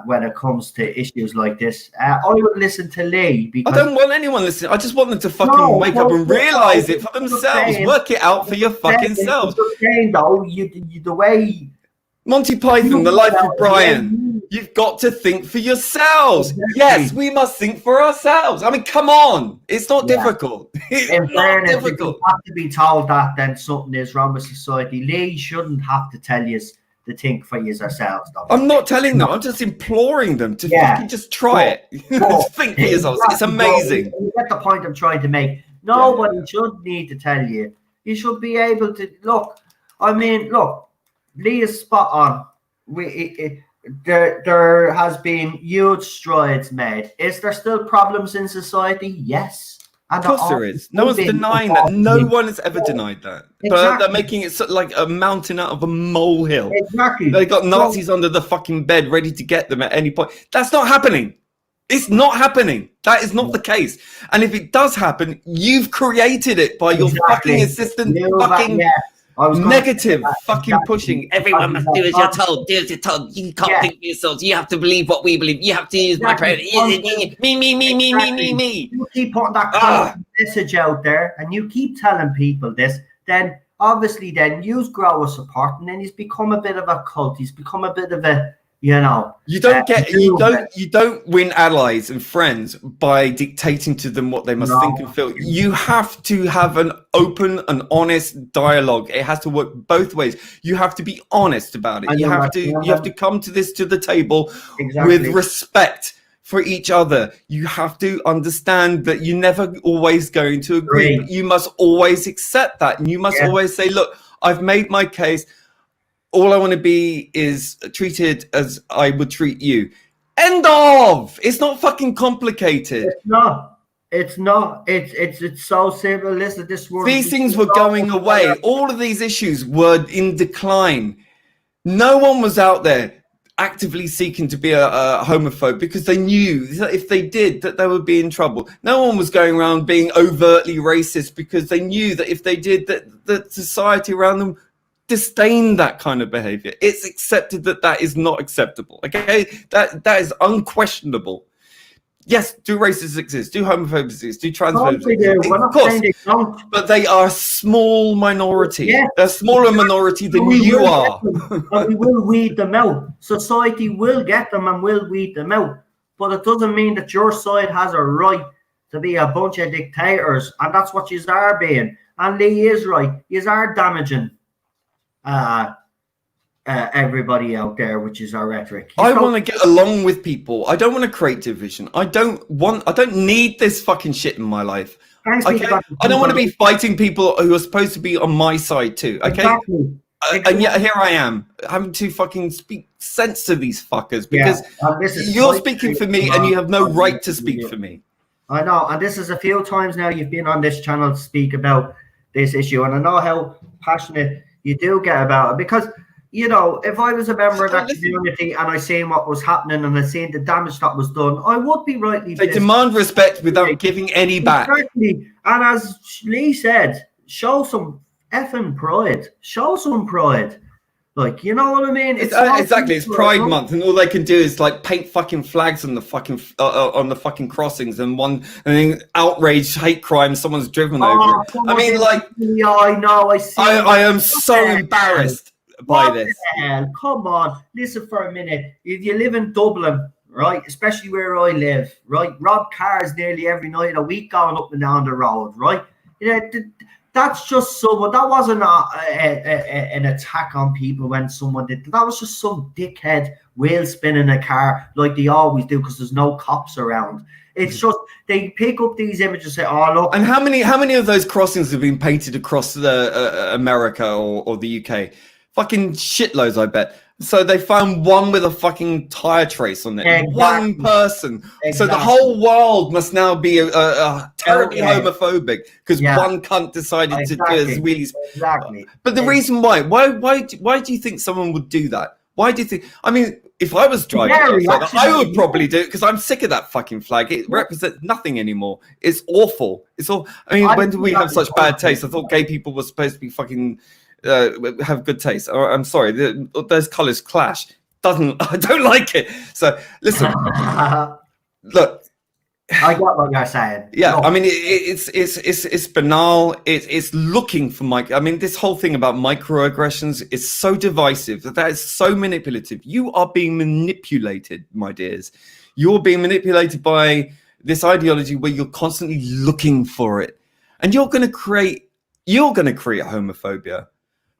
when it comes to issues like this, I would listen to Lee. Because I don't want anyone listening. I just want them to fucking wake up and realize it for themselves. Work it out for your fucking selves. The way Monty Python, The Life of Brian. You've got to think for yourselves. Exactly. Yes, we must think for ourselves. I mean, come on. It's not difficult. It's not difficult. You have to be told that then something is wrong with society. Lee shouldn't have to tell you to think for yourselves. I'm not telling them. I'm just imploring them to fucking just try it. Think for yourselves. It's amazing. You get the point I'm trying to make. Nobody should need to tell you. You should be able to look. Lee is spot on. There has been huge strides made. Is there still problems in society? Yes. Of course there is. No one's denying that. No one has ever denied that. Exactly. But they're making it like a mountain out of a molehill. Exactly. They got Nazis under the fucking bed ready to get them at any point. That's not happening. It's not happening. That is not the case. And if it does happen, you've created it by your fucking assistant negative fucking pushing. Everyone must do as you're told. Do as you're told. You can't think for yourselves. You have to believe what we believe. You have to use my prayer. Me. You keep putting that message out there, and you keep telling people this. Then obviously, you grow us apart, and then he's become a bit of a cult. He's become a bit of a you don't win allies and friends by dictating to them what they must think and feel. You have to have an open and honest dialogue. It has to work both ways. You have to be honest about it. You have to come to the table with respect for each other. You have to understand that you're never always going to agree, but you must always accept that, and you must always say, look, I've made my case. All I want to be is treated as I would treat you. End of. It's not fucking complicated. It's not. It's so simple. Listen, these things were going away. All of these issues were in decline. No one was out there actively seeking to be a homophobe, because they knew that if they did, that they would be in trouble. No one was going around being overtly racist, because they knew that if they did, that society around them disdain that kind of behavior. It's accepted that is not acceptable. Okay, that is unquestionable. Yes, do racists exist? Do homophobes exist? Do transphobes exist? Of course, but they are a small minority. Yes. They're a smaller minority than you are. And we will weed them out. Society will get them and will weed them out. But it doesn't mean that your side has a right to be a bunch of dictators, and that's what you are being. And Lee is right. You are damaging everybody out there, which is our rhetoric. I want to get along with people. I don't want to create division. I don't need this fucking shit in my life. Thanks be to Okay, God. I don't want to be fighting people who are supposed to be on my side too. Okay, Exactly. and yet here I am having to fucking speak sense to these fuckers because you're speaking for me and you have no right to speak for me. I know, and this is a few times now you've been on this channel to speak about this issue, and I know how passionate you do get about it because, you know, if I was a member of that community and I seen what was happening and I seen the damage that was done, I would be rightly They demand respect without giving any back. Exactly. And as Lee said, show some effing pride. Show some pride. Like, you know what I mean? Exactly. It's Pride Month, and all they can do is like paint fucking flags on the fucking crossings, and then outrage, hate crime. Someone's driven over it. I mean, like, yeah, I know. I see. I am so embarrassed by this. Hell? Come on, listen for a minute. If you live in Dublin, right, especially where I live, right, rob cars nearly every night a week going up and down the road, right? Yeah, that's just someone. That wasn't an attack on people when someone did. That was just some dickhead wheel spinning a car like they always do because there's no cops around. It's just they pick up these images and say, "Oh look." And how many of those crossings have been painted across America or the UK? Fucking shitloads, I bet. So they found one with a fucking tire trace on it. Exactly. One person. Exactly. So the whole world must now be terribly homophobic because one cunt decided to do his wheelies. Exactly. But the reason why do you think someone would do that? Why do you think? I mean, if I was driving, I would probably do it because I'm sick of that fucking flag. It represents nothing anymore. It's awful. It's all. I mean, when did we have such bad taste? I thought gay people were supposed to be fucking. Have good taste. I'm sorry, those colors clash. I don't like it. So listen, look. I got what you're saying. Yeah, I mean it's banal. It's looking for I mean, this whole thing about microaggressions is so divisive. That is so manipulative. You are being manipulated, my dears. You're being manipulated by this ideology where you're constantly looking for it, and you're going to create homophobia.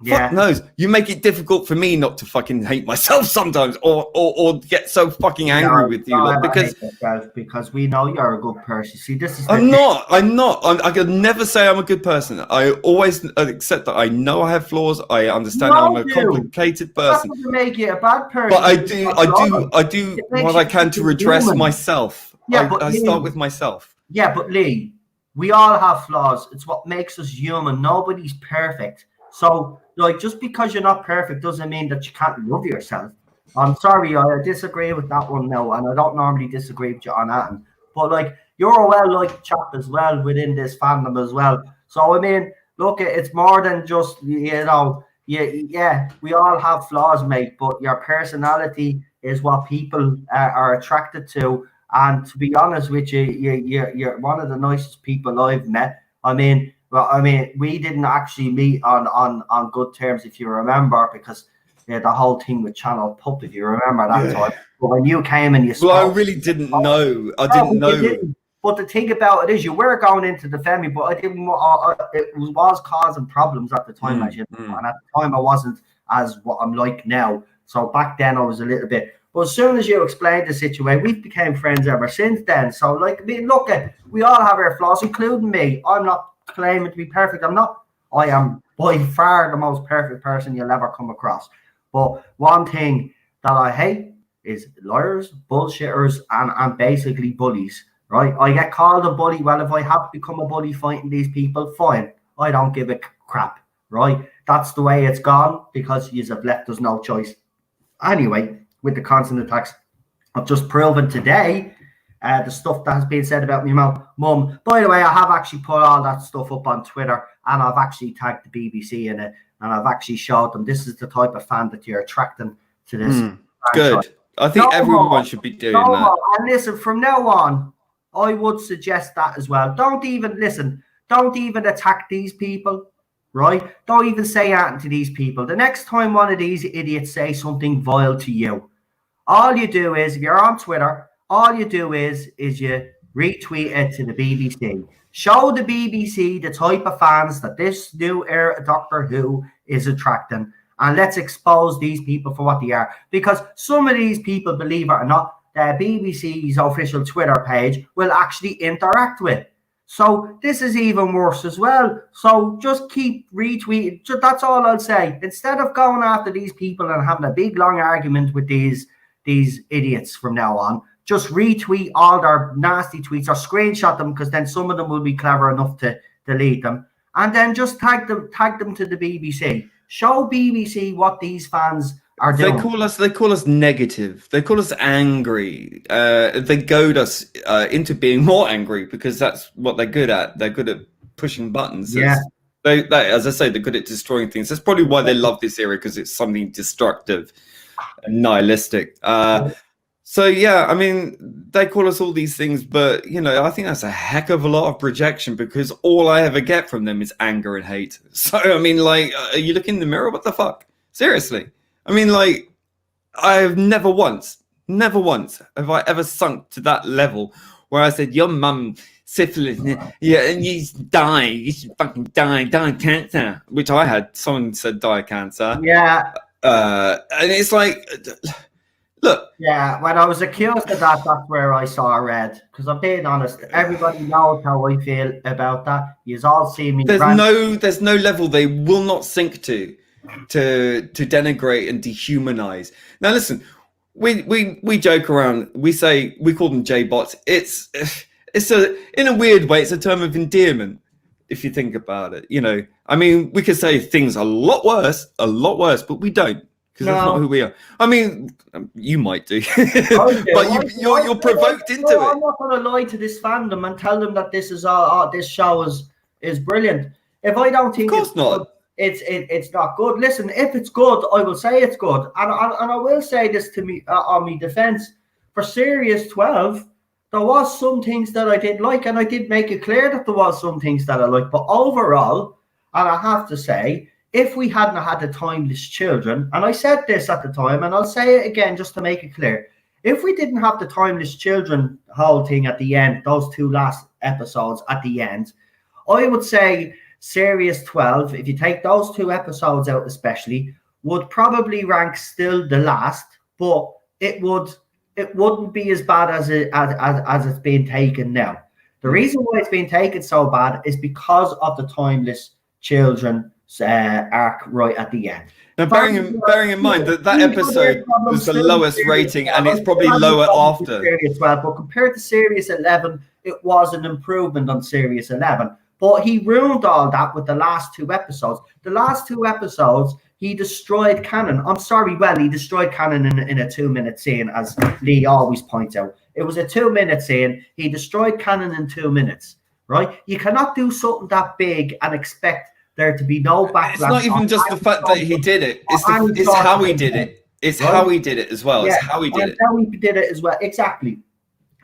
Fuck knows. You make it difficult for me not to fucking hate myself sometimes, or get so fucking angry with you, because we know you're a good person. See, this is. I'm not. I could never say I'm a good person. I always accept that I know I have flaws. I understand I'm a complicated person. That doesn't make you a bad person. But I do what I can to redress myself. Yeah, I start with myself. Yeah, but Lee, we all have flaws. It's what makes us human. Nobody's perfect. So, like, just because you're not perfect doesn't mean that you can't love yourself. I'm sorry, I disagree with that one now, and I don't normally disagree with you on that. But, like, you're a well-liked chap as well within this fandom as well. So, I mean, look, it's more than just, you know, yeah, we all have flaws, mate, but your personality is what people are attracted to. And to be honest with you, you're one of the nicest people I've met. Well, I mean, we didn't actually meet on good terms, if you remember, because the whole thing with Channel Pup, if you remember that time. But when you came and you spoke, well, I really didn't know. I didn't know. But the thing about it is, you were going into the family, but I didn't. It was causing problems at the time, and at the time I wasn't as what I'm like now. So back then I was a little bit. But as soon as you explained the situation, we became friends ever since then. So, like, I mean, look, we all have our flaws, including me. I'm not claiming to be perfect. I'm not. I am by far the most perfect person you'll ever come across. But one thing that I hate is liars, bullshitters, and basically bullies, right? I get called a bully. Well, if I have to become a bully fighting these people, fine. I don't give a crap, right? That's the way it's gone because you have left us no choice. Anyway, with the constant attacks, I've just proven today the stuff that has been said about my mum. By the way, I have actually put all that stuff up on Twitter, and I've actually tagged the BBC in it, and I've actually showed them this is the type of fan that you're attracting to this. Good. I think everyone should be doing that. And listen, from now on, I would suggest that as well. Don't even attack these people, right? Don't even say anything to these people. The next time one of these idiots say something vile to you, all you do is, if you're on Twitter, all you do is you retweet it to the BBC. Show the BBC the type of fans that this new era Doctor Who is attracting. And let's expose these people for what they are. Because some of these people, believe it or not, the BBC's official Twitter page will actually interact with. So this is even worse as well. So just keep retweeting. That's all I'll say. Instead of going after these people and having a big long argument with these idiots from now on, just retweet all their nasty tweets or screenshot them, because then some of them will be clever enough to delete them, and then just tag them to the BBC. Show BBC what these fans are doing. They call us negative. They call us angry. They goad us into being more angry, because that's what they're good at. They're good at pushing buttons. Yeah. As I say, they're good at destroying things. That's probably why they love this era, because it's something destructive and nihilistic. So yeah, I mean, they call us all these things, but I think that's a heck of a lot of projection, because all I ever get from them is anger and hate. So I mean, like, are you looking in the mirror? What the fuck? Seriously. I mean, like, I've never once have I ever sunk to that level where I said, your mum syphilis, yeah, and you die, you should fucking die of cancer, which I had. Someone said die of cancer. Yeah. And it's like, look. Yeah, when I was accused of that, that's where I saw red. Because I'm being honest, everybody knows how I feel about that. You've all seen me. There's no level they will not sink to denigrate and dehumanize. Now listen, we joke around. We call them J-bots. It's in a weird way, it's a term of endearment if you think about it. I mean, we could say things a lot worse, but we don't, because that's not who we are. I mean, you might do, but you're provoked into it. I'm not going to lie to this fandom and tell them that this is this show is brilliant. If I don't think, of course not. It's not good. Listen, if it's good, I will say it's good, and I will say this to me on my defense. For Series 12, there was some things that I did like, and I did make it clear that there was some things that I liked. But overall, and I have to say, if we hadn't had the Timeless Children, and I said this at the time, and I'll say it again just to make it clear, if we didn't have the Timeless Children whole thing at the end, those two last episodes at the end, I would say Series 12, if you take those two episodes out especially, would probably rank still the last, but it wouldn't be as bad as it's being taken now. The reason why it's being taken so bad is because of the Timeless Children arc right at the end. Now, bearing in mind that episode was the lowest rating, and it's probably lower after Series 12, but compared to Series 11, it was an improvement on Series 11. But he ruined all that with the last two episodes. The last two episodes, he destroyed canon. I'm sorry, well, he destroyed canon in a 2-minute scene, as Lee always points out. It was a 2-minute scene. He destroyed canon in 2 minutes, right? You cannot do something that big and expect there to be no backlash. It's not even just the fact that he did it. It's how he did it. It's how he did it as well. Yeah, it's how he did it. How he did it as well. Exactly.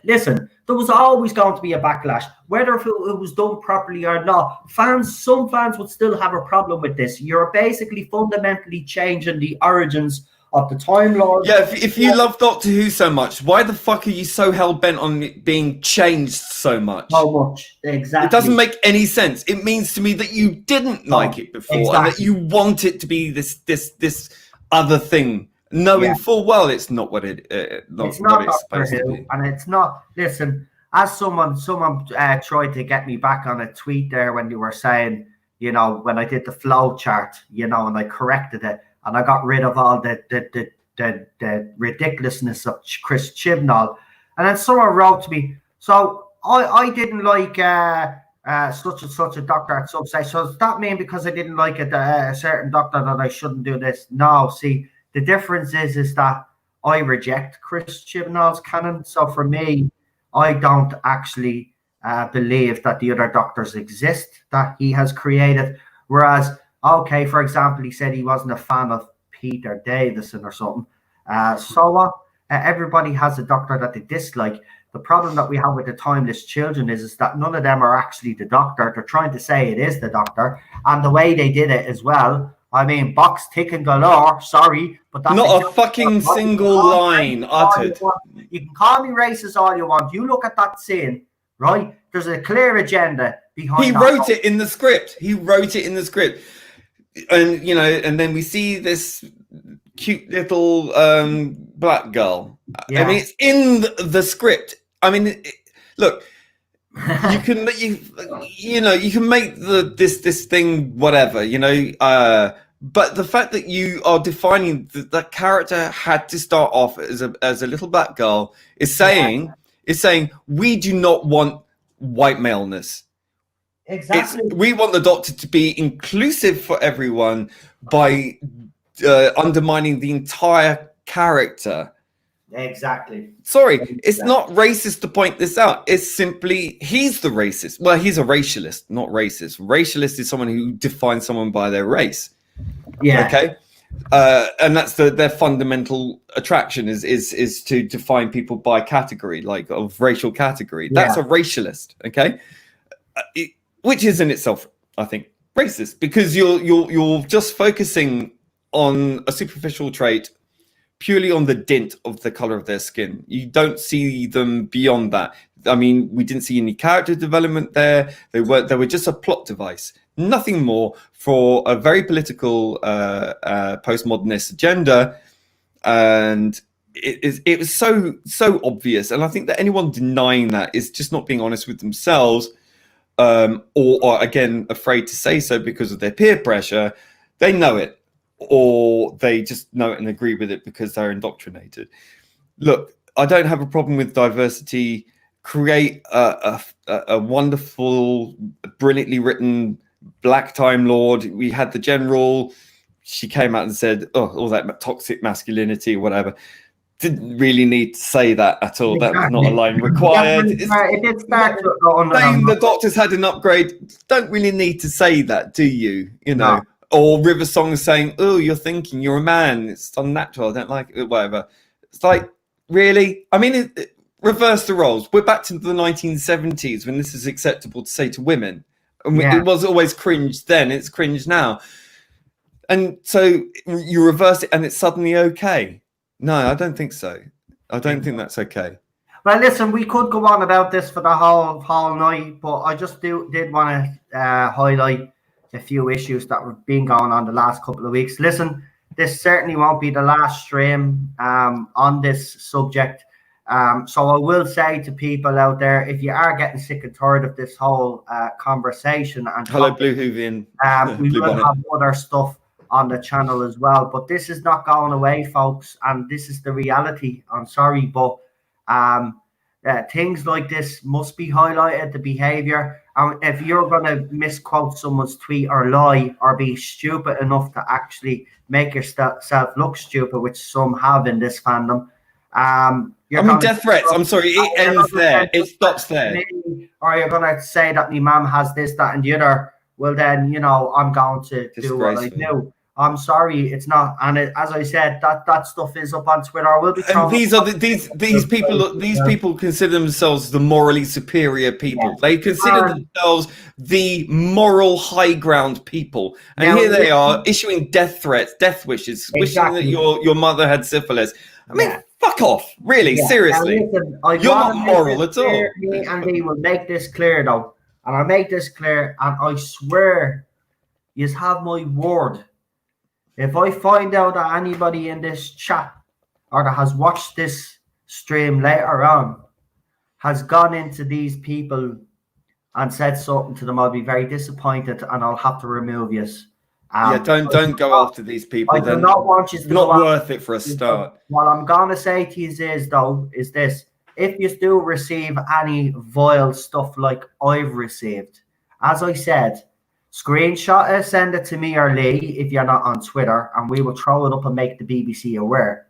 Listen, there was always going to be a backlash, whether if it was done properly or not. Some fans would still have a problem with this. You're basically fundamentally changing the origins of the Time Lord. Yeah, if you love Doctor Who so much, why the fuck are you so hell-bent on it being changed so much? So much, exactly. It doesn't make any sense. It means to me that you didn't like it before, and that you want it to be this other thing, knowing full well it's not what it's supposed to be. And it's not. Listen, as someone tried to get me back on a tweet there when you were saying, when I did the flow chart, and I corrected it, and I got rid of all the ridiculousness of Chris Chibnall, and then someone wrote to me, so I didn't like such and such a doctor at some stage. So does that mean because I didn't like a certain doctor that I shouldn't do this? No, see. The difference is that I reject Chris Chibnall's canon. So for me, I don't actually believe that the other doctors exist that he has created. Whereas, okay, for example, he said he wasn't a fan of Peter Davison or something. So what? Everybody has a doctor that they dislike. The problem that we have with the Timeless Children is that none of them are actually the doctor. They're trying to say it is the doctor. And the way they did it as well, I mean, box ticking galore. Sorry, but that's not a fucking single line uttered. You can call me racist all you want. You look at that scene, right? There's a clear agenda behind. He wrote it in the script. And and then we see this cute little black girl. Yeah. I mean, it's in the script. I mean, look. you can make this thing whatever, but the fact that you are defining that character had to start off as a little black girl is saying we do not want white maleness. Exactly. We want the Doctor to be inclusive for everyone by undermining the entire character. Exactly. Sorry, it's not racist to point this out. It's simply he's the racist. Well, he's a racialist, not racist. Racialist is someone who defines someone by their race. Yeah. Okay. And that's their fundamental attraction is to define people by category, like of racial category. That's a racialist. Okay. Which is in itself, I think, racist, because you're just focusing on a superficial trait purely on the dint of the color of their skin. You don't see them beyond that. I mean, we didn't see any character development there. They were just a plot device, nothing more for a very political postmodernist agenda, and it was so obvious. And I think that anyone denying that is just not being honest with themselves. Or again, afraid to say so because of their peer pressure. They know it, or they just know it and agree with it because they're indoctrinated. Look, I don't have a problem with diversity. Create a wonderful, brilliantly written Black Time Lord. We had the General. She came out and said, "Oh, all that toxic masculinity, whatever." Didn't really need to say that at all. Exactly. That was not a line required. It did start saying the Doctor's had an upgrade. Don't really need to say that, do you? No. Or River Song saying, "Oh, you're thinking you're a man. It's unnatural. I don't like it." Whatever. It's like, really? I mean, reverse the roles. We're back to the 1970s when this is acceptable to say to women. It was always cringe then. It's cringe now. And so you reverse it, and it's suddenly okay. No, I don't think so. I don't think that's okay. Well, listen, we could go on about this for the whole night, but I just did want to highlight a few issues that have been going on the last couple of weeks. Listen, this certainly won't be the last stream on this subject. So I will say to people out there, if you are getting sick and tired of this whole conversation, and hello, Blue Hoovian, we will have other stuff on the channel as well, but this is not going away, folks, and this is the reality. I'm sorry, but things like this must be highlighted, the behavior. If you're going to misquote someone's tweet or lie or be stupid enough to actually make yourself look stupid, which some have in this fandom, death threats. I'm sorry, it ends there. It stops there. Or you're going to say that my mum has this, that, and the other. Well, then, I'm going to do what I do. I'm sorry, it's not. And as I said, that stuff is up on Twitter. We'll be. And these people consider themselves the morally superior people. Yeah. They consider themselves the moral high ground people. And now, here they are issuing death threats, death wishes, wishing that your mother had syphilis. I mean, fuck off, really, seriously. Listen, you're not moral at all. Me and he will make this clear, though, and I'll make this clear, and I swear, you have my word. If I find out that anybody in this chat or that has watched this stream later on has gone into these people and said something to them, I'll be very disappointed and I'll have to remove you. Don't go after these people. I do not want you to. It's not worth it for a start. What I'm gonna say to you is this: if you do receive any vile stuff like I've received, as I said, screenshot it, send it to me or Lee if you're not on Twitter, and we will throw it up and make the BBC aware.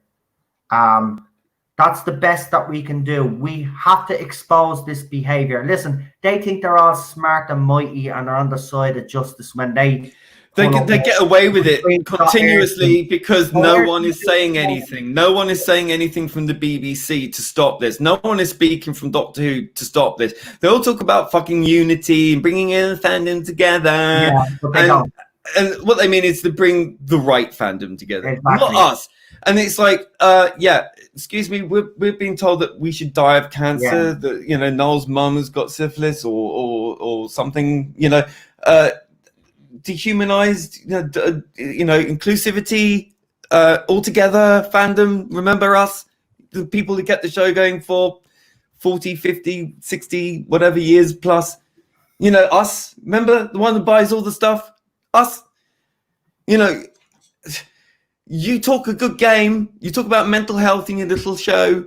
That's the best that we can do. We have to expose this behavior. Listen, they think they're all smart and mighty and are on the side of justice when they get away with it continuously because no one is saying anything. No one is saying anything from the BBC to stop this. No one is speaking from Doctor Who to stop this. They all talk about fucking unity and bringing in the fandom together. And what they mean is to bring the right fandom together, not us. And it's like, excuse me, we're being told that we should die of cancer, that, Noel's mum has got syphilis or something, dehumanized, inclusivity, altogether, fandom. Remember us, the people who kept the show going for 40, 50, 60, whatever years plus. You know, us. Remember the one that buys all the stuff? Us. You know, you talk a good game. You talk about mental health in your little show,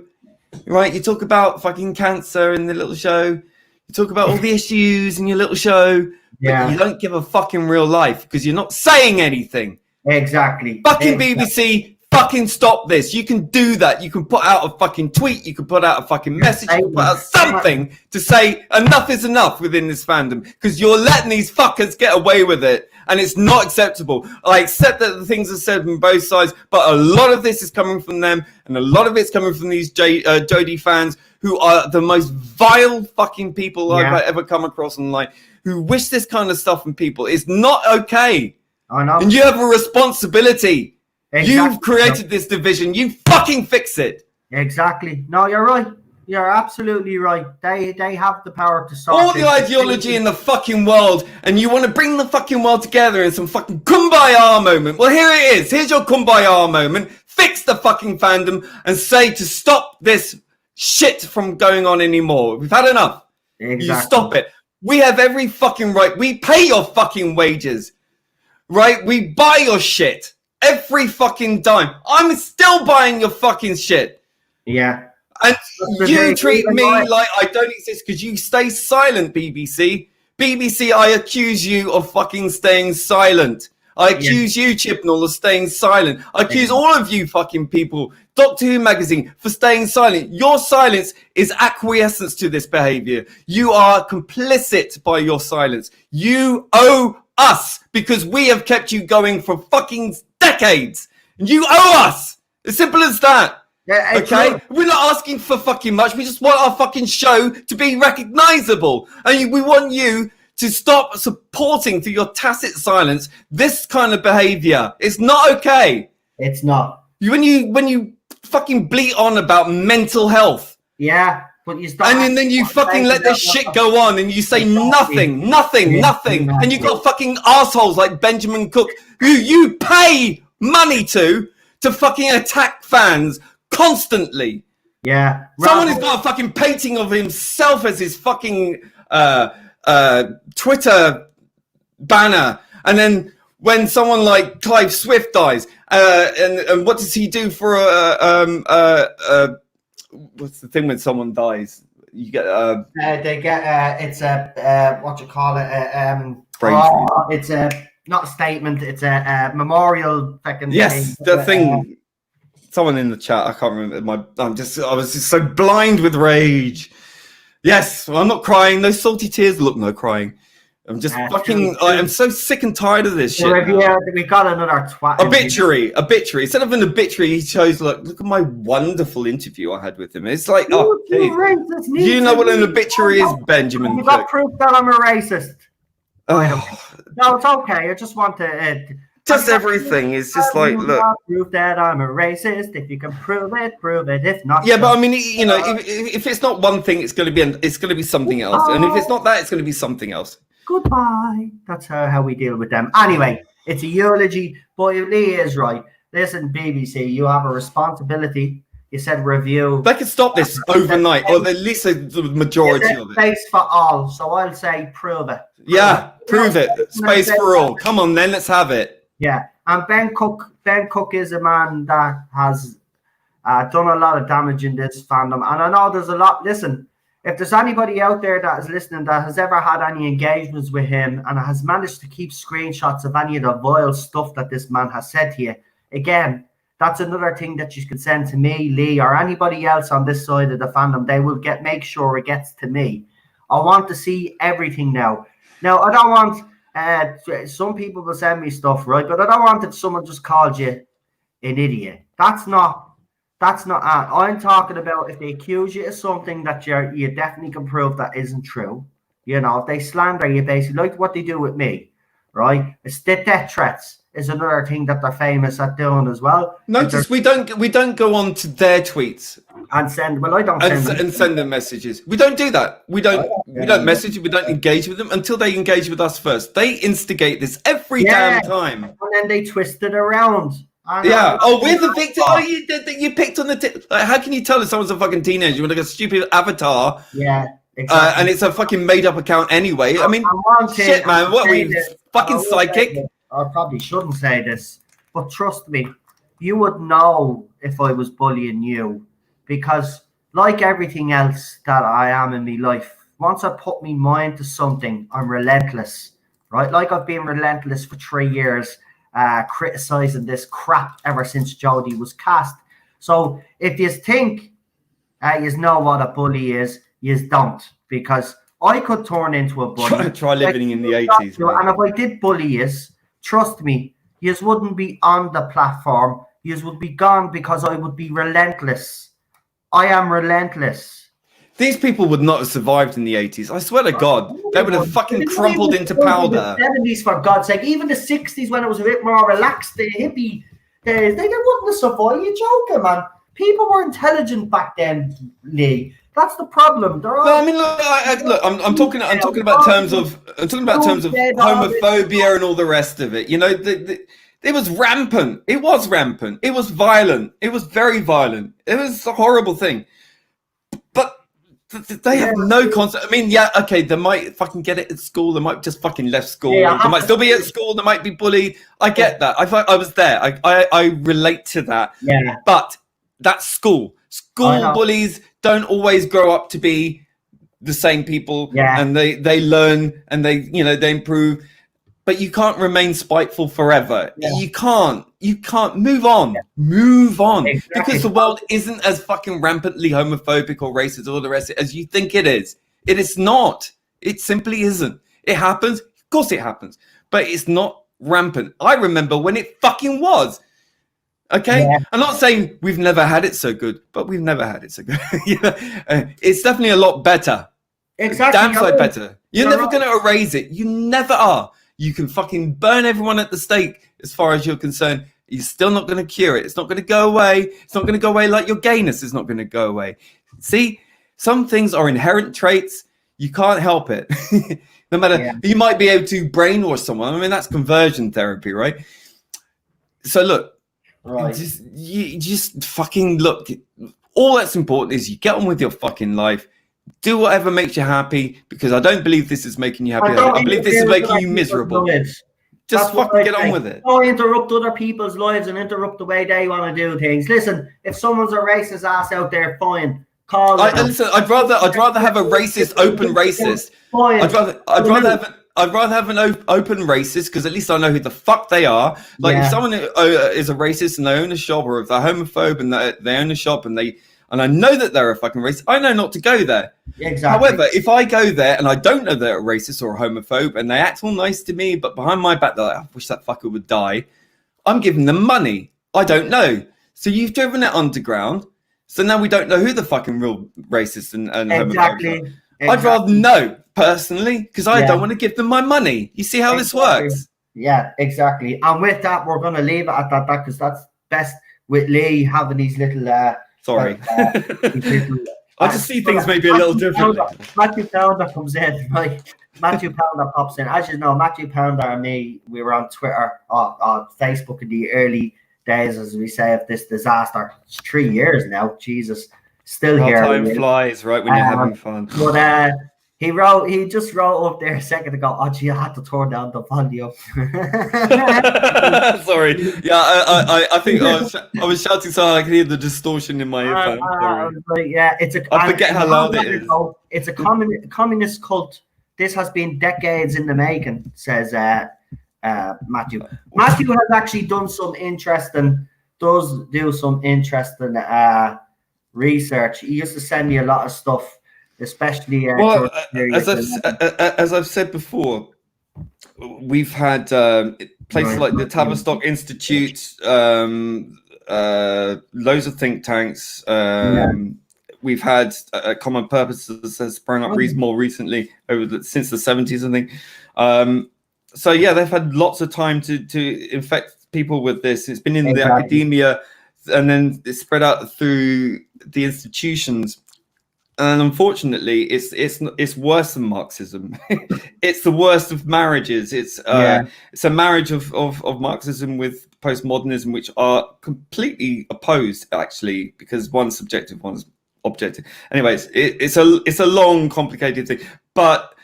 right? You talk about fucking cancer in the little show. You talk about all the issues in your little show. But you don't give a fucking real life because you're not saying anything. Exactly. Fucking BBC, fucking stop this. You can do that. You can put out a fucking tweet. You can put out a fucking message. You can put out something to say enough is enough within this fandom because you're letting these fuckers get away with it. And it's not acceptable. I accept that the things are said from both sides, but a lot of this is coming from them, and a lot of it's coming from these Jodie fans who are the most vile fucking people I've ever come across online, who wish this kind of stuff from people. It's not okay. I know. And you have a responsibility. Exactly. You've created this division. You fucking fix it. Exactly. No, you're right. You're absolutely right. They have the power to solve all the ideology in the fucking world, and you want to bring the fucking world together in some fucking kumbaya moment. Well, here it is. Here's your kumbaya moment. Fix the fucking fandom and say to stop this shit from going on anymore. We've had enough. Exactly. You stop it. We have every fucking right. We pay your fucking wages, right? We buy your shit every fucking dime. I'm still buying your fucking shit. Yeah. And you treat me like I don't exist because you stay silent, BBC. BBC, I accuse you of fucking staying silent. I accuse you, Chibnall, of staying silent. I accuse all of you fucking people, Doctor Who magazine, for staying silent. Your silence is acquiescence to this behavior. You are complicit by your silence. You owe us because we have kept you going for fucking decades. You owe us. As simple as that. Yeah, okay, we're not asking for fucking much. We just want our fucking show to be recognizable, and we want you to stop supporting through your tacit silence this kind of behavior. It's not okay. It's not. When you fucking bleat on about mental health, but you stop, and then you fucking let this shit go on, and you say nothing, and you got fucking assholes like Benjamin Cook who you pay money to fucking attack fans. Constantly. Yeah. Someone who's got a fucking painting of himself as his fucking Twitter banner. And then when someone like Clive Swift dies, and what does he do for what's the thing when someone dies? You get they get it's a what you call it it's a not a statement, it's a memorial fucking thing. Someone in the chat, I can't remember. I was just so blind with rage. Yes, well, I'm not crying. No salty tears. Look, no crying. I'm just fucking. I'm so sick and tired of this shit. We got another twat. Obituary. Instead of an obituary, he chose look at my wonderful interview I had with him. It's like, you know what an obituary is, Benjamin. You got proof that I'm a racist. Oh. No, it's okay. I just want to. Just everything is just like, look. Prove that I'm a racist. If you can prove it, prove it. If not, but I mean, you know, if it's not one thing, it's going to be something else, and if it's not that, it's going to be something else. Goodbye. That's how we deal with them. Anyway, it's a eulogy, but Lee is right. Listen, BBC, you have a responsibility. You said review. They can stop this overnight, or at least the majority of it. Space for all. So I'll say prove it. Prove it. Space for all. Come on, then let's have it. Yeah, and Ben Cook is a man that has done a lot of damage in this fandom, and I know there's a lot. Listen, if there's anybody out there that is listening that has ever had any engagements with him and has managed to keep screenshots of any of the vile stuff that this man has said to you, again, that's another thing that you can send to me, Lee, or anybody else on this side of the fandom. They will make sure it gets to me. I want to see everything now. Now, I don't want. Some people will send me stuff, right? But I don't want that someone just called you an idiot. That's not. I'm talking about if they accuse you of something that you definitely can prove that isn't true. You know, if they slander you, basically like what they do with me, right? It's the death threats is another thing that they're famous at doing as well. Notice we don't go on to their tweets and send. Well, I don't send them messages. We don't do that. We don't message. We don't engage with them until they engage with us first. They instigate this every damn time, and then they twist it around. Yeah. Oh, we're the victim. Oh, you picked on the. Like, how can you tell if someone's a fucking teenager with like a stupid avatar? Yeah, exactly. And it's a fucking made-up account anyway. I mean, shit, man. What are we fucking psychic? I probably shouldn't say this, but trust me, you would know if I was bullying you, because like everything else that I am in my life, once I put my mind to something, I'm relentless, right? Like I've been relentless for 3 years, criticizing this crap ever since Jodie was cast. So if you think you know what a bully is, you don't, because I could turn into a bully. Try living in the 80s. And if I did bully you, trust me, you wouldn't be on the platform. You would be gone, because I would be relentless. I am relentless. These people would not have survived in the 80s. I swear to God, they would have fucking crumpled into powder. The 70s, for God's sake, even the 60s when it was a bit more relaxed, the hippie days, they wouldn't have survived. You're joking, man. People were intelligent back then, Lee. That's the problem. No, I mean, look, I'm talking about terms of homophobia and all the rest of it. You know, it was rampant. It was rampant. It was violent. It was very violent. It was a horrible thing. But they have no concept. I mean, yeah, okay, they might fucking get it at school. They might just fucking left school. They might still be at school. They might be bullied. I get that. I was there. I relate to that. Yeah. But that's school. School bullies don't always grow up to be the same people. Yeah. And they learn and they improve. But you can't remain spiteful forever. Yeah. You can't move on. Yeah. Move on. Exactly. Because the world isn't as fucking rampantly homophobic or racist or all the rest of it as you think it is. It is not. It simply isn't. It happens. Of course it happens. But it's not rampant. I remember when it fucking was. Okay? Yeah. I'm not saying we've never had it so good, but we've never had it so good. It's definitely a lot better. Exactly. Damn sight better. You're never going to erase it. You never are. You can fucking burn everyone at the stake as far as you're concerned. You're still not going to cure it. It's not going to go away. It's not going to go away like your gayness is not going to go away. See, some things are inherent traits. You can't help it. No matter, you might be able to brainwash someone. I mean, that's conversion therapy, right? So look, just fucking look. All that's important is you get on with your fucking life. Do whatever makes you happy, because I don't believe this is making you happy. I believe this is making you miserable. Just fucking get on with it. Don't interrupt other people's lives and interrupt the way they want to do things. Listen, if someone's a racist ass out there, fine. Listen, I'd rather have a racist, open racist. I'd rather have an open racist, because at least I know who the fuck they are. Like if someone is a racist and they own a shop, or if they're homophobe and they own a shop and I know that they're a fucking racist, I know not to go there. Exactly. However, if I go there and I don't know they're a racist or a homophobe and they act all nice to me, but behind my back they're like, I wish that fucker would die, I'm giving them money. I don't know. So you've driven it underground. So now we don't know who the fucking real racist and homophobes are. I'd rather know, personally, because I don't want to give them my money. You see how this works? Yeah, exactly. And with that, we're going to leave it at that, because that's best with Lee having these little... Sorry. I just see things maybe a little different. Matthew Pounder comes in, right? Matthew Pounder pops in. As you know, Matthew Pounder and me, we were on Twitter, on Facebook in the early days, as we say, of this disaster. It's 3 years now. Jesus. Still here. Time flies, right, when you're having fun. But he just wrote up there a second ago, oh gee, I had to turn down the volume. Sorry. Yeah, I think I was shouting so I could hear the distortion in my earphone. I forget how loud it is. It's a communist cult. This has been decades in the making, says Matthew. Matthew has actually done some interesting research. He used to send me a lot of stuff. Especially as I've said before, we've had places like the Tavistock Institute, loads of think tanks. We've had Common Purpose that has sprung up more recently since the 70s, I think. So yeah, they've had lots of time to infect people with this. It's been in the academia, and then it's spread out through the institutions. And unfortunately, it's worse than Marxism. It's the worst of marriages. It's a marriage of Marxism with postmodernism, which are completely opposed, actually, because one's subjective, one's objective. Anyways, it's a long, complicated thing. But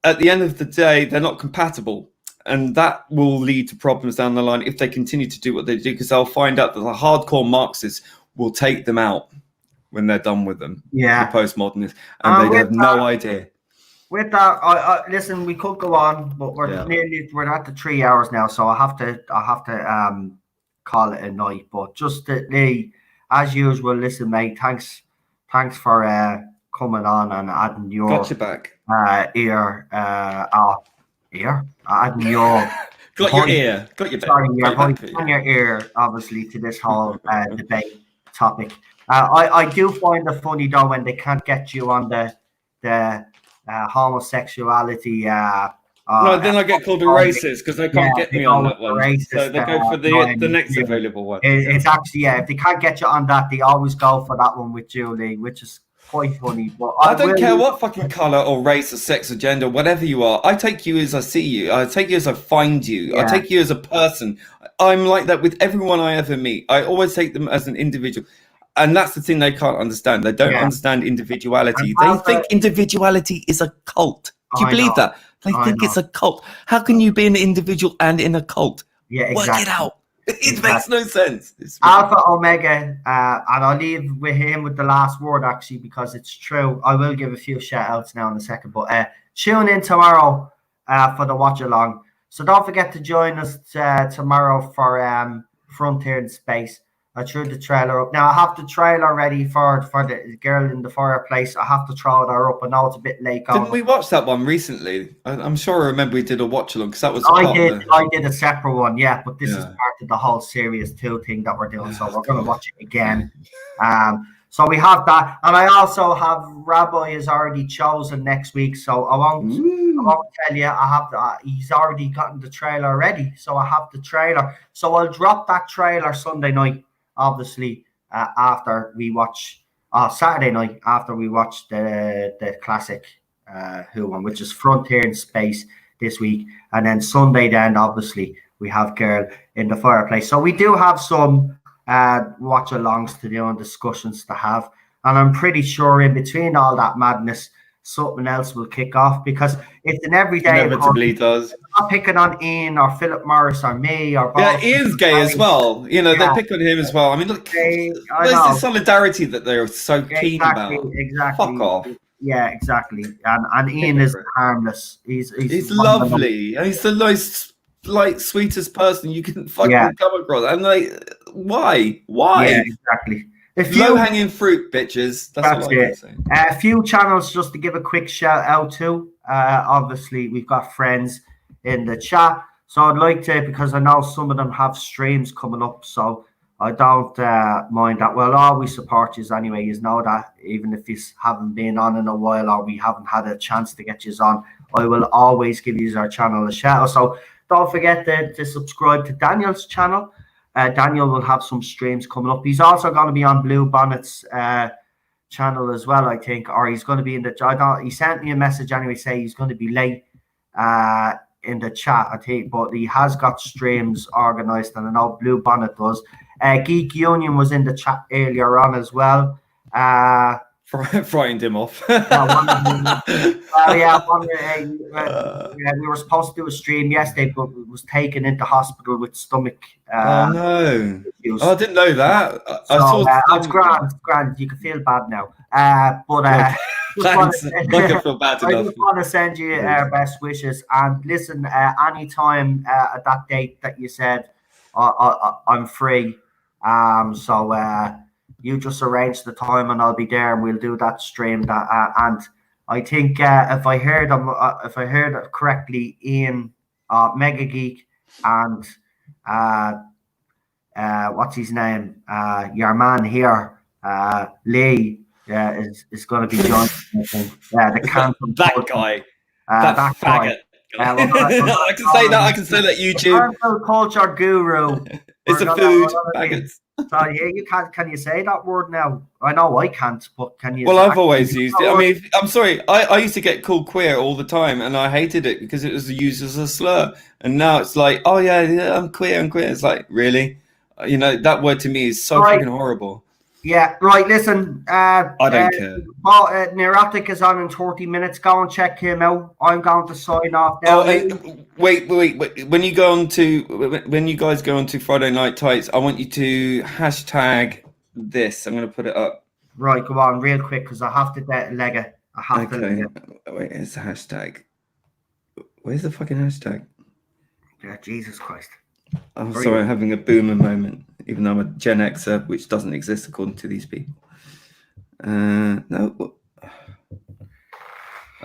at the end of the day, they're not compatible, and that will lead to problems down the line if they continue to do what they do, because they'll find out that the hardcore Marxists will take them out when they're done with them, the postmodernists, and they have no idea. With that, listen, we could go on, but we're at the 3 hours now, so I have to call it a night. But just Lee, as usual, listen, mate, thanks for coming on and adding your got your back ear, adding your got your ear, got your back. Sorry, your voice on your ear, obviously, to this whole debate topic. I do find it funny though when they can't get you on the homosexuality. No, then I get called a racist because they can't get me on that one. Racist, so they go for the next available one. It's actually if they can't get you on that, they always go for that one with Julie, which is quite funny. But I don't care what fucking colour or race or sex or gender, whatever you are. I take you as I see you. I take you as I find you. I take you as a person. I'm like that with everyone I ever meet. I always take them as an individual. And that's the thing they can't understand. They don't understand individuality. They think individuality is a cult. Do you believe that? They think it's a cult. How can you be an individual and in a cult? Yeah, exactly. Work it out. It makes no sense. Alpha Omega, and I'll leave with him with the last word, actually, because it's true. I will give a few shout outs now in a second, but tune in tomorrow for the watch along. So don't forget to join us tomorrow for Frontier in Space. I threw the trailer up. Now I have the trailer ready for the girl in the fireplace. I have to throw her up. I know it's a bit late. Didn't we watch that one recently? I'm sure I remember we did a watch along because that was. I did a separate one, but this is part of the whole Series 2 thing that we're doing. So we're going to watch it again. So we have that, and I also have Rabbi is already chosen next week. So I won't tell you. I have he's already gotten the trailer ready. So I have the trailer. So I'll drop that trailer Sunday night. Obviously, after we watch Saturday night, after we watch the classic Who one, which is Frontier in Space this week, and then Sunday, then obviously we have Girl in the Fireplace. So we do have some watch-alongs to do and discussions to have, and I'm pretty sure in between all that madness, something else will kick off because it's an everyday. Inevitably does. I'm not picking on Ian or Philip Morris or me or both. Ian's gay as well. You know, they pick on him as well. I mean, look, there's the solidarity that they're so keen about. Exactly. Fuck off. Yeah, exactly. And Ian is harmless. He's lovely. And he's the most sweetest person you can fucking come across. And why? Yeah, exactly. Low-hanging fruit, bitches. That's all I can say. A few channels just to give a quick shout out to. Obviously, we've got friends in the chat. So I'd like to, because I know some of them have streams coming up, so I don't mind that. We'll always support you anyway. You know that even if you haven't been on in a while or we haven't had a chance to get you on, I will always give you our channel a shout out. So don't forget to subscribe to Daniel's channel. Daniel will have some streams coming up. He's also going to be on Blue Bonnet's channel as well, I think, or he's going to be in the. He sent me a message anyway, say he's going to be late in the chat, I think, but he has got streams organised, and I know Blue Bonnet does. Geek Union was in the chat earlier on as well. Frightened him off. We were supposed to do a stream yesterday, but it was taken into hospital with stomach. Oh no! Issues. Oh, I didn't know that. It's grand. You can feel bad now. I just want to send you our best wishes, and listen. Anytime at that date that you said, I'm free. You just arrange the time and I'll be there and we'll do that stream. And I think if I heard it correctly, Ian, Mega Geek, and what's his name? Your man here, Lee, is going to be joining. That guy, that faggot. Guy. I can say that. I can say that YouTube culture guru. It's a food, faggots. So yeah, you can't. Can you say that word now? I know I can't, but can you? Well, I've always used it. I mean, I'm sorry. I used to get called queer all the time, and I hated it because it was used as a slur. And now it's like, oh yeah, I'm queer. It's like, really? You know, that word to me is so fucking horrible. Yeah, right. Listen, I don't care. Neurotic is on in 30 minutes. Go and check him out. I'm going to sign off now. Wait. When you guys go on to Friday Night Tights, I want you to hashtag this. I'm going to put it up. Right, go on real quick because I have to leg it. I have to leg it. Wait, it's the hashtag. Where's the fucking hashtag? Yeah, Jesus Christ. I'm sorry, I'm having a boomer moment, even though I'm a Gen Xer, which doesn't exist according to these people. No.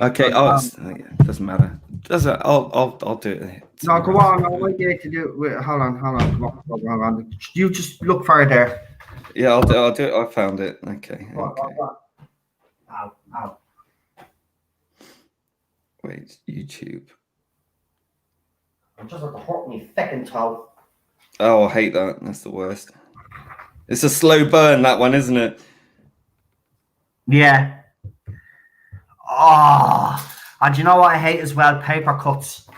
Okay. It doesn't matter. I'll do it. No, go on. I might be able to do it. Hold on. Come on. You just look for it there. Yeah, I'll do it. I found it. Okay. Ow. Wait, YouTube. I'm just about to hurt me fucking toe. Oh, I hate that. That's the worst. It's a slow burn, that one, isn't it? Yeah. Oh, and you know what I hate as well? Paper cuts.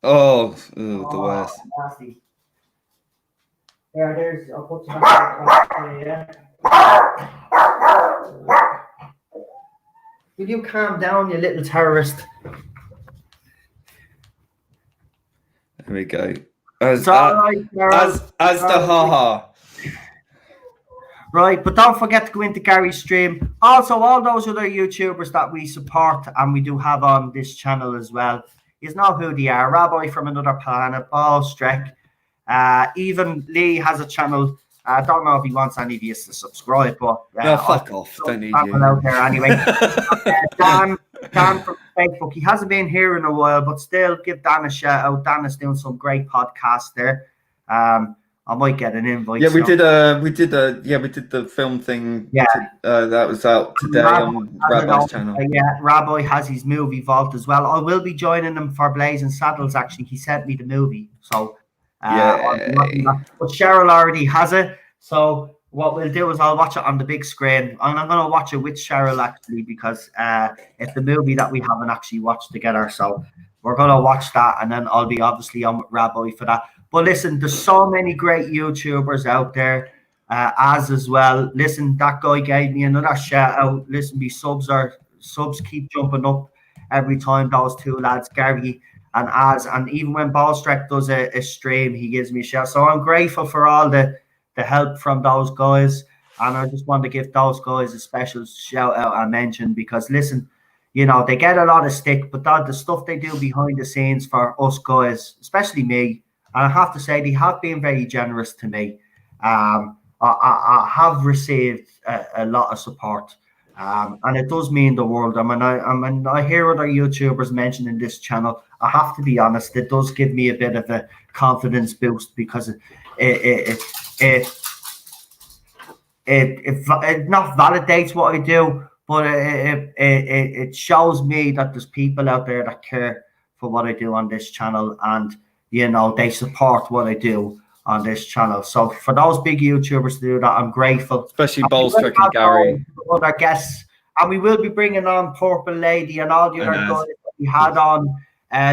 Oh, the worst. Nasty. There's. I'll put some back there, yeah. Will you calm down, you little terrorist? There we go. As the haha. Right, but don't forget to go into Gary's stream. Also, all those other YouTubers that we support and we do have on this channel as well. You know who they are. Rabbi from Another Planet, Ball Streck. Even Lee has a channel. I don't know if he wants any of you to subscribe, but no, fuck off. Don't need you. Out there anyway. Dan from Facebook. He hasn't been here in a while, but still give Dan a shout out. Dan is doing some great podcasts there. I might get an invite. Yeah, we did the film thing. Yeah, that was out today on Rabbi's channel. Yeah, Rabbi has his movie vault as well. I will be joining him for Blazing Saddles. Actually, he sent me the movie, so but Cheryl already has it. So what we'll do is I'll watch it on the big screen, and I'm going to watch it with Cheryl actually because it's the movie that we haven't actually watched together. So we're going to watch that, and then I'll be obviously on with Rabbi for that. But listen, there's so many great YouTubers out there, as well. Listen, that guy gave me another shout out. Listen, me subs keep jumping up every time those two lads, Gary and Az, and even when Ballstreck does a stream, he gives me a shout. So I'm grateful for all the help from those guys, and I just want to give those guys a special shout out and mention because listen, you know, they get a lot of stick, but the stuff they do behind the scenes for us guys, especially me. And I have to say, they have been very generous to me. I have received a lot of support, and it does mean the world. I mean, I hear other YouTubers mentioning this channel. I have to be honest; it does give me a bit of a confidence boost because it not validates what I do, but it shows me that there's people out there that care for what I do on this channel, and you know, they support what I do on this channel. So for those big YouTubers to do that, I'm grateful. Especially Ballstrick and Gary. Other guests. And we will be bringing on Purple Lady and all the other guys that we had on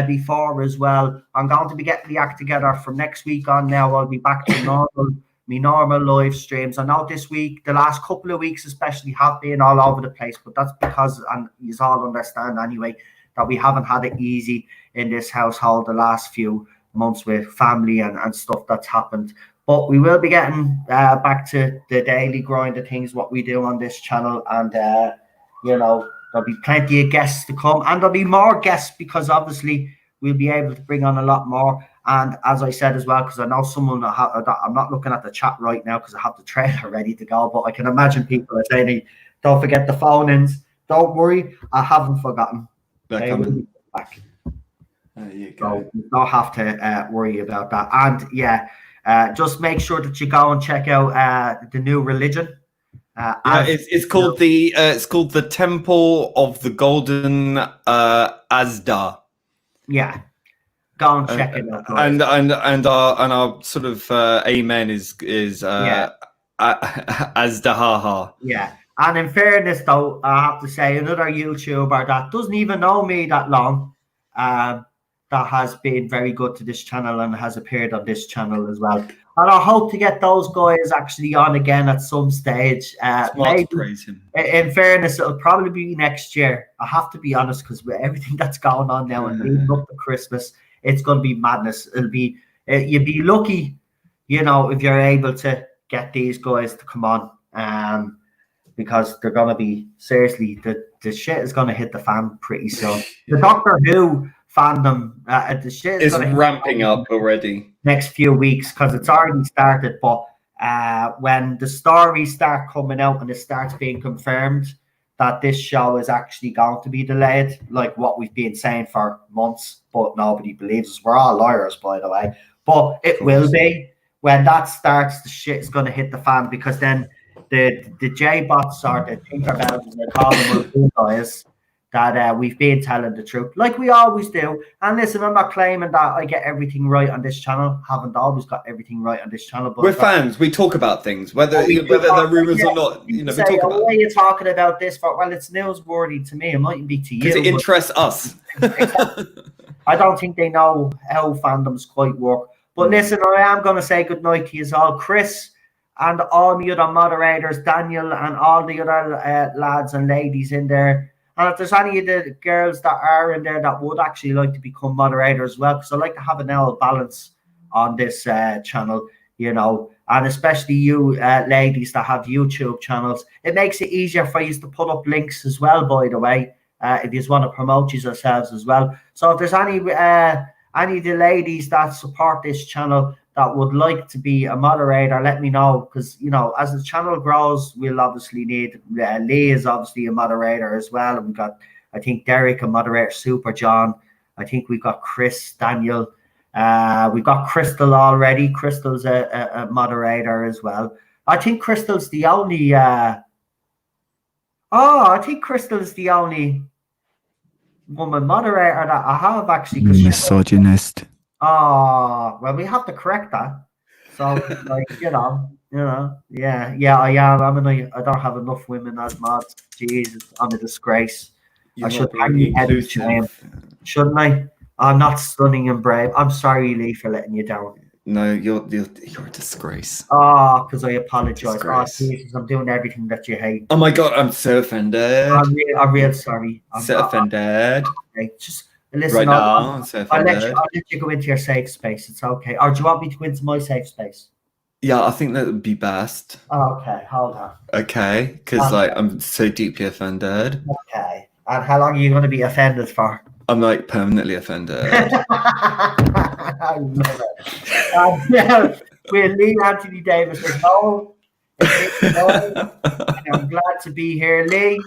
before as well. I'm going to be getting the act together from next week on now. I'll be back to normal live streams. I know this week, the last couple of weeks especially, have been all over the place, but that's because, and you all understand anyway, that we haven't had it easy in this household the last few months with family and stuff that's happened, but we will be getting back to the daily grind of things what we do on this channel, and you know, there'll be plenty of guests to come, and there'll be more guests because obviously we'll be able to bring on a lot more. And as I said as well, because I know someone I'm not looking at the chat right now because I have the trailer ready to go, but I can imagine people are saying, don't forget the phone-ins. Don't worry, I haven't forgotten. They're coming back. There you go. So you don't have to worry about that. And yeah, just make sure that you go and check out the new religion. It's called the Temple of the Golden Asda. Yeah. Go and check it out, guys. And our sort of amen and our sort of amen is as the haha. Yeah. And in fairness, though, I have to say another YouTuber that doesn't even know me that long, that has been very good to this channel and has appeared on this channel as well. And I hope to get those guys actually on again at some stage. Maybe, praise him. In fairness, it'll probably be next year. I have to be honest, because with everything that's going on now and leading up to Christmas, it's going to be madness. It'll be you'd be lucky, you know, if you're able to get these guys to come on, because they're going to be seriously the shit is going to hit the fan pretty soon. The Doctor Who fandom, the shit is ramping up already next few weeks because it's already started. But when the stories start coming out and it starts being confirmed that this show is actually going to be delayed, like what we've been saying for months, but nobody believes us. We're all liars, by the way. But it will be. When that starts, the shit is going to hit the fan, because then the J-bots or the Tinkerbells, as they call them, will guys, that we've been telling the truth, like we always do. And listen, I'm not claiming that I get everything right on this channel. Haven't always got everything right on this channel. But we're fans. We talk about things, whether they're rumors or not. You know, we talk about. Why are you talking about this for? Well, it's newsworthy to me. It mightn't be to you. Because it interests us. I don't think they know how fandoms quite work. But listen, I am going to say goodnight to you all, Chris, and all the other moderators, Daniel, and all the other lads and ladies in there. And if there's any of the girls that are in there that would actually like to become moderators as well, because I like to have an L balance on this channel, you know, and especially you ladies that have YouTube channels, it makes it easier for you to put up links as well, by the way, if you want to promote yourselves as well. So if there's any of the ladies that support this channel that would like to be a moderator, let me know, because, you know, as the channel grows, we'll obviously need Lee is obviously a moderator as well, and we've got, I think, Derek a moderator, Super John, I think we've got Chris, Daniel, we've got Crystal already. Crystal's a moderator as well. I think Crystal's the only woman moderator that I have actually. Misogynist. Oh, well, we have to correct that. So, like, you know, yeah, I am. I don't have enough women as mods. Jesus, I'm a disgrace. I should hang my head in shame, shouldn't I? I'm not stunning and brave. I'm sorry, Lee, for letting you down. No, you're a disgrace. Oh, because I apologize. Oh, Jesus, I'm doing everything that you hate. Oh my God, I'm so offended. I'm real sorry. I'm so offended. Okay, just listen. Right now, I'm so offended. I'll let you go into your safe space. It's okay. Or do you want me to go into my safe space? Yeah, I think that would be best. Okay, hold on. Okay, because like I'm so deeply offended. Okay, and how long are you going to be offended for? I'm like permanently offended. I love it. We're Lee Anthony Davis. I'm glad to be here, Lee.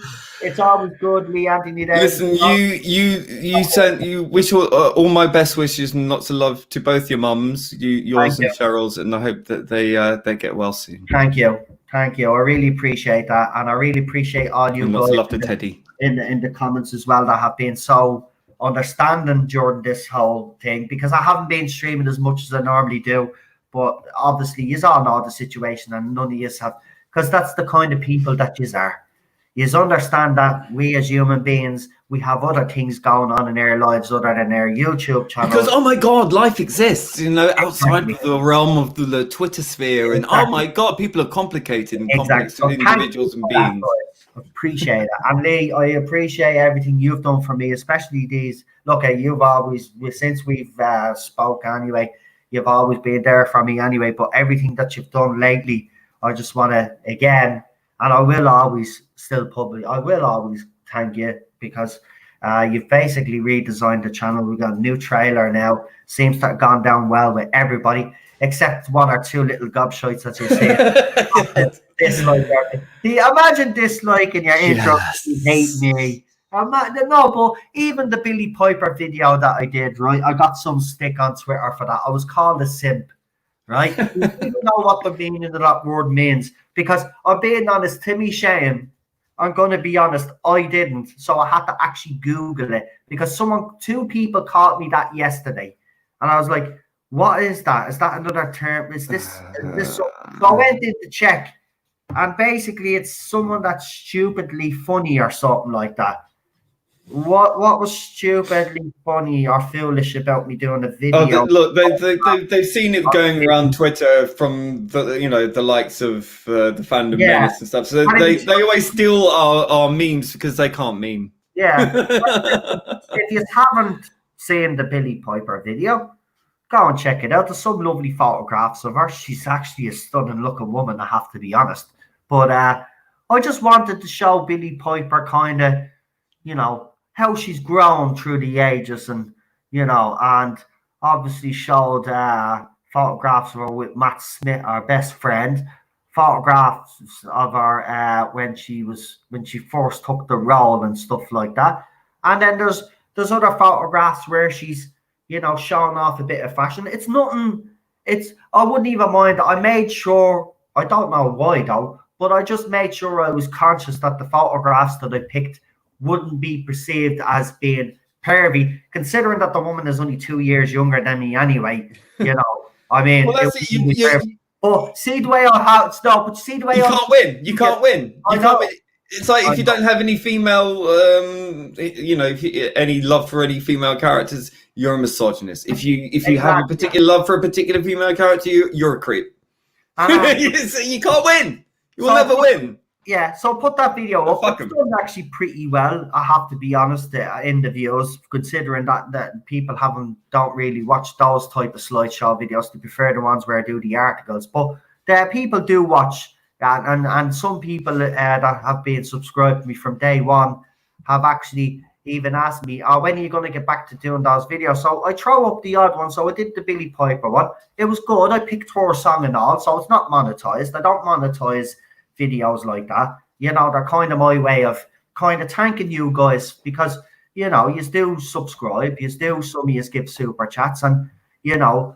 It's always good, Lee Anthony Davis. Listen, you wish all my best wishes and lots of love to both your mums, yours and Cheryl's, and I hope that they get well soon. Thank you. I really appreciate that, and I really appreciate all you and guys. Lots of love to Teddy in the comments as well that have been so understanding during this whole thing, because I haven't been streaming as much as I normally do, but obviously you all know the situation, and none of you have, because that's the kind of people that you are. You understand that we as human beings, we have other things going on in our lives other than our YouTube channel. Because, oh my God, life exists, outside of the realm of the Twitter sphere. And oh my God, people are complicated and complex individuals and beings. Appreciate it. And Lee, I appreciate everything you've done for me, especially these. Look, you've always, since we've spoke anyway, you've always been there for me anyway. But everything that you've done lately, I just want to, again, and I will always thank you, because you've basically redesigned the channel. We've got a new trailer now. Seems to have gone down well with everybody, except one or two little gobshites that you see. Imagine disliking your intro, hate me. No, but even the Billy Piper video that I did, right? I got some stick on Twitter for that. I was called a simp, right? You don't know what the meaning of that word means, because I'm being honest, to me, shame. I'm going to be honest, I didn't. So I had to actually Google it, because two people called me that yesterday. And I was like, what is that? Is that another term? Is this so I went in to check, and basically it's someone that's stupidly funny or something like that. What was stupidly funny or foolish about me doing a video? Look, they've seen it going around Twitter from the likes of the fandom menace and stuff. So they always steal our memes because they can't meme. Yeah. If you haven't seen the Billy Piper video, go and check it out. There's some lovely photographs of her. She's actually a stunning looking woman, I have to be honest. But I just wanted to show Billy Piper kind of, how she's grown through the ages, and and obviously showed photographs of her with Matt Smith, our best friend, photographs of her when she first took the role and stuff like that. And then there's other photographs where she's showing off a bit of fashion. It's nothing. I wouldn't even mind. I made sure, I don't know why though, but I just made sure I was conscious that the photographs that I picked wouldn't be perceived as being pervy, considering that the woman is only 2 years younger than me anyway. I mean, well, but see the way I have but see the way you can't win. You can't win. You can't win. It's like if you don't have any female, any love for any female characters, you're a misogynist. If you have a particular love for a particular female character, you're a creep. You can't win. You will never win. Yeah, so put that video up. It's done actually pretty well, I have to be honest, in the views, considering that people don't really watch those type of slideshow videos. To be fair, the ones where I do the articles, but people do watch, and some people that have been subscribed to me from day one have actually even asked me, when are you going to get back to doing those videos? So I throw up the odd one. So I did the Billy Piper one. It was good. I picked her song and all, so it's not monetized. I don't monetize videos like that. They're kind of my way of kind of thanking you guys, because you do subscribe, you do, some of you give super chats, and you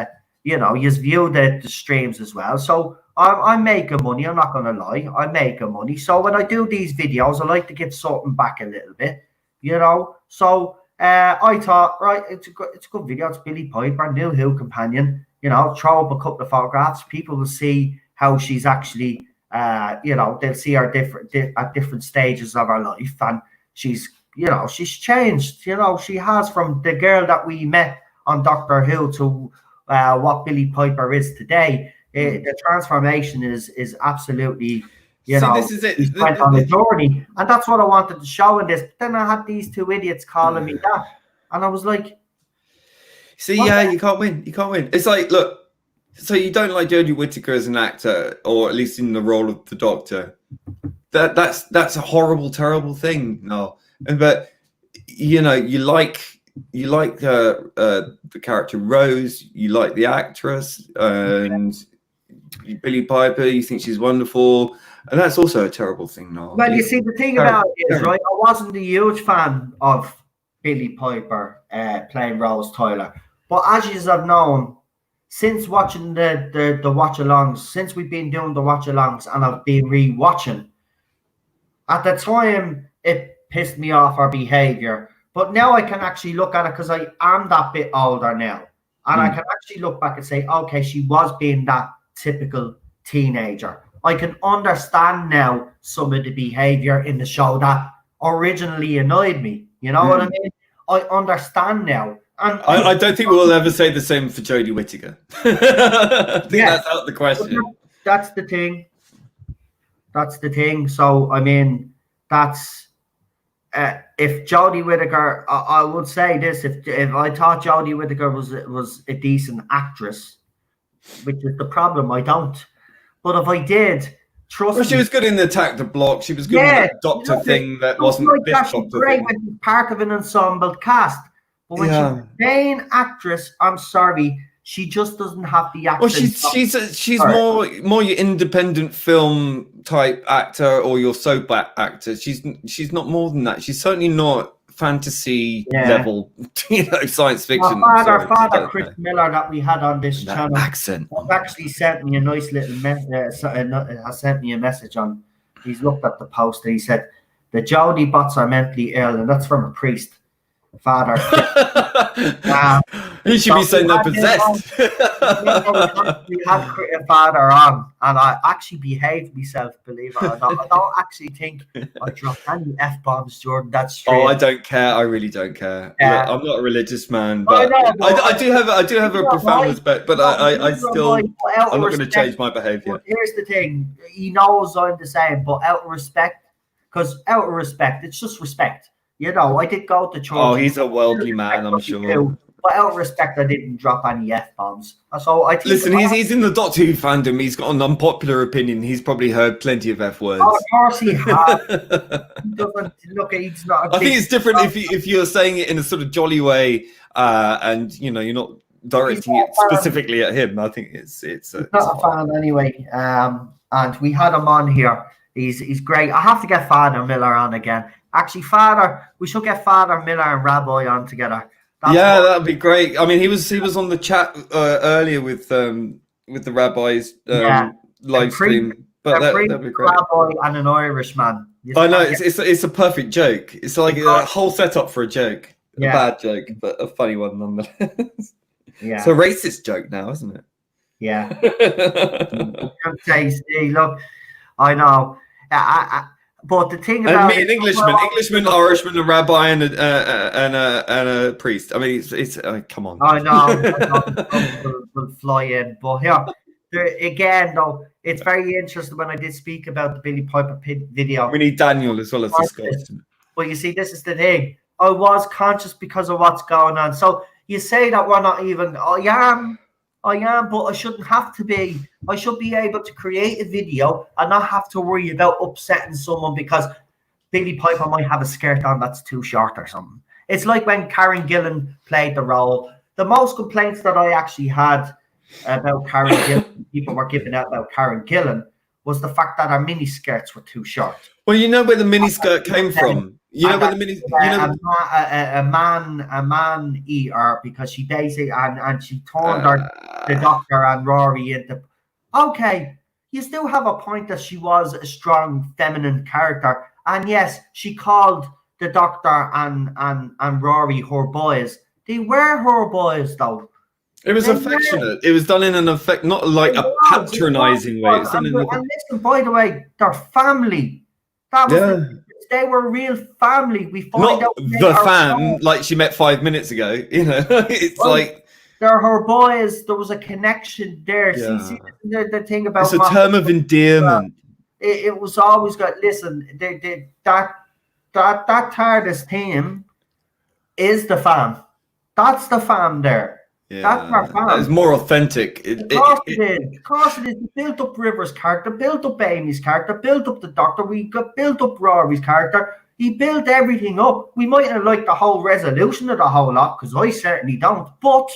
view the streams as well. So I'm making money, I'm not gonna lie, I'm making money. So when I do these videos, I like to give something back a little bit, so I thought, right, it's a good video. It's Billy Piper, new Who companion, throw up a couple of photographs, people will see how she's actually they'll see her at different stages of her life, and she's changed. She has, from the girl that we met on Doctor Who to what Billy Piper is today. The transformation is absolutely, this is it. She's went on a journey, and that's what I wanted to show in this. But then I had these two idiots calling me that, and I was like, you can't win. You can't win. It's like, look. So you don't like Jodie Whittaker as an actor, or at least in the role of the Doctor? That's a horrible, terrible thing. No, but you like the character Rose. You like the actress, and Billy Piper. You think she's wonderful, and that's also a terrible thing. No. Well, you see, the thing about it is, right, I wasn't a huge fan of Billy Piper playing Rose Tyler, but as you have known, since watching the watch-alongs, since we've been doing the watch-alongs, and I've been re-watching, at the time, it pissed me off, her behaviour. But now I can actually look at it, because I am that bit older now. And I can actually look back and say, okay, she was being that typical teenager. I can understand now some of the behaviour in the show that originally annoyed me. You know what I mean? I understand now. And I don't think we'll ever say the same for Jodie Whittaker. I think that's out of the question. That's the thing. That's the thing. So, I mean, that's if Jodie Whittaker, I would say this: if I thought Jodie Whittaker was a decent actress, which is the problem, I don't. But if I did, trust me, she was good in the Attack the Block. She was good in that Doctor thing that wasn't this Doctor thing. When she's part of an ensemble cast. But when she's a main actress, I'm sorry, she just doesn't have the accent. Well, she's more your independent film type actor, or your soap actor. She's not more than that. She's certainly not fantasy level, science fiction. Our father Chris Miller, that we had on this channel, accent actually sent me a nice little has sent me a message on. He's looked at the post and he said the Jodie bots are mentally ill, and that's from a priest. Father. You should be saying they're possessed. We had Critter Father on, and I actually behaved myself, believe it or not. I don't actually think I dropped any F-bombs, Jordan. That's straight. Oh, I don't care. I really don't care. Yeah. Look, I'm not a religious man, I but know, but I do have a profound respect. But I still, I'm not going to change my behaviour. But here's the thing: he knows I'm the same, but out of respect, it's just respect. You know, I did go to church. Oh, he's a worldly man, I'm sure. But out of respect, I didn't drop any F-bombs. So I think listen, he's in the Doctor Who fandom. He's got an unpopular opinion. He's probably heard plenty of F words. Oh, of course he has. He doesn't look. He's not. I think it's different if you're saying it in a sort of jolly way, and you know you're not directing it specifically at him. I think it's not a fan anyway. And we had him on here. He's great. I have to get Father Miller on again. Actually, we should get Father Miller and Rabbi on together. That'd be great. I mean, he was on the chat earlier with the rabbis live stream, but that'd be great. Rabbi and an Irishman. I know it's a perfect joke. It's like a whole setup for a joke, a bad joke, but a funny one nonetheless. Yeah, it's a racist joke now, isn't it? Yeah. Tasty. Look, I know. But the thing about me, an Englishman, Irishman, a rabbi, and a priest. I mean, it's come on. I know. will fly in, but here again, though, it's very interesting when I did speak about the Billy Piper video. We need Daniel as well as discussed. But you see, this is the thing. I was conscious because of what's going on. So you say that we're not even. I am, but I shouldn't have to be. I should be able to create a video and not have to worry about upsetting someone because Billy Piper might have a skirt on that's too short or something. It's like when Karen Gillan played the role. The most complaints that I actually had about Karen Gillan, people were giving out about Karen Gillan, was the fact that her mini skirts were too short. Well, you know where the mini skirt came from. You know where the mini. A man eater, because she basically and she turned the Doctor and Rory into. Okay, you still have a point that she was a strong feminine character, and yes, she called the Doctor and Rory her boys. They were her boys, though. It was affectionate. It was done in an not like a patronising way. And listen, by the way, they're family. That was they were real family. We find out the fam like she met 5 minutes ago. You know, it's like they're her boys. There was a connection there. Yeah. See the thing about it's a term of endearment. It was always got. Listen, that Tardis team is the fam. That's the fam there. Yeah, that's our fam. It's more authentic. Of course it is. We built up Rivers' character, built up Amy's character, built up the Doctor. We got built up Rory's character. He built everything up. We might not like the whole resolution of the whole lot, because I certainly don't. But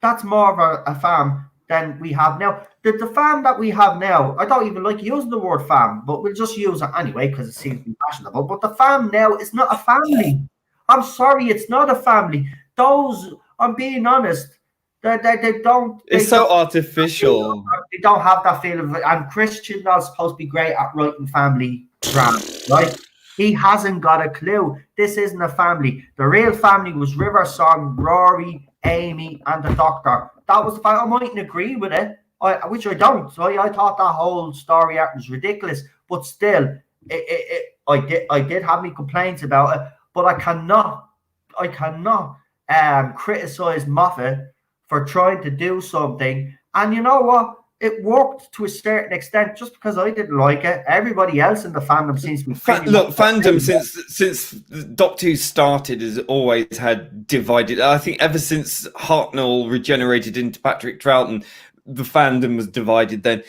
that's more of a fam than we have now. The fam that we have now, I don't even like using the word fam, but we'll just use it anyway because it seems to be fashionable. But the fam now is not a family. I'm sorry, it's not a family. Those, I'm being honest, they don't. It's so artificial. They don't have that feeling. And Christian is supposed to be great at writing family drama, right? He hasn't got a clue. This isn't a family. The real family was River Song, Rory, Amy, and the Doctor. That was the fact. I mightn't agree with it, which I don't. So I thought that whole story arc was ridiculous. But still, I did have me complaints about it. But I cannot criticize Moffat for trying to do something. And you know what? It worked to a certain extent. Just because I didn't like it, everybody else in the fandom seems to be. Fandom since Doctor Who started has always had divided. I think ever since Hartnell regenerated into Patrick Troughton, the fandom was divided. Then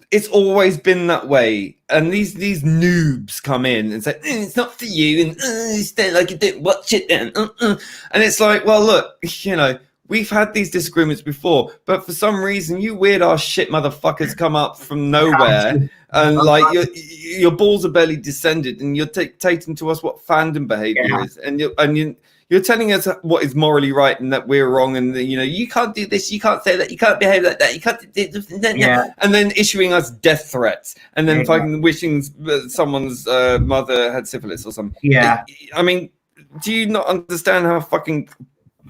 it's always been that way. And these noobs come in and say it's not for you, and it's like you didn't watch it then. And it's like, well, look, you know. We've had these disagreements before, but for some reason, you weird ass shit motherfuckers come up from nowhere, and like your balls are barely descended, and you're dictating to us what fandom behavior is, and you're telling us what is morally right and that we're wrong, and you know you can't do this, you can't say that, you can't behave like that, you can't do this, and then issuing us death threats, and then fucking wishing someone's mother had syphilis or something. Yeah, I mean, do you not understand how fucking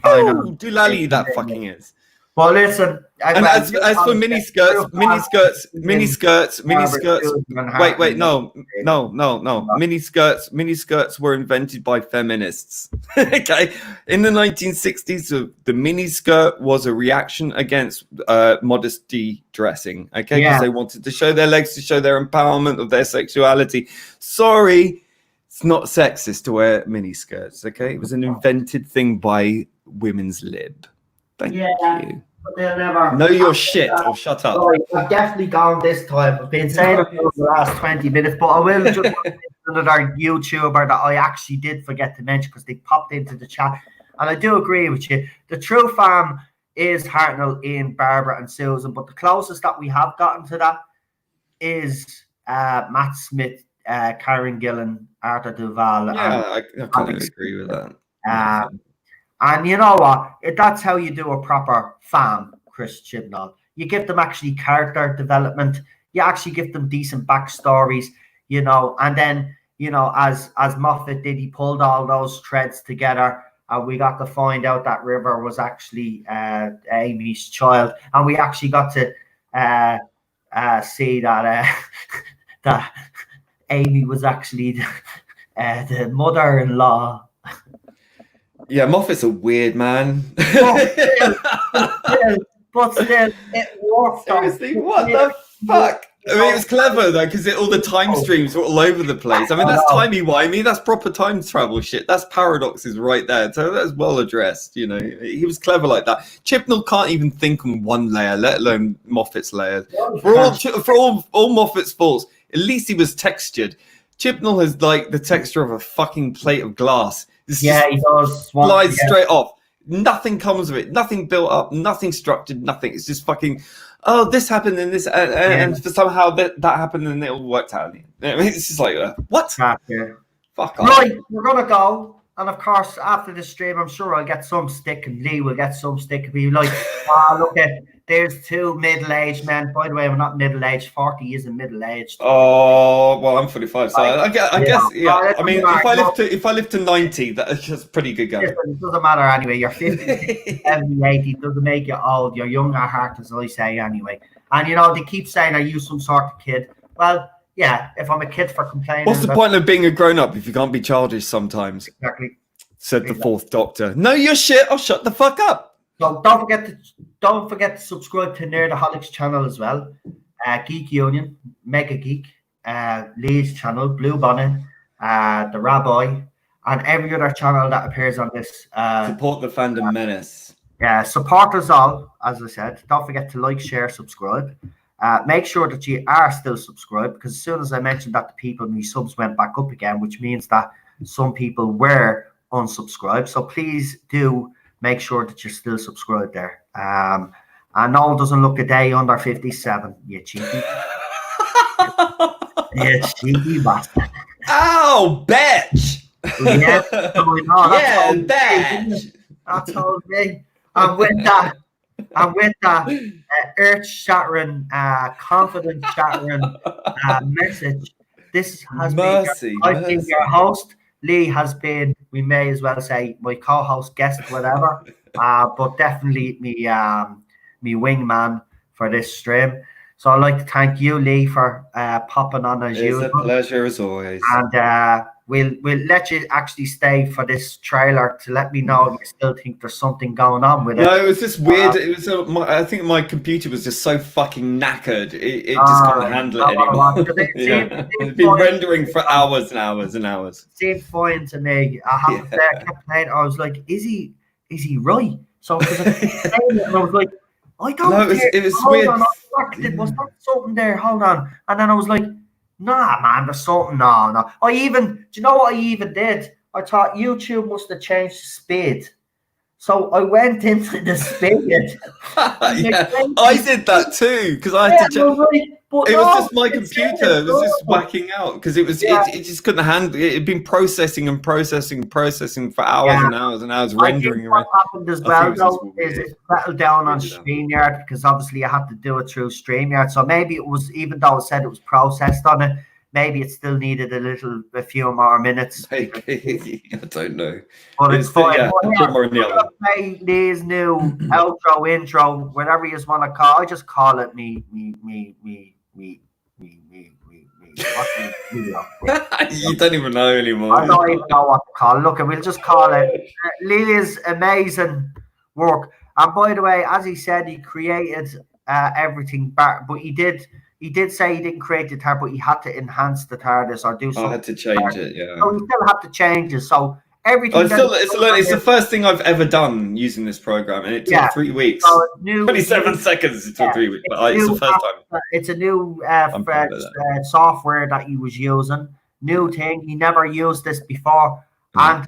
I know. Doolally that fucking is. Well, listen. And as for mini skirts. Mini skirts. Wait, no. Mini skirts were invented by feminists. Okay, in the 1960s, the mini skirt was a reaction against modesty dressing. Okay, because they wanted to show their legs, to show their empowerment of their sexuality. Sorry, it's not sexist to wear mini skirts. Okay, it was an invented thing by women's lib. Thank you. But they'll never know your shit or shut up. Sorry, I've definitely gone this time. I've been saying it for the last 20 minutes, but I will just another YouTuber that I actually did forget to mention because they popped into the chat. And I do agree with you. The true fam is Hartnell, Ian, Barbara, and Susan, but the closest that we have gotten to that is Matt Smith, Karen Gillan, Arthur Duval. I kind of agree with that. And you know what? That's how you do a proper fam, Chris Chibnall. You give them actually character development. You actually give them decent backstories, you know. And then, you know, as Moffat did, he pulled all those threads together. And we got to find out that River was actually Amy's child. And we actually got to see that that Amy was actually the mother-in-law. Yeah, Moffat's a weird man. But still, it worked. Seriously, what the fuck? I mean, it was clever though, because all the time streams were all over the place. I mean, that's timey-wimey. That's proper time travel shit. That's paradoxes right there. So that's well addressed. You know, he was clever like that. Chibnall can't even think on one layer, let alone Moffat's layers. For all Moffat's faults, at least he was textured. Chibnall has like the texture of a fucking plate of glass. He does. Slides straight off. Nothing comes of it. Nothing built up. Nothing structured. Nothing. It's just fucking. Oh, this happened and this, and somehow that happened and it all worked out. I mean, it's just like what? Fuck off. Right, we're gonna go, and of course, after the stream, I'm sure I'll get some stick, and Lee will get some stick, and be like, look at. There's two middle-aged men. By the way, I'm not middle-aged. 40 isn't middle-aged. Oh well, I'm 45, so I guess. I mean, if I live to 90, that's just pretty good going. It doesn't matter anyway. You're 50, 70, 80. It doesn't make you old. You're young at heart, as I say anyway. And you know, they keep saying, "Are you some sort of kid?" Well, yeah. If I'm a kid for complaining, what's the point of being a grown-up if you can't be childish sometimes? Exactly. Said the fourth Doctor. Know your shit or shut the fuck up. So don't forget to subscribe to Nerdaholics channel as well. Geek Union, Mega Geek, Lee's channel, Blue Bonnet, the Rabbi, and every other channel that appears on this. Support the fandom menace. Yeah, support us all, as I said. Don't forget to like, share, subscribe. Make sure that you are still subscribed, because as soon as I mentioned that to people, my subs went back up again, which means that some people were unsubscribed. So please do make sure that you're still subscribed there. And Noel doesn't look a day under 57. You cheeky. You cheeky bastard. Oh, bitch! Yeah, bitch! That's all me. And with that earth-shattering, confidence-shattering message, this has been your host. Lee has been, we may as well say, my co-host, guest, whatever, but definitely me wingman for this stream. So I'd like to thank you, Lee, for popping on as usual. It's a pleasure as always. And we'll let you actually stay for this trailer to let me know if you still think there's something going on with it. No, it was just weird. It was. I think my computer was just so fucking knackered. It just couldn't handle it anymore. It's been rendering for hours and hours and hours. Seemed fine to me. I have to say, I kept playing. I was like, is he right? So because I was like, I don't know. It was weird. Was that something there? Hold on. And then I was like, nah, man, there's something. No. Do you know what I even did? I thought YouTube must have changed the speed. So I went into the speed. I did that too, because I had to check. It was just my computer. It was just whacking out because it just couldn't handle it. It had been processing for hours and hours and hours, rendering. What happened as well, though, is it settled down on StreamYard because obviously I had to do it through StreamYard. So maybe it was, even though it said it was processed on it, maybe it still needed a few more minutes. I don't know. But it's fine. Yeah, put more in the oven. Play Lee's new outro, intro, whatever you just want to call. I just call it me. You don't even know anymore. I don't even know what to call it. Look, we'll just call it Lee's amazing work. And by the way, as he said, he created everything back, but he did say he didn't create the TARDIS, but he had to enhance the TARDIS or do something. I had to change it, yeah. So he still had to change it. So everything. It's the first thing I've ever done using this program, and it took 3 weeks. So 27 seconds. It took 3 weeks, but it's the first time. It's a new software that he was using. New thing. He never used this before. And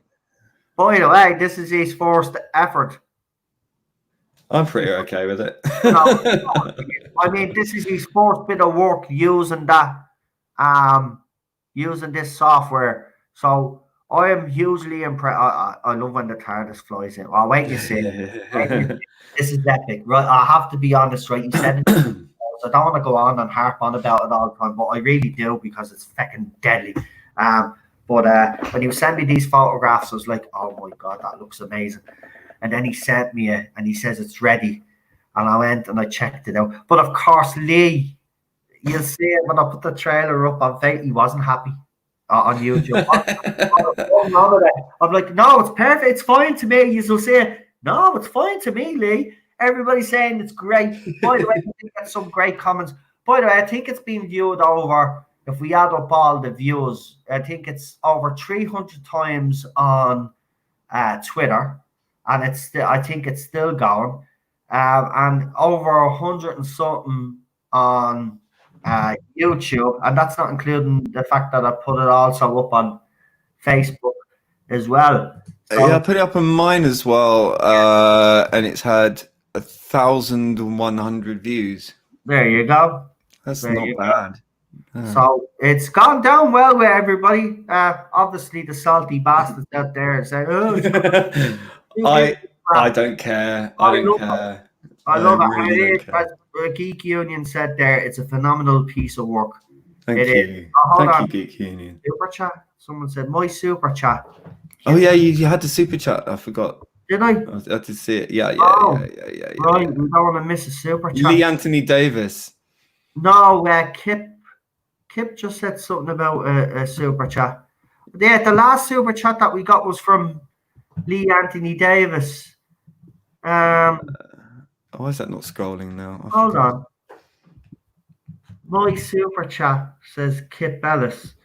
by the way, this is his first effort. I'm pretty okay with it. I mean, this is his first bit of work using that, using this software. So I am hugely impressed. I love when the TARDIS flies in. Well, wait, you see, this is epic, right? I have to be honest, right? You said it. I don't want to go on and harp on about it all the time, but I really do because it's fucking deadly. But when you sent me these photographs, I was like, oh my god, that looks amazing. And then he sent me it, and he says it's ready. And I went and I checked it out. But of course, Lee, you'll see it when I put the trailer up on Facebook. He wasn't happy on YouTube. I'm like, no, it's perfect. It's fine to me. You'll see it. No, it's fine to me, Lee. Everybody's saying it's great. By the way, I think that's some great comments. By the way, I think it's been viewed over, if we add up all the views, I think it's over 300 times on Twitter. And I think it's still going. And over 100 and something on YouTube, and that's not including the fact that I put it also up on Facebook as well. So, yeah, I put it up on mine as well, and it's had 1,100 views. There you go. That's not bad. So it's gone down well with everybody. Obviously, the salty bastards out there say, "Oh." I don't care. I don't care. I love it. As Geek Union said there, it's a phenomenal piece of work. Thank you. Thank you, Geek Union. Super chat. Someone said, my super chat. Oh, yeah, you had the super chat. I forgot. Did I? I did see it. Yeah. Right, we don't want to miss a super chat. Lee Anthony Davis. No, Kip just said something about a super chat. Yeah, the last super chat that we got was from Lee Anthony Davis. Why is that not scrolling now? Hold on. My super chat, says Kip Ellis.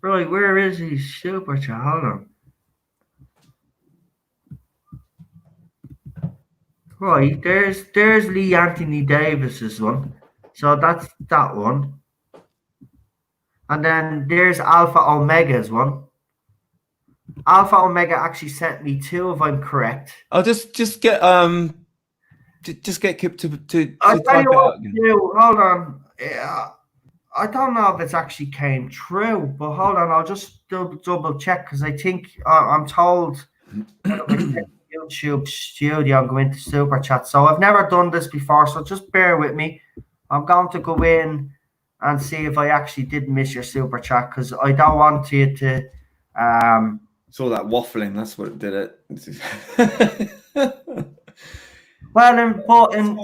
Right, where is his super chat? Hold on. Right, there's Lee Anthony Davis's one. So that's that one. And then there's Alpha Omega's one. Alpha Omega actually sent me two, if I'm correct. I'll just get Kip to I'll tell type you it what out to do. Hold on. I don't know if it's actually came true, but hold on. I'll just double check because I think I'm told YouTube Studio I'm going to super chat. So I've never done this before, so just bear with me. I'm going to go in and see if I actually did miss your super chat because I don't want you to. It's all that waffling. That's what did it. Well, important.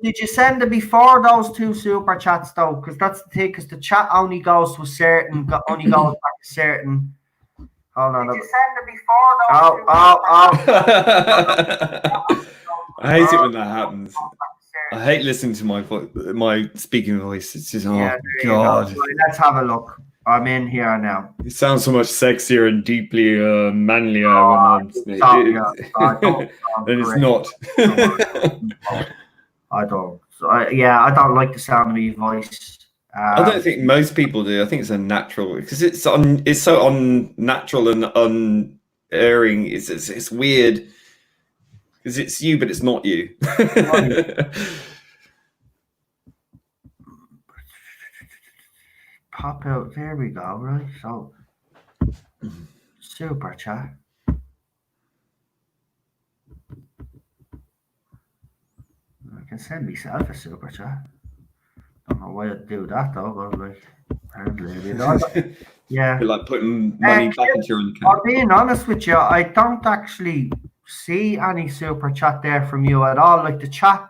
Did you send it before those two super chats though? Because that's the thing. Because the chat only goes to a certain, only goes back to certain. Hold on. Did you send it before those? I hate it when that happens. I hate listening to my speaking voice. It's just God. Right, let's have a look. I'm in here now. It sounds so much sexier and deeply manlier when I'm speaking. And it's not. I don't. I don't like the sound of my voice. I don't think most people do. I think it's unnatural because it's so unnatural and unerring. It's weird because it's you, but it's not you. Pop out. There we go. Right. So, super chat. I can send myself a super chat. don't know why I'd do that though, but like, apparently, yeah. You're like putting money back into your own I'm account. being honest with you, I don't actually see any super chat there from you at all. Like the chat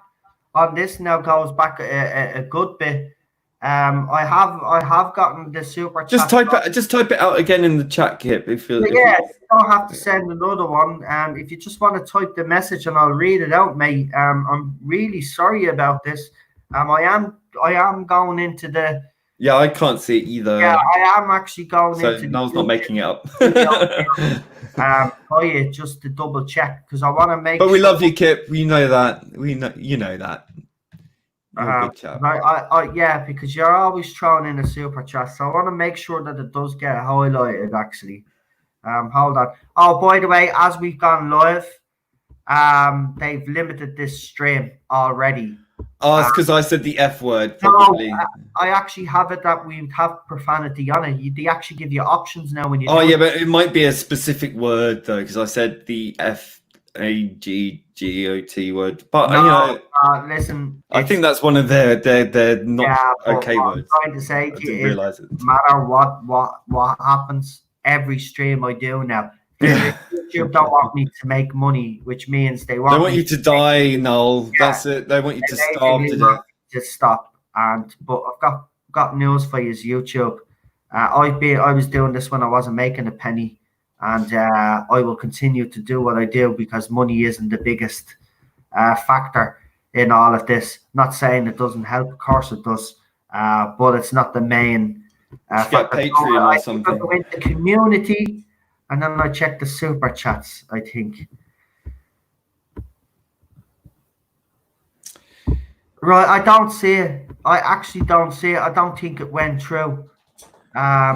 on this now goes back a good bit. I have gotten the super Just chat. type it out again in the chat, Kip. If you don't have to send another one. If you just want to type the message and I'll read it out, mate. I'm really sorry about this. I am going into the. Yeah, I can't see it either. Yeah, I am actually going into. So Noel's not making it up. Just to double check because I want to make. But we love you, Kip. We know that. You know that. You're a good chap. Yeah, because you're always throwing in a super chat, so I want to make sure that it does get highlighted. Actually, hold on. Oh, by the way, as we've gone live, they've limited this stream already. Oh, it's because I said the F word, probably. No, I actually have it that we have profanity on it. They actually give you options now when you. Oh, yeah, but it might be a specific word, though, because I said the FAGGOT word. But, no, listen. I think that's one of their not okay words. I'm trying to say I didn't realize it. No matter what happens, every stream I do now, YouTube don't want me to make money, which means they want you to die, Noel. Yeah. That's it. They want you to starve to death. To stop. But I've got news for you, YouTube. I was doing this when I wasn't making a penny, and I will continue to do what I do because money isn't the biggest factor in all of this. Not saying it doesn't help, of course it does, but it's not the main factor. Get Patreon or something. I go into community. And then I check the super chats, I think. Right, I don't see it. I actually don't see it. I don't think it went through.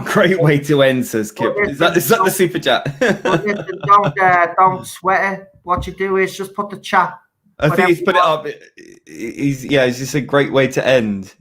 Great way to end, says Kip. Is that the super chat? Don't sweat it. What you do is just put the chat. I think he's put it up. He's just a great way to end.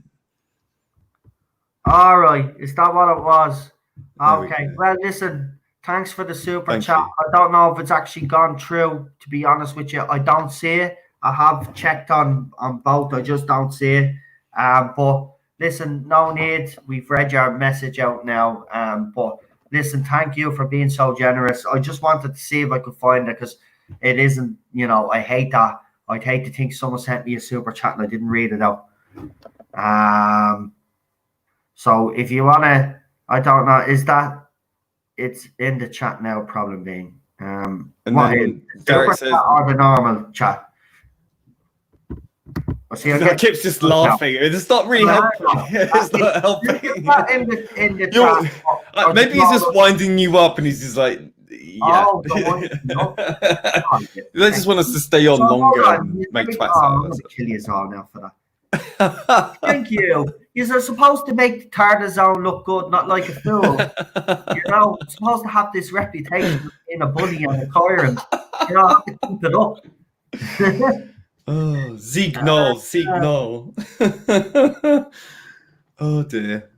All right. Is that what it was? Okay. Well, listen. Thanks for the super chat. I don't know if it's actually gone through, to be honest with you. I don't see it. I have checked on both. I just don't see it. But listen, no need. We've read your message out now. But listen, thank you for being so generous. I just wanted to see if I could find it because it isn't, I hate that. I'd hate to think someone sent me a super chat and I didn't read it out. So if you want to, I don't know, is that, it's in the chat now, problem being. And then Derek says, or the normal chat. Kip's just laughing. It's not really helping. It's not helping. In the chat. Maybe he's just winding you up and he's just like, yeah. They just want us to stay on longer and make twats out of us. Kill you all now for that. Thank you. You're supposed to make the Tardis zone look good, not like a fool. You're supposed to have this reputation of being a bully and a tyrant. You have to keep it up. Oh, Zeke Noel. Oh dear.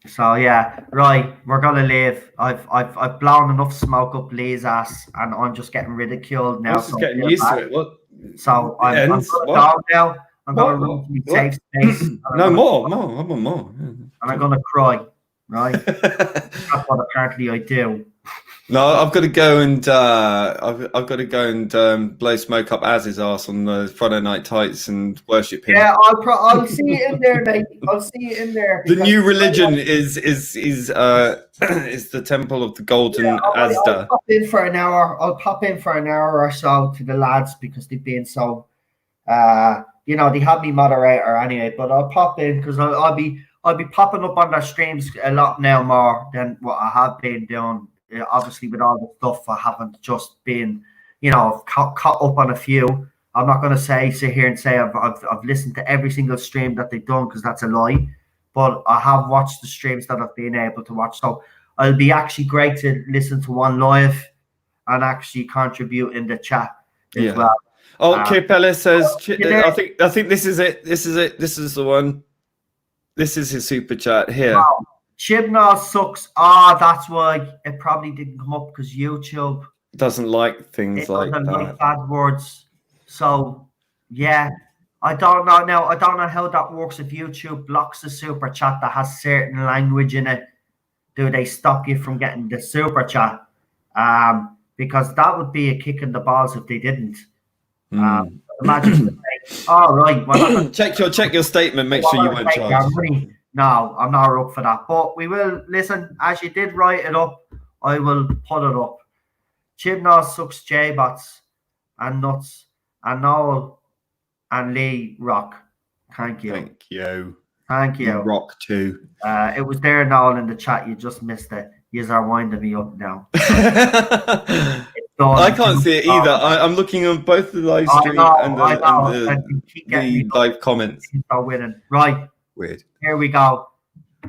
So yeah, right. We're gonna leave. I've blown enough smoke up Lee's ass, and I'm just getting ridiculed now. I'm just getting used to it. What? So I'm gonna go now. I'm gonna run to my safe space. No more. I want more. And I'm gonna cry. Right. That's what apparently I do. No, I've got to go and I've got to go and blow smoke up Az's ass on the Friday Night Tights and worship him. Yeah, I'll see you in there, mate. I'll see you in there. The new religion is the Temple of the Golden Asda. I'll pop in for an hour. I'll pop in for an hour or so to the lads because they've been so they have me moderator anyway. But I'll pop in because I'll be popping up on their streams a lot now more than what I have been doing. Obviously, with all the stuff, I haven't just been, caught up on a few. I'm not going to sit here and say I've listened to every single stream that they've done because that's a lie. But I have watched the streams that I've been able to watch. So it'll be actually great to listen to one live and actually contribute in the chat as well. Oh, Kip Ellis says, I think this is it. This is the one. This is his super chat here. Wow. Chibnall sucks. That's why it probably didn't come up because YouTube doesn't like things like that. Like bad words. So yeah, I don't know now. I don't know how that works. If YouTube blocks the super chat that has certain language in it, do they stop you from getting the super chat? Because that would be a kick in the balls if they didn't. Imagine. All right. Well, check your statement. Make sure you weren't charged. No, I'm not up for that. But we will listen. As you did write it up, I will put it up. Chibnall sucks J-bots and nuts and Noel and Lee rock. Thank you. Thank you. You rock too. It was there, Noel, in the chat. You just missed it. You are winding me up now. I can't see it either. I'm looking on both the live stream and the live comments. Winning. Right. Weird. Here we go.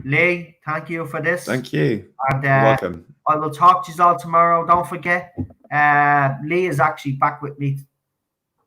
Lee, thank you for this. Thank you. And you're welcome. I will talk to you all tomorrow. Don't forget, Lee is actually back with me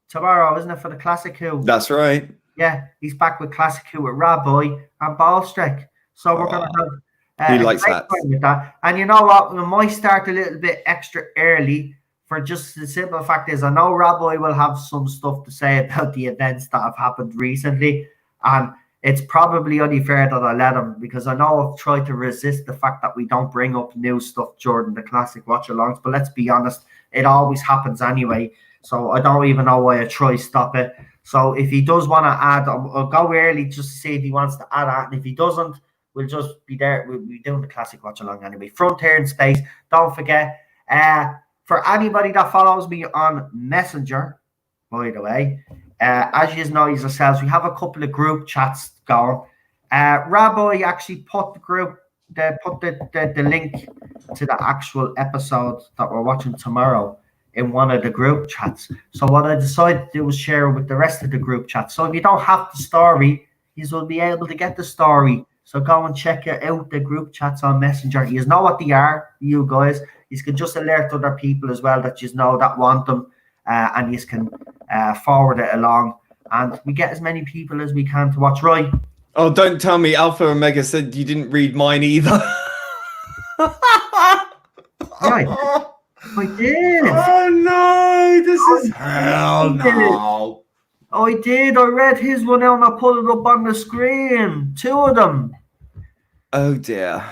tomorrow, isn't it, for the Classic Who? That's right. Yeah, he's back with Classic Who with Rabbi and Ballstrick. So we're going to have he likes that. With that. And you know what? We might start a little bit extra early for just the simple fact is I know Rabbi will have some stuff to say about the events that have happened recently. And it's probably only fair that I let him because I know I've tried to resist the fact that we don't bring up new stuff during the Classic watch-alongs. But let's be honest, it always happens anyway. So I don't even know why I try to stop it. So if he does want to add, I'll go early just to see if he wants to add that. And if he doesn't, we'll just be there. We'll be doing the Classic watch-along anyway. Frontier in Space. Don't forget, for anybody that follows me on Messenger, by the way, as you know yourselves, we have a couple of group chats going. Rabbi actually put the link to the actual episode that we're watching tomorrow in one of the group chats. So what I decided to do was share it with the rest of the group chats. So if you don't have the story, you will be able to get the story. So go and check out the group chats on Messenger. You know what they are, you guys. You can just alert other people as well that you know that want them, and you can forward it along. And we get as many people as we can to watch. Right. Oh, don't tell me Alpha Omega said you didn't read mine either. Right. I did. Oh no, this is hell no. I did. I read his one out and I put it up on the screen. 2 of them. Oh dear.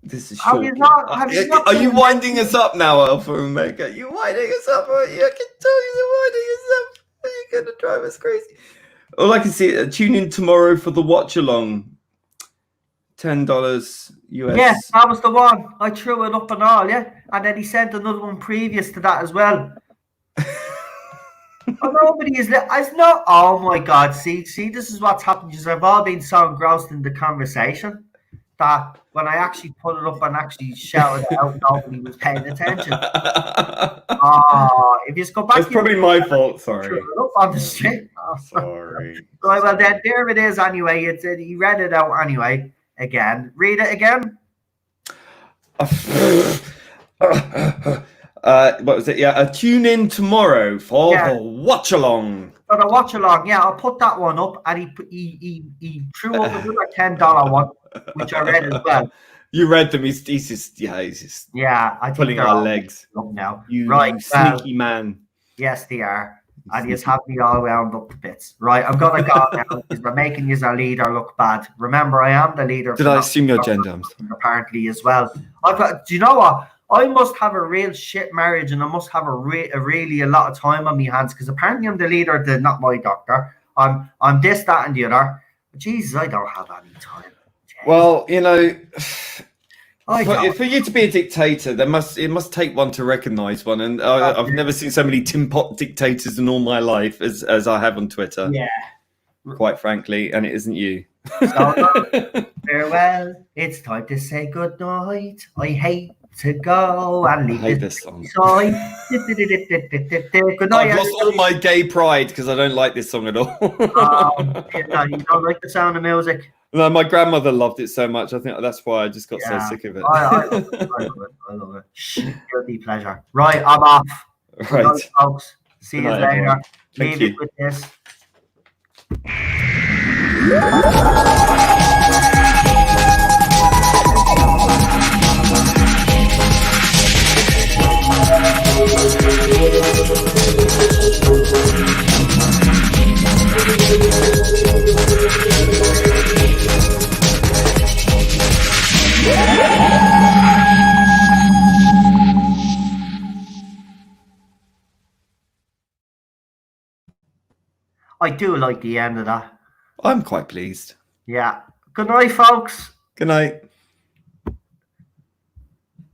This is Are you winding us up now, Alpha Omega? You're winding us up. I can tell you're winding us up. You're going to drive us crazy. All I can see, tune in tomorrow for the watch along. $10 US. Yes, that was the one. I threw it up and all, yeah. And then he sent another one previous to that as well. Nobody is. It's not. Oh my God! See, this is what's happened. I've all been so engrossed in the conversation that when I actually put it up and actually shouted it out, nobody was paying attention. If you just go back, it's probably my fault. Sorry. Up on the street. Oh, sorry. Right. Well, then there it is. Anyway, he read it out anyway. Again, read it again. What was it? Yeah, tune in tomorrow for the watch along. For the watch along, yeah, I'll put that one up, and he threw up another $10 one, which I read as well. You read them. He's just I think pulling our legs up now. You sneaky man. Yes, they are. And you have me all wound up to bits. Right, I'm gonna go now because we're making you our leader look bad. Remember, I am the leader. Did I assume your gender? Apparently, as well. Do you know what? I must have a real shit marriage, and I must have a lot of time on my hands because apparently I'm the leader, not my doctor. I'm this, that, and the other. But Jesus, I don't have any time. Jeez. Well, you know. For you to be a dictator, it must take one to recognise one, and I've never seen so many Tin Pot dictators in all my life as I have on Twitter. Yeah, quite frankly, and it isn't you. So, farewell. It's time to say good night. I hate to go and leave this song. Good night. I've lost all my gay pride because I don't like this song at all. You don't like the sound of music. No, my grandmother loved it so much. I think that's why I just got so sick of it. I love it. Guilty pleasure. Right, I'm off. Right, night, folks. See you later. Leave it with this. I do like the end of that. I'm quite pleased. Yeah. Good night, folks. Good night.